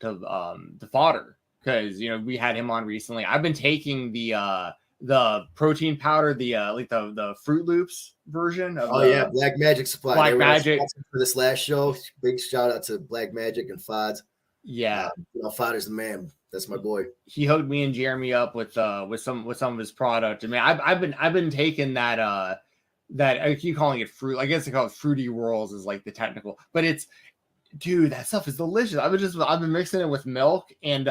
S3: the fodder because we had him on recently. I've been taking the protein powder, the Fruit Loops version of
S8: Black Magic Supply.
S3: Black Magic
S8: for this last show. Big shout out to Black Magic and Fods.
S3: Yeah,
S8: Fodder's the man. That's my boy.
S3: He hooked me and Jeremy up with some of his product. I mean, I've been taking that I keep calling it fruit. I guess they call it fruity rolls is like the technical, but it's, dude, that stuff is delicious. I've been mixing it with milk and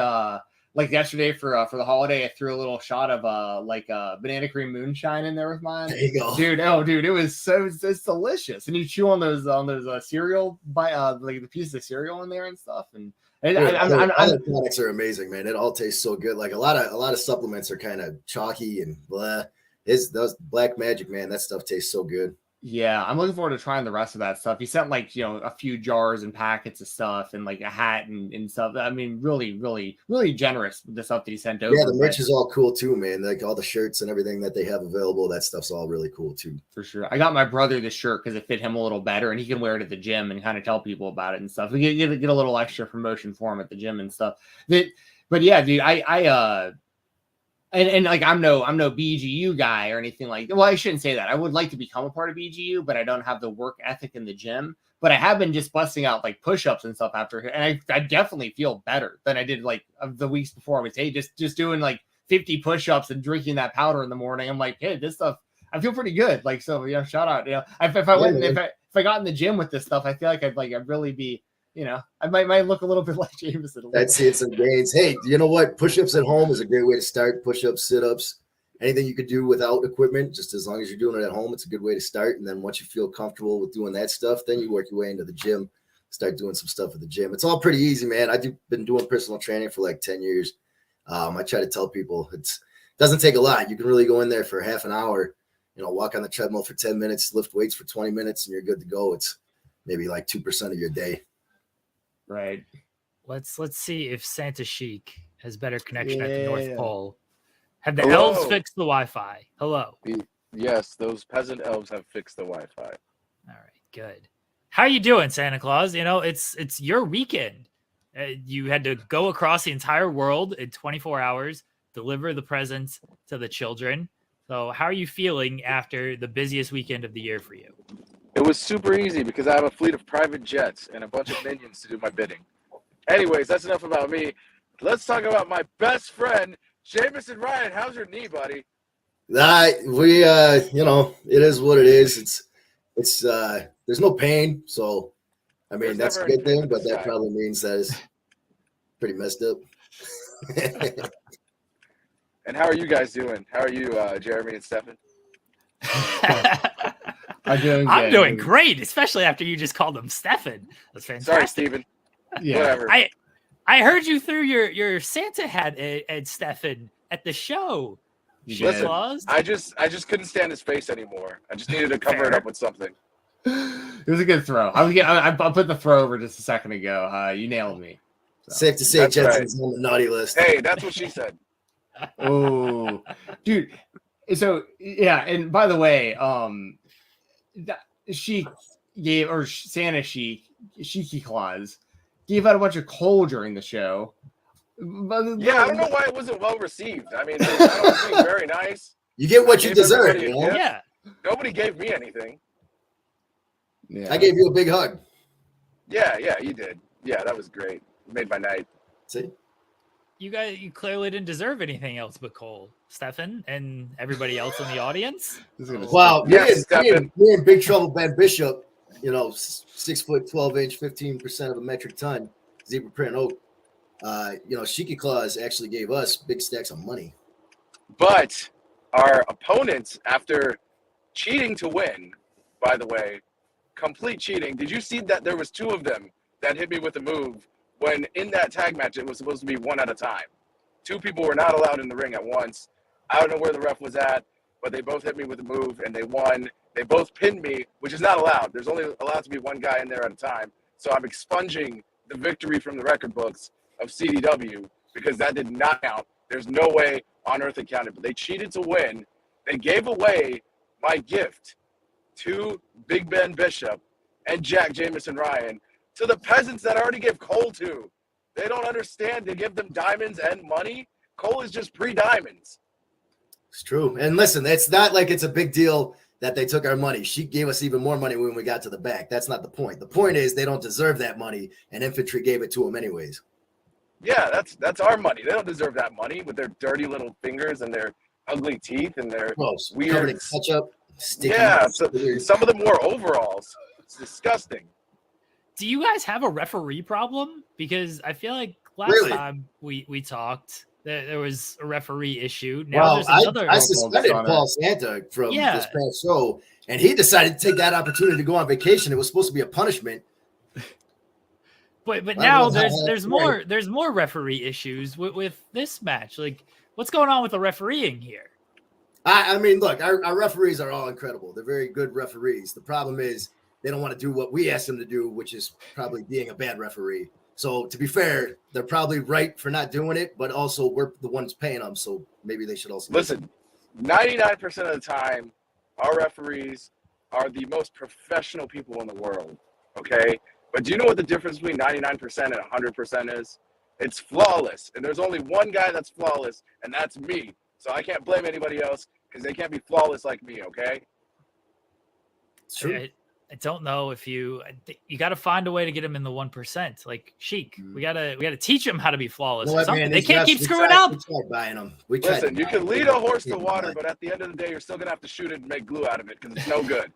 S3: like yesterday for the holiday, I threw a little shot of banana cream moonshine in there with mine.
S8: There you go,
S3: dude. Oh, dude, it's delicious. And you chew on those cereal like the piece of cereal in there and stuff. And
S8: all the products are amazing, man. It all tastes so good. Like a lot of supplements are kind of chalky and blah. Those Black Magic, man, that stuff tastes so good.
S3: Yeah, I'm looking forward to trying the rest of that stuff. He sent a few jars and packets of stuff and like a hat and stuff. I mean, really, really, really generous with the stuff that he sent over.
S8: Yeah, the merch is all cool too, man. Like all the shirts and everything that they have available, that stuff's all really cool too.
S3: For sure. I got my brother this shirt because it fit him a little better and he can wear it at the gym and kind of tell people about it and stuff. We get a little extra promotion for him at the gym and stuff. But yeah, dude, And like I'm no BGU guy or anything like that. Well, I shouldn't say that. I would like to become a part of BGU, but I don't have the work ethic in the gym. But I have been just busting out like push-ups and stuff after, and I definitely feel better than I did like the weeks before. I would say just doing like 50 push-ups and drinking that powder in the morning. I'm like, hey, this stuff, I feel pretty good. Like, so shout out. If I got in the gym with this stuff, I feel like I'd really be. I might look a little bit like Jameson.
S8: That's it, some gains. Hey, you know what? Push-ups at home is a great way to start. Push-ups, sit-ups, anything you could do without equipment, just as long as you're doing it at home, it's a good way to start. And then once you feel comfortable with doing that stuff, then you work your way into the gym, start doing some stuff at the gym. It's all pretty easy, man. I've been doing personal training for like 10 years. I try to tell people it doesn't take a lot. You can really go in there for half an hour, walk on the treadmill for 10 minutes, lift weights for 20 minutes, and you're good to go. It's maybe like 2% of your day.
S3: Right.
S2: Let's see if Santa Sheik has better connection at the North Pole. Have the elves fixed the Wi-Fi? Hello.
S10: Yes, those peasant elves have fixed the Wi-Fi.
S2: All right, good. How are you doing, Santa Claus? It's your weekend. You had to go across the entire world in 24 hours, deliver the presents to the children. So how are you feeling after the busiest weekend of the year for you?
S10: It was super easy because I have a fleet of private jets and a bunch of minions to do my bidding. Anyways, that's enough about me. Let's talk about my best friend, Jameson Ryan. How's your knee, buddy?
S8: It is what it is. It's there's no pain, so I mean that's a good thing, but that probably means that it's pretty messed up.
S10: And how are you guys doing? How are you, Jeremy and Stephen?
S2: I'm doing great, especially after you just called him Stephen. That's fantastic.
S10: Sorry, Stephen.
S3: Yeah.
S10: Whatever.
S2: I heard you threw your Santa hat at Stephen at the show.
S10: Listen, I just couldn't stand his face anymore. I just needed to cover it up with something.
S3: It was a good throw. I put the throw over just a second ago. You nailed me.
S8: So. Safe to say Jensen's on the naughty list.
S10: Hey, that's what she said.
S3: Oh, dude. So yeah, and by the way, she gave, or Santa Sheik Claus gave out a bunch of coal during the show.
S10: Yeah, I don't know why it wasn't well received. I mean, it was very nice.
S8: You get what you deserve.
S2: Yeah.
S10: Nobody gave me anything.
S8: Yeah. I gave you a big hug.
S10: Yeah, you did. Yeah, that was great. It made my night.
S8: See?
S2: You clearly didn't deserve anything else but coal, Stefan, and everybody else in the audience.
S8: Wow,
S10: yes,
S8: me and Big Trouble Ben Bishop, 6 foot 12 inch, 15% of a metric ton, zebra print oak. Sheik Claus actually gave us big stacks of money.
S10: But our opponents, after cheating to win, by the way, complete cheating. Did you see that there was two of them that hit me with a move when in that tag match it was supposed to be one at a time? Two people were not allowed in the ring at once. I don't know where the ref was at, but they both hit me with a move and they won. They both pinned me, which is not allowed. There's only allowed to be one guy in there at a time. So I'm expunging the victory from the record books of CDW because that did not count. There's no way on earth it counted, but they cheated to win. They gave away my gift to Big Ben Bishop and Jack Jameson Ryan to the peasants that I already gave coal to. They don't understand. They give them diamonds and money. Coal is just pre-diamonds.
S8: It's true. And listen, it's not like it's a big deal that they took our money. She gave us even more money when we got to the back. That's not the point. The point is they don't deserve that money, and Infantry gave it to them anyways.
S10: Yeah, that's our money. They don't deserve that money with their dirty little fingers and their ugly teeth and their
S8: Gross.
S10: weird
S8: Covered in ketchup. Sticky.
S10: Yeah, so some of them wore overalls. It's disgusting.
S2: Do you guys have a referee problem? Because I feel like last time we talked, there was a referee issue. Now there's another.
S8: I suspended Paul Santa from this past show, and he decided to take that opportunity to go on vacation. It was supposed to be a punishment.
S2: But now there's more referee issues with this match. Like, what's going on with the refereeing here?
S8: I mean, look, our referees are all incredible. They're very good referees. The problem is they don't want to do what we ask them to do, which is probably being a bad referee. So to be fair, they're probably right for not doing it, but also we're the ones paying them. So maybe they should also
S10: listen. 99% of the time, our referees are the most professional people in the world. Okay. But do you know what the difference between 99% and 100% is? It's flawless. And there's only one guy that's flawless, and that's me. So I can't blame anybody else because they can't be flawless like me, okay?
S2: True. I don't know if you got to find a way to get them in the 1%. Like Sheik, we gotta teach them how to be flawless.
S8: You know what, man,
S2: they can't keep screwing
S8: up.
S2: up.
S8: We tried buying them.
S10: Listen, you can lead a horse to water, but at the end of the day, you're still gonna have to shoot it and make glue out of it because it's no good.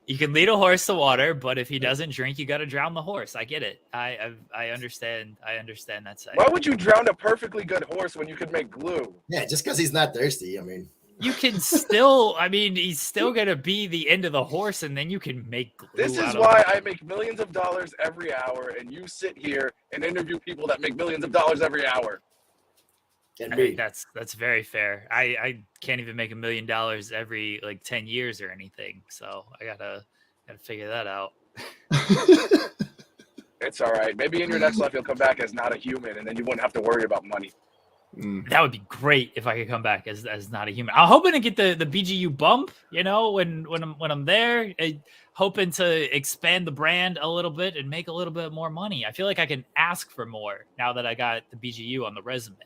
S2: You can lead a horse to water, but if he doesn't drink, you got to drown the horse. I get it. I understand. I understand that side.
S10: Why would you drown a perfectly good horse when you could make glue?
S8: Yeah, just because he's not thirsty. I mean,
S2: you can still. I mean, he's still gonna be the end of the horse, and then you can make glue.
S10: This is why I make millions of dollars every hour, and you sit here and interview people that make millions of dollars every hour.
S2: I think that's very fair. I can't even make $1 million every 10 years or anything. So I gotta figure that out.
S10: It's all right. Maybe in your next life you'll come back as not a human, and then you wouldn't have to worry about money.
S2: That would be great if I could come back as not a human. I'm hoping to get the BGU bump. You know, when I'm there, hoping to expand the brand a little bit and make a little bit more money. I feel like I can ask for more now that I got the BGU on the resume.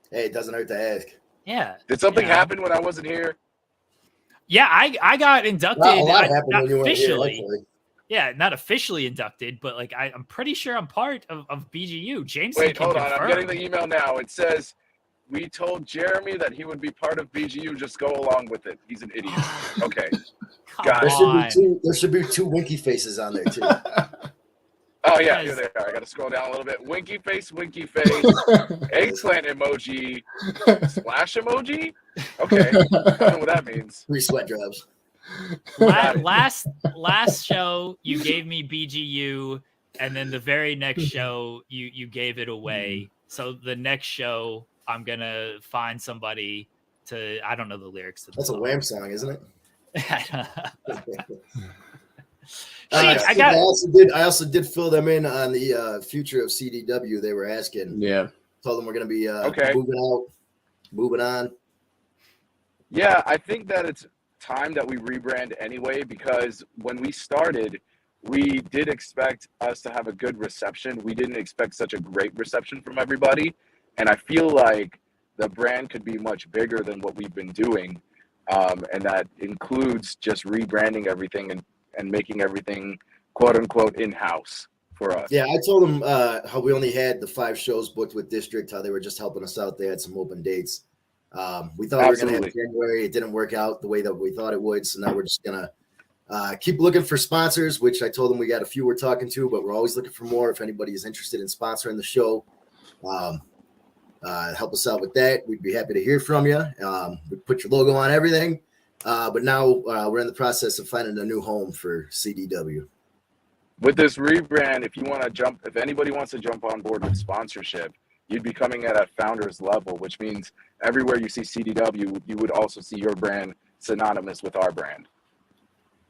S8: Hey, it doesn't hurt to ask.
S2: Yeah.
S10: Did something happen when I wasn't here?
S2: Yeah, I got inducted.
S8: Well, a lot happened when you weren't
S2: officially.
S8: here, luckily.
S2: Yeah, not officially inducted, but I'm pretty sure I'm part of BGU. Jameson.
S10: Wait, hold on. I'm getting the email now. It says, we told Jeremy that he would be part of BGU. Just go along with it. He's an idiot. Okay. Got
S8: it. There should be two winky faces on there, too.
S10: Oh, yeah, here they are. I got to scroll down a little bit. Winky face, eggplant emoji, splash emoji? Okay. I don't know what that means.
S8: 3 sweat drops.
S2: Last show, you gave me BGU, and then the very next show, you gave it away. So the next show, I'm going to find somebody to, I don't know the lyrics to the
S8: That's
S2: song.
S8: a Wham song, isn't it? I also did fill them in on the future of CDW. They were asking.
S3: Yeah.
S8: Told them we're going to be moving on.
S10: Yeah, I think that it's time that we rebrand anyway, because when we started, we did expect us to have a good reception. We didn't expect such a great reception from everybody. And I feel like the brand could be much bigger than what we've been doing. And that includes just rebranding everything and making everything quote unquote in-house for us.
S8: Yeah, I told them how we only had the 5 shows booked with District, how they were just helping us out. They had some open dates. We thought we were going to have January. It didn't work out the way that we thought it would. So now we're just going to keep looking for sponsors, which I told them we got a few we're talking to, but we're always looking for more. If anybody is interested in sponsoring the show, help us out with that. We'd be happy to hear from you. We put your logo on everything. But now we're in the process of finding a new home for CDW.
S10: With this rebrand, if anybody wants to jump on board with sponsorship, you'd be coming at a founder's level, which means everywhere you see CDW, you would also see your brand synonymous with our brand.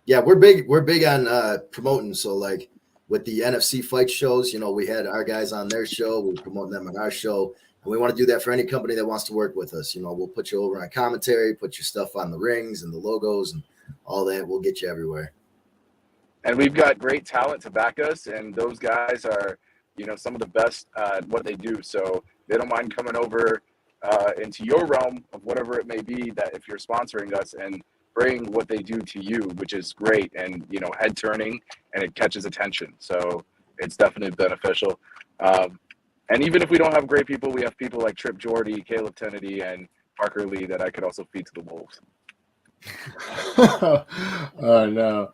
S8: Yeah, we're big on promoting. So like with the NFC fight shows, we had our guys on their show. We're promoting them on our show. And we want to do that for any company that wants to work with us. We'll put you over on commentary, put your stuff on the rings and the logos and all that. We'll get you everywhere.
S10: And we've got great talent to back us. And those guys are, some of the best at what they do. So they don't mind coming over into your realm of whatever it may be, that if you're sponsoring us, and bring what they do to you, which is great and, head turning, and it catches attention. So it's definitely beneficial. And even if we don't have great people, we have people like Trip Jordy, Caleb Kennedy, and Parker Lee that I could also feed to the wolves.
S3: Oh no.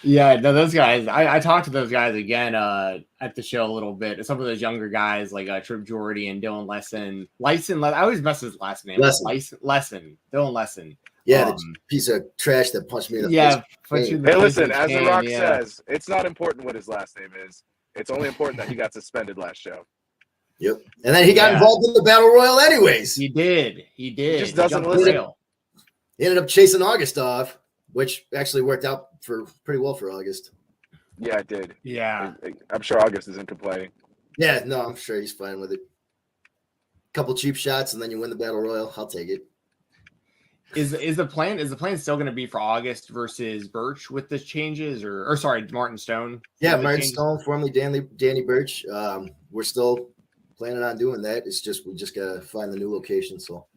S3: Yeah, no, those guys. I talked to those guys again at the show a little bit. Some of those younger guys like Trip Jordy and Dylan Lesson. I always mess his last name. Lesson. Dylan Lesson.
S8: Yeah, the piece of trash that punched me in the face.
S10: Hey, listen, as The Rock says, it's not important what his last name is. It's only important that he got suspended last show.
S8: Yep. And then he got involved in the Battle Royal anyways.
S3: He did. He
S10: just doesn't listen.
S8: He ended up chasing August off, which actually worked out for pretty well for August.
S10: Yeah, it did.
S3: Yeah.
S10: I'm sure August isn't complaining.
S8: Yeah, no, I'm sure he's fine with it. Couple cheap shots and then you win the Battle Royal. I'll take it.
S3: Is the plan still going to be for August versus Birch with the changes or sorry, Martin Stone?
S8: Yeah, Martin Stone, formerly Danny Birch. We're still planning on doing that. It's just we just gotta find the new location. So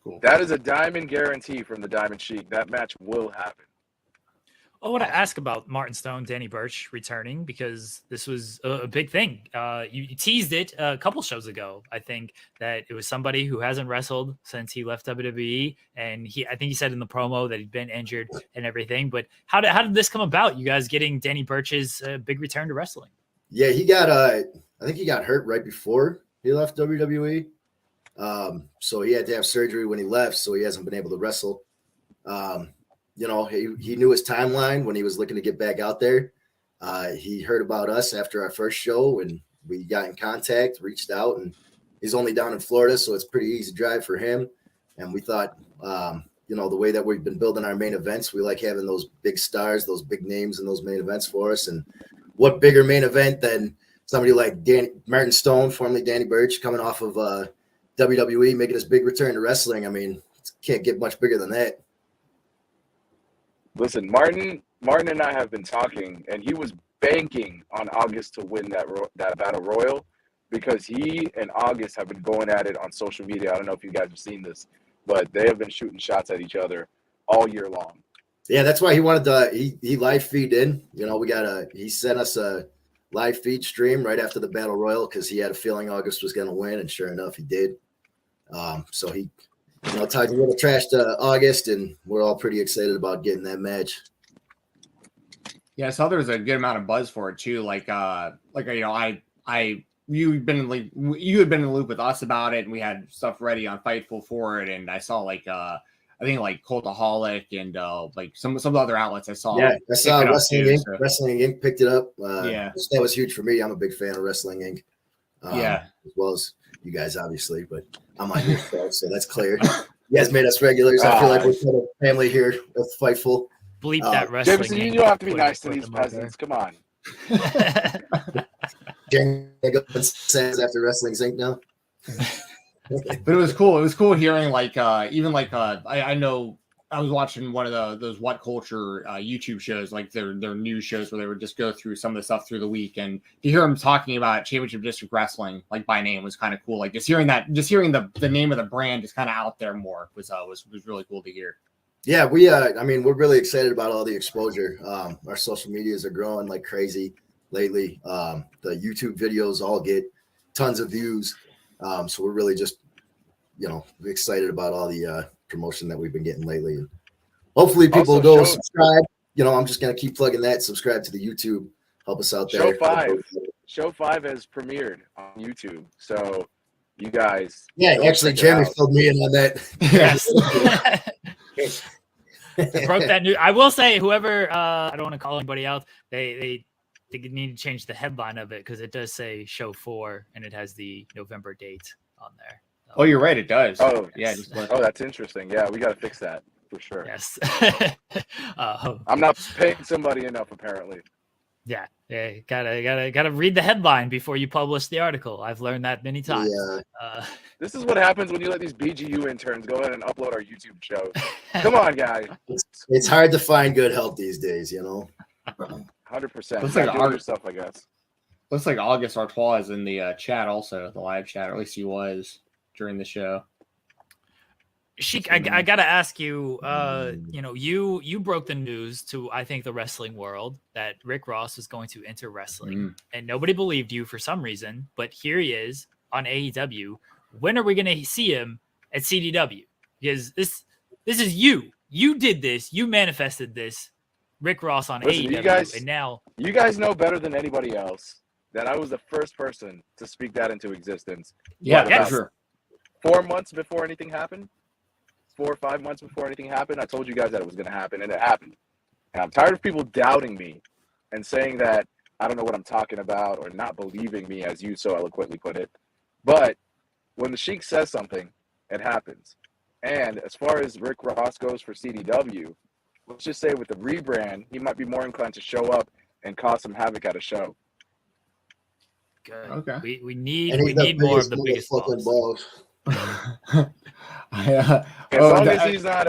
S3: cool.
S10: That is a diamond guarantee from the Diamond Sheik. That match will happen.
S2: I want to ask about Martin Stone, Danny Birch returning because this was a big thing. You teased it a couple shows ago. I think that it was somebody who hasn't wrestled since he left WWE, and I think he said in the promo that he'd been injured and everything. But how did this come about? You guys getting Danny Birch's big return to wrestling?
S8: Yeah, he got I think he got hurt right before he left WWE. So he had to have surgery when he left, so he hasn't been able to wrestle. You know, he knew his timeline when he was looking to get back out there. He heard about us after our first show, and we got in contact, reached out, and he's only down in Florida, so it's pretty easy drive for him. And we thought, you know, the way that we've been building our main events, we like having those big stars, those big names in those main events for us. And what bigger main event than somebody like Martin Stone, formerly Danny Birch, coming off of WWE, making his big return to wrestling. I mean, can't get much bigger than that.
S10: Listen, Martin and I have been talking, and he was banking on August to win that Battle Royal because he and August have been going at it on social media. I don't know if you guys have seen this, but they have been shooting shots at each other all year long.
S8: Yeah, that's why he wanted to. He live feed in. You know, he sent us a live feed stream right after the Battle Royal because he had a feeling August was going to win, and sure enough, he did. So he. You know, talked a little trash to August, and we're all pretty excited about getting that match.
S3: Yeah, I saw there was a good amount of buzz for it too. Like you know, you had been in the loop with us about it, and we had stuff ready on Fightful for it. And I saw I think like Cultaholic and like some of the other outlets I saw.
S8: Yeah, I saw Wrestling Inc.
S3: So.
S8: Wrestling Inc. picked it up.
S3: Yeah,
S8: that was huge for me. I'm a big fan of Wrestling Inc.
S3: Yeah,
S8: as well as you guys, obviously, but I'm on your show, so that's clear. You guys made us regulars. I feel like we're kind of family here with Fightful.
S2: Bleep that Wrestling.
S10: Jameson, you don't have to be nice to these peasants. Come on.
S8: Says after Wrestling Inc. now.
S3: But it was cool. It was cool hearing I know I was watching one of those What Culture YouTube shows, like their news shows where they would just go through some of the stuff through the week, and to hear them talking about Championship District Wrestling like by name was kind of cool. Like just hearing the name of the brand just kind of out there more was really cool to hear.
S8: Yeah, we're really excited about all the exposure. Our social medias are growing like crazy lately. The YouTube videos all get tons of views. So we're really just, you know, excited about all the promotion that we've been getting lately. And hopefully people go subscribe. You know, I'm just going to keep plugging that. Subscribe to the YouTube. Help us out there.
S10: Show 5 has premiered on YouTube. So you guys.
S8: Yeah, actually, Jeremy filled me in on that.
S2: Yes. Broke that news. I will say, whoever, I don't want to call anybody out, they need to change the headline of it because it does say show 4 and it has the November date on there.
S3: Oh, you're right. It does.
S10: Oh,
S3: yeah.
S10: That's interesting. Yeah, we got to fix that for sure.
S2: Yes.
S10: I'm not paying somebody enough, apparently.
S2: Yeah. Gotta read the headline before you publish the article. I've learned that many times.
S8: Yeah.
S10: This is what happens when you let these BGU interns go ahead and upload our YouTube shows. Come on, guys.
S8: It's hard to find good help these days, you know.
S10: 100%.
S3: Looks like
S10: other stuff, I guess.
S3: Looks like August Artois is in the chat also, the live chat, or at least he was during the show.
S2: Sheik, I gotta ask you. You broke the news to I think the wrestling world that Rick Ross was going to enter wrestling, and nobody believed you for some reason. But here he is on AEW. When are we going to see him at CDW? Because this is you. You did this. You manifested this. Rick Ross on AEW, and now
S10: you guys know better than anybody else that I was the first person to speak that into existence.
S3: Yeah, sure.
S10: 4 months before anything happened. 4 or 5 months before anything happened, I told you guys that it was going to happen, and it happened. And I'm tired of people doubting me and saying that I don't know what I'm talking about or not believing me, as you so eloquently put it. But when the Sheik says something, it happens. And as far as Rick Ross goes for CDW, let's just say with the rebrand, he might be more inclined to show up and cause some havoc at a show.
S2: Good.
S3: Okay.
S2: We need more of the biggest balls.
S10: As long as he's not,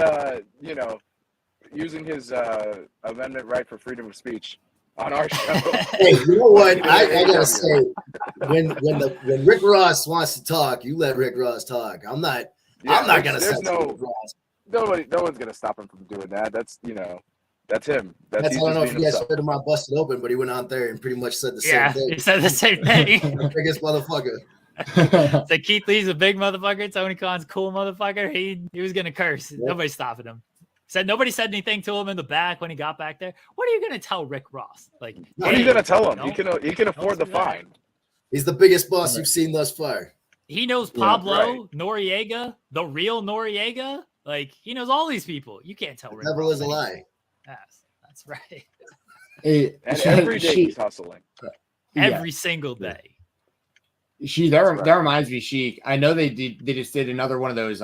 S10: using his amendment right for freedom of speech on our show.
S8: Hey, you know what? I gotta say, when Rick Ross wants to talk, you let Rick Ross talk. I'm not gonna say Rick Ross.
S10: No one's gonna stop him from doing that. That's that's him.
S8: I don't know if you guys heard him on Busted Open, but he went on there and pretty much said the same thing.
S2: He said the same thing.
S8: The biggest motherfucker.
S2: So Keith Lee's a big motherfucker. Tony Khan's cool motherfucker. He was gonna curse. Yep. Nobody's stopping him. Nobody said anything to him in the back when he got back there. What are you gonna tell Rick Ross? Like,
S10: what are you gonna tell him? He can afford the fine.
S8: He's the biggest boss you've seen thus far.
S2: He knows Pablo Noriega, the real Noriega. Like, he knows all these people. You can't tell Rick Ross.
S8: Devil is a lie.
S2: Yes, that's right.
S10: And every day he's hustling.
S2: Every single day.
S3: That reminds me, Sheik. I know they just did another one of those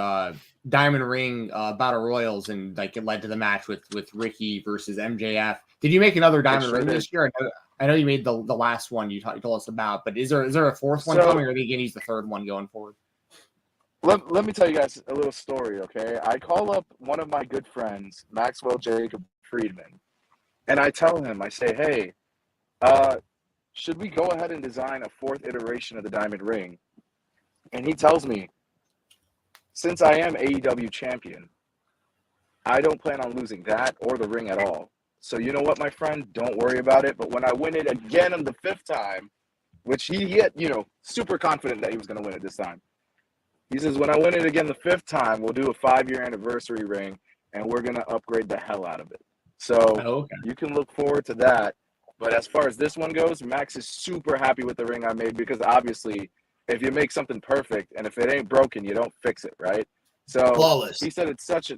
S3: Diamond Ring battle royals, and like it led to the match with Ricky versus MJF. Did you make another Diamond Ring this year? I know you made the last one you told us about, but is there a fourth one coming, or are they going to use the third one going forward?
S10: Let me tell you guys a little story, okay? I call up one of my good friends, Maxwell Jacob Friedman, and I tell him, I say, hey, should we go ahead and design a fourth iteration of the Diamond Ring? And he tells me, since I am AEW champion, I don't plan on losing that or the ring at all. So you know what, my friend? Don't worry about it. But when I win it again on the 5th time, which he had, super confident that he was going to win it this time. He says, when I win it again the 5th time, we'll do a 5-year anniversary ring, and we're going to upgrade the hell out of it. So you can look forward to that. But as far as this one goes, Max is super happy with the ring I made, because obviously if you make something perfect and if it ain't broken, you don't fix it, right? So
S8: flawless.
S10: He said it's such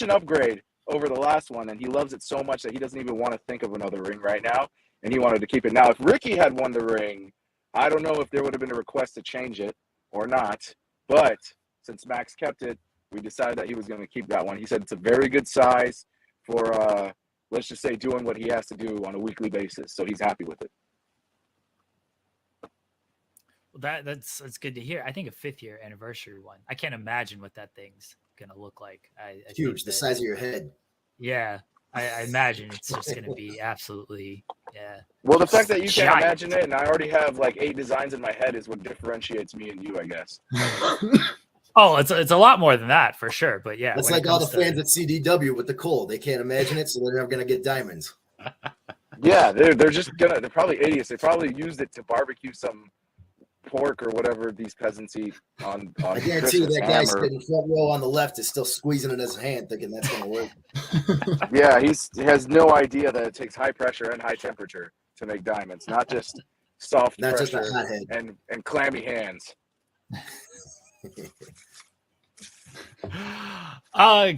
S10: an upgrade over the last one, and he loves it so much that he doesn't even want to think of another ring right now, and he wanted to keep it. Now, if Ricky had won the ring, I don't know if there would have been a request to change it or not, but since Max kept it, we decided that he was going to keep that one. He said it's a very good size for, let's just say, doing what he has to do on a weekly basis, so he's happy with it.
S2: Well, that's good to hear. I think a 5th-year anniversary one. I can't imagine what that thing's gonna look like. I
S8: huge, the size of your head.
S2: Yeah, I imagine it's just gonna be absolutely
S10: Well, the fact that you can't imagine it, and I already have like 8 designs in my head, is what differentiates me and you, I guess.
S2: Oh, it's a lot more than that for sure. But yeah,
S8: it's like all the fans at CDW with the coal. They can't imagine it, so they're never gonna get diamonds.
S10: Yeah, they're probably idiots. They probably used it to barbecue some pork or whatever these peasants eat on
S8: I guarantee you that guy sitting front row on the left is still squeezing it in his hand, thinking that's gonna work.
S10: Yeah, he has no idea that it takes high pressure and high temperature to make diamonds, not just soft
S8: not
S10: pressure
S8: just a hot head.
S10: and clammy hands.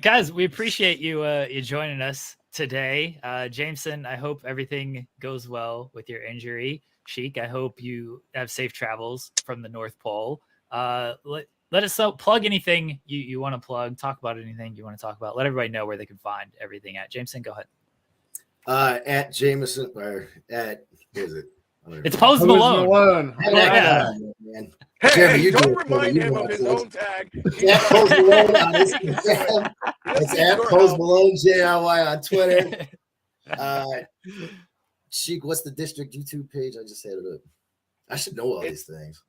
S2: Guys, we appreciate you joining us today. Jameson, I hope everything goes well with your injury. Sheik, I hope you have safe travels from the North Pole. Let us know, plug anything you want to plug, talk about anything you want to talk about. Let everybody know where they can find everything at. Jameson, go ahead. At
S8: Jameson, or at, what is it?
S2: It's Post Malone.
S10: Hey, Jeremy, don't remind him of his own tag.
S8: It's at Post Malone on Instagram. It's at Post Malone JRY on Twitter. Sheik, what's the district YouTube page? I just had it up. I should know all these things.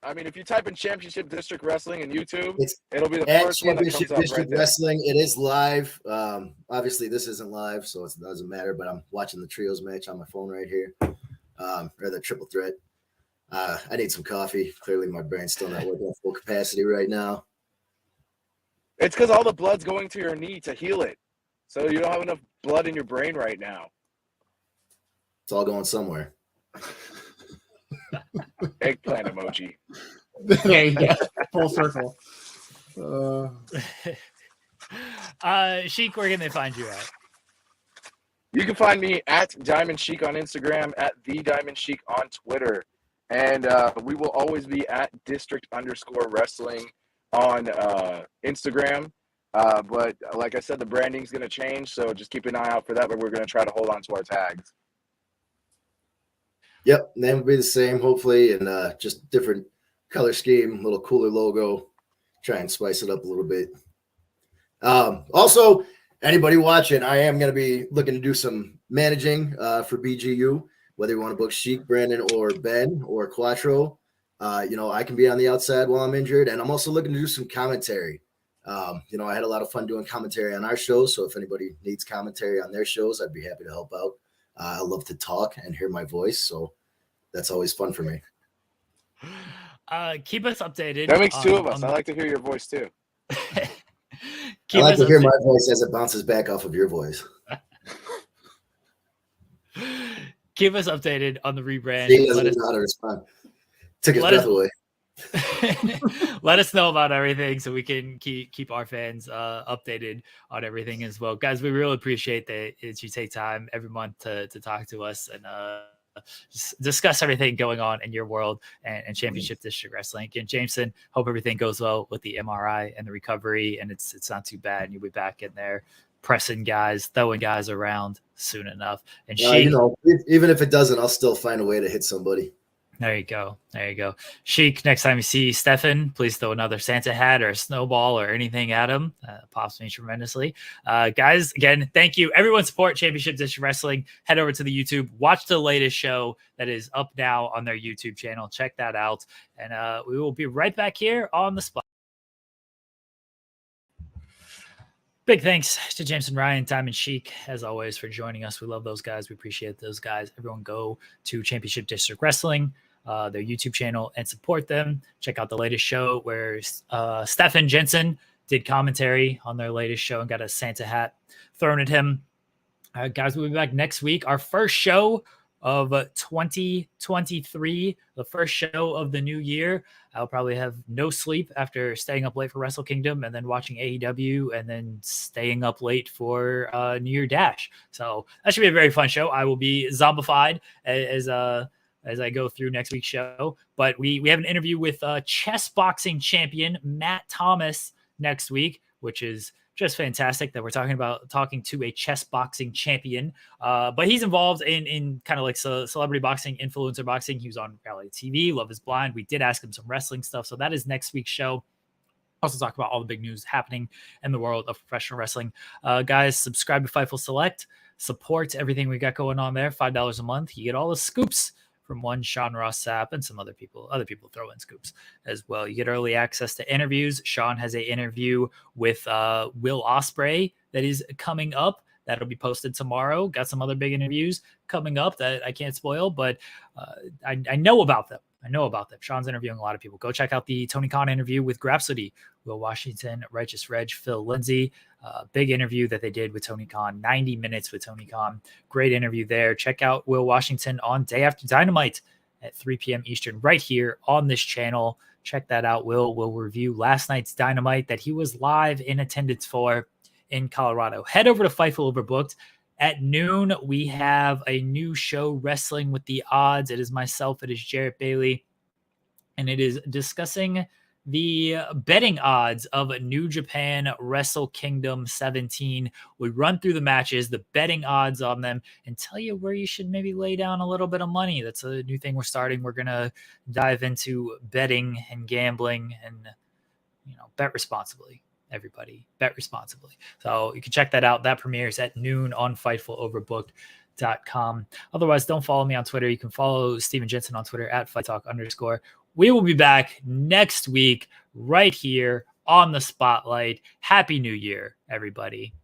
S10: I mean, if you type in Championship District Wrestling in YouTube,
S8: It's
S10: it'll be the
S8: at
S10: first one that
S8: Championship
S10: comes up right
S8: District
S10: there.
S8: Wrestling. It is live. Obviously, this isn't live, so it doesn't matter. But I'm watching the trios match on my phone right here, or the triple threat. I need some coffee. Clearly, my brain's still not working at full capacity right now.
S10: It's because all the blood's going to your knee to heal it, so you don't have enough blood in your brain right now.
S8: It's all going somewhere.
S10: Eggplant emoji.
S3: There you go. Full circle.
S2: Sheik, where can they find you at?
S10: You can find me at Diamond Sheik on Instagram, at the Diamond Sheik on Twitter, and we will always be at District_Wrestling on Instagram. But like I said, the branding's going to change, so just keep an eye out for that. But we're going to try to hold on to our tags.
S8: Yep, name will be the same, hopefully, and just different color scheme, little cooler logo. Try and spice it up a little bit. Also, anybody watching, I am going to be looking to do some managing for BGU, whether you want to book Sheik, Brandon, or Ben, or Quattro. I can be on the outside while I'm injured, and I'm also looking to do some commentary. I had a lot of fun doing commentary on our shows, so if anybody needs commentary on their shows, I'd be happy to help out. I love to talk and hear my voice, so that's always fun for me.
S2: Keep us updated.
S10: That makes two of us. I like to hear your voice too.
S8: I like to hear my voice as it bounces back off of your voice.
S2: Keep us updated on the rebrand.
S8: He doesn't know how to respond. Took his breath away.
S2: Let us know about everything so we can keep our fans updated on everything as well. Guys, we really appreciate that you take time every month to talk to us and just discuss everything going on in your world and Championship District Wrestling. And Jameson, hope everything goes well with the MRI and the recovery, and it's not too bad. And you'll be back in there pressing guys, throwing guys around soon enough. And
S8: even if it doesn't, I'll still find a way to hit somebody.
S2: There you go. Sheik, next time you see Stefan, please throw another Santa hat or a snowball or anything at him. Pops me tremendously. Guys, again, thank you. Everyone support Championship District Wrestling. Head over to the YouTube. Watch the latest show that is up now on their YouTube channel. Check that out. And we will be right back here on the spot. Big thanks to Jameson Ryan, Diamond Sheik, as always, for joining us. We love those guys. We appreciate those guys. Everyone go to Championship District Wrestling, their YouTube channel, and support them. Check out the latest show where Stephen Jensen did commentary on their latest show and got a Santa hat thrown at him. Guys, we'll be back next week. Our first show of 2023, the first show of the new year. I'll probably have no sleep after staying up late for Wrestle Kingdom and then watching AEW and then staying up late for New Year Dash. So that should be a very fun show. I will be zombified as I go through next week's show. But we have an interview with chess boxing champion Matt Thomas next week, which is just fantastic that we're talking to a chess boxing champion. But he's involved in kind of like celebrity boxing, influencer boxing. He was on reality TV, Love is Blind. We did ask him some wrestling stuff. So that is next week's show. Also talk about all the big news happening in the world of professional wrestling. Guys, subscribe to Fightful Select. Support everything we got going on there. $5 a month. You get all the scoops from one Sean Ross Sapp and some other people throw in scoops as well. You get early access to interviews. Sean has an interview with Will Ospreay that is coming up. That'll be posted tomorrow. Got some other big interviews coming up that I can't spoil, but I know about them. Sean's interviewing a lot of people. Go check out the Tony Khan interview with Grapsody, Will Washington, Righteous Reg, Phil Lindsay. Big interview that they did with Tony Khan, 90 minutes with Tony Khan. Great interview there. Check out Will Washington on Day After Dynamite at 3 p.m. Eastern right here on this channel. Check that out. Will review last night's Dynamite that he was live in attendance for in Colorado. Head over to Fightful Overbooked. At noon, we have a new show, Wrestling with the Odds. It is myself. It is Jarrett Bailey. And it is discussing the betting odds of New Japan Wrestle Kingdom 17. We run through the matches, the betting odds on them, and tell you where you should maybe lay down a little bit of money. That's a new thing we're starting. We're going to dive into betting and gambling and, bet responsibly. Everybody, bet responsibly. So you can check that out. That premieres at noon on FightfulOverbooked.com. Otherwise, don't follow me on Twitter. You can follow Stephen Jensen on Twitter at @FightTalk_. We will be back next week right here on the Spotlight. Happy New Year, everybody.